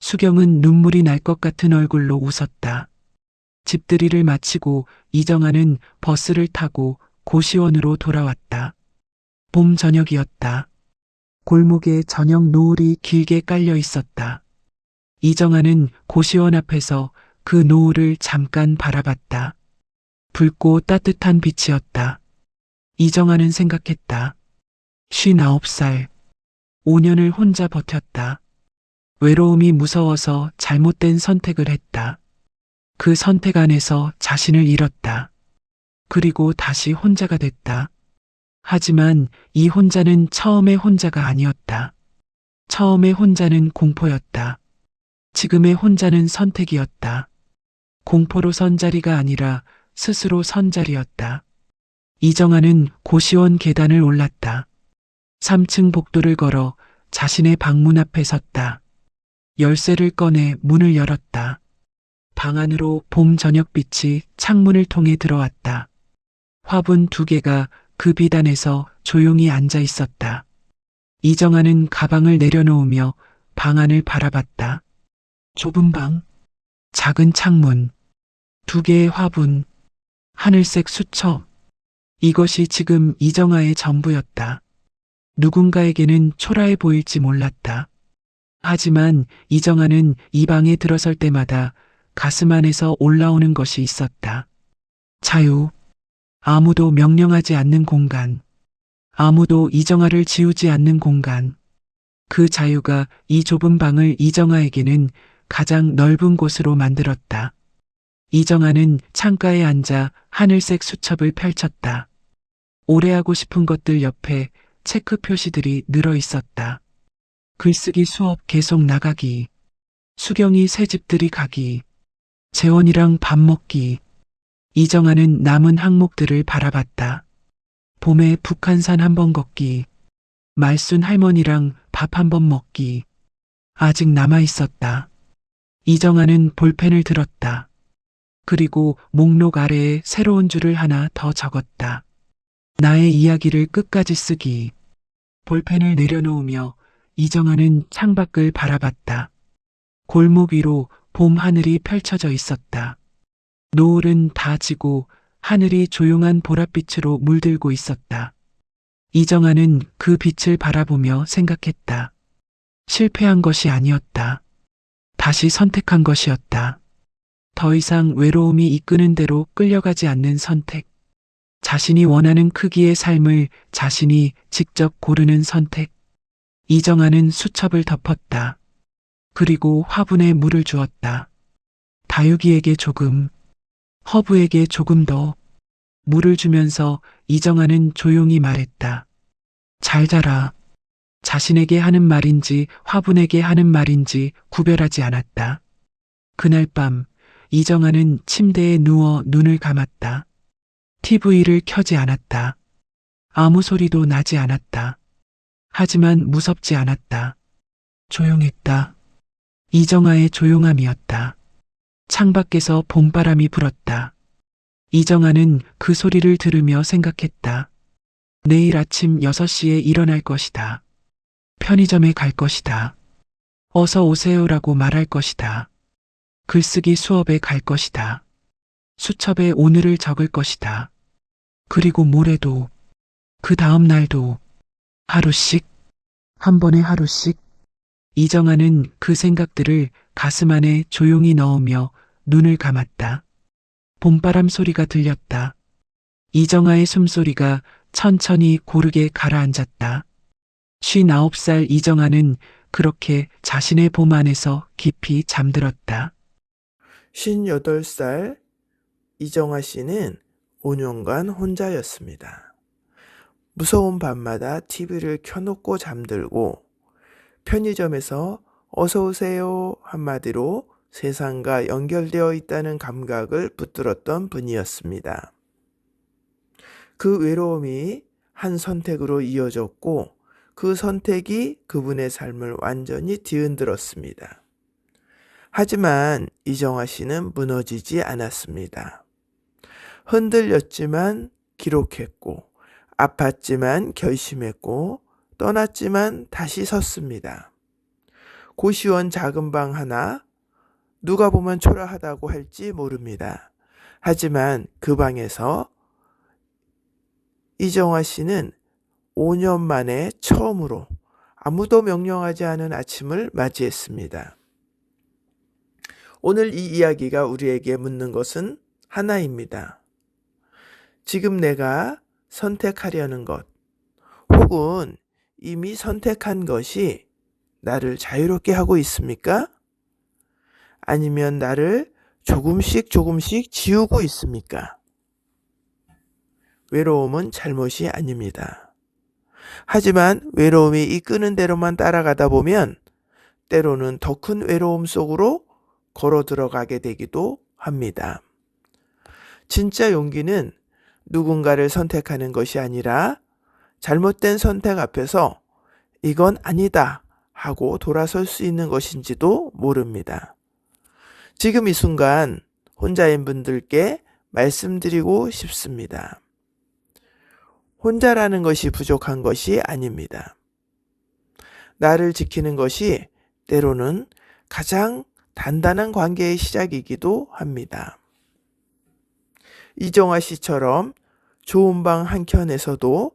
수경은 눈물이 날 것 같은 얼굴로 웃었다. 집들이를 마치고 이정아는 버스를 타고 고시원으로 돌아왔다. 봄 저녁이었다. 골목에 저녁 노을이 길게 깔려 있었다. 이정아는 고시원 앞에서 그 노을을 잠깐 바라봤다. 붉고 따뜻한 빛이었다. 이정아는 생각했다. 59살. 5년을 혼자 버텼다. 외로움이 무서워서 잘못된 선택을 했다. 그 선택 안에서 자신을 잃었다. 그리고 다시 혼자가 됐다. 하지만 이 혼자는 처음의 혼자가 아니었다. 처음의 혼자는 공포였다. 지금의 혼자는 선택이었다. 공포로 선 자리가 아니라 스스로 선 자리였다. 이정아는 고시원 계단을 올랐다. 3층 복도를 걸어 자신의 방문 앞에 섰다. 열쇠를 꺼내 문을 열었다. 방 안으로 봄 저녁빛이 창문을 통해 들어왔다. 화분 2개가 그 비단에서 조용히 앉아 있었다. 이정아는 가방을 내려놓으며 방 안을 바라봤다. 좁은 방, 작은 창문, 2개의 화분, 하늘색 수첩. 이것이 지금 이정아의 전부였다. 누군가에게는 초라해 보일지 몰랐다. 하지만 이정아는 이 방에 들어설 때마다 가슴 안에서 올라오는 것이 있었다. 자유. 아무도 명령하지 않는 공간. 아무도 이정아를 지우지 않는 공간. 그 자유가 이 좁은 방을 이정아에게는 가장 넓은 곳으로 만들었다. 이정아는 창가에 앉아 하늘색 수첩을 펼쳤다. 오래 하고 싶은 것들 옆에 체크 표시들이 늘어 있었다. 글쓰기 수업 계속 나가기. 수경이 새 집들이 가기. 재원이랑 밥 먹기. 이정아는 남은 항목들을 바라봤다. 봄에 북한산 한번 걷기. 말순 할머니랑 밥 한번 먹기. 아직 남아 있었다. 이정아는 볼펜을 들었다. 그리고 목록 아래에 새로운 줄을 하나 더 적었다. 나의 이야기를 끝까지 쓰기. 볼펜을 내려놓으며 이정아는 창밖을 바라봤다. 골목 위로 봄 하늘이 펼쳐져 있었다. 노을은 다 지고 하늘이 조용한 보랏빛으로 물들고 있었다. 이정아는 그 빛을 바라보며 생각했다. 실패한 것이 아니었다. 다시 선택한 것이었다. 더 이상 외로움이 이끄는 대로 끌려가지 않는 선택. 자신이 원하는 크기의 삶을 자신이 직접 고르는 선택. 이정아는 수첩을 덮었다. 그리고 화분에 물을 주었다. 다육이에게 조금, 허브에게 조금 더. 물을 주면서 이정아는 조용히 말했다. 잘 자라. 자신에게 하는 말인지 화분에게 하는 말인지 구별하지 않았다. 그날 밤 이정아는 침대에 누워 눈을 감았다. TV를 켜지 않았다. 아무 소리도 나지 않았다. 하지만 무섭지 않았다. 조용했다. 이정아의 조용함이었다. 창밖에서 봄바람이 불었다. 이정아는 그 소리를 들으며 생각했다. 내일 아침 6시에 일어날 것이다. 편의점에 갈 것이다. 어서 오세요라고 말할 것이다. 글쓰기 수업에 갈 것이다. 수첩에 오늘을 적을 것이다. 그리고 모레도, 그 다음 날도, 하루씩, 한 번에 하루씩. 이정아는 그 생각들을 가슴 안에 조용히 넣으며 눈을 감았다. 봄바람 소리가 들렸다. 이정아의 숨소리가 천천히 고르게 가라앉았다. 59살 이정아는 그렇게 자신의 봄 안에서 깊이 잠들었다. 58살 이정아 씨는 5년간 혼자였습니다. 무서운 밤마다 TV를 켜놓고 잠들고 편의점에서 어서 오세요 한마디로 세상과 연결되어 있다는 감각을 붙들었던 분이었습니다. 그 외로움이 한 선택으로 이어졌고 그 선택이 그분의 삶을 완전히 뒤흔들었습니다. 하지만 이정아 씨는 무너지지 않았습니다. 흔들렸지만 기록했고, 아팠지만 결심했고, 떠났지만 다시 섰습니다. 고시원 작은 방 하나, 누가 보면 초라하다고 할지 모릅니다. 하지만 그 방에서 이정아 씨는 5년 만에 처음으로 아무도 명령하지 않은 아침을 맞이했습니다. 오늘 이 이야기가 우리에게 묻는 것은 하나입니다. 지금 내가 선택하려는 것, 혹은 이미 선택한 것이 나를 자유롭게 하고 있습니까? 아니면 나를 조금씩 지우고 있습니까? 외로움은 잘못이 아닙니다. 하지만 외로움이 이끄는 대로만 따라가다 보면 때로는 더 큰 외로움 속으로 걸어 들어가게 되기도 합니다. 진짜 용기는 누군가를 선택하는 것이 아니라 잘못된 선택 앞에서 이건 아니다 하고 돌아설 수 있는 것인지도 모릅니다. 지금 이 순간 혼자인 분들께 말씀드리고 싶습니다. 혼자라는 것이 부족한 것이 아닙니다. 나를 지키는 것이 때로는 가장 단단한 관계의 시작이기도 합니다. 이정아 씨처럼 좋은 방 한켠에서도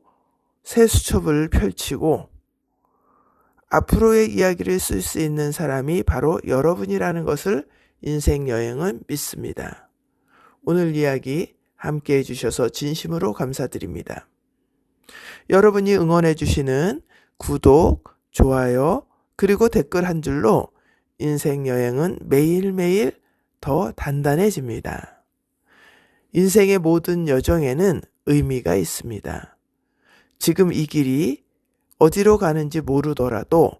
새 수첩을 펼치고 앞으로의 이야기를 쓸 수 있는 사람이 바로 여러분이라는 것을 인생 여행은 믿습니다. 오늘 이야기 함께 해주셔서 진심으로 감사드립니다. 여러분이 응원해 주시는 구독, 좋아요, 그리고 댓글 한 줄로 인생 여행은 매일매일 더 단단해집니다. 인생의 모든 여정에는 의미가 있습니다. 지금 이 길이 어디로 가는지 모르더라도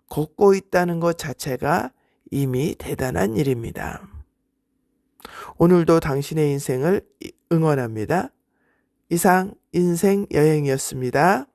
걷고 있다는 것 자체가 이미 대단한 일입니다. 오늘도 당신의 인생을 응원합니다. 이상 인생 여행이었습니다.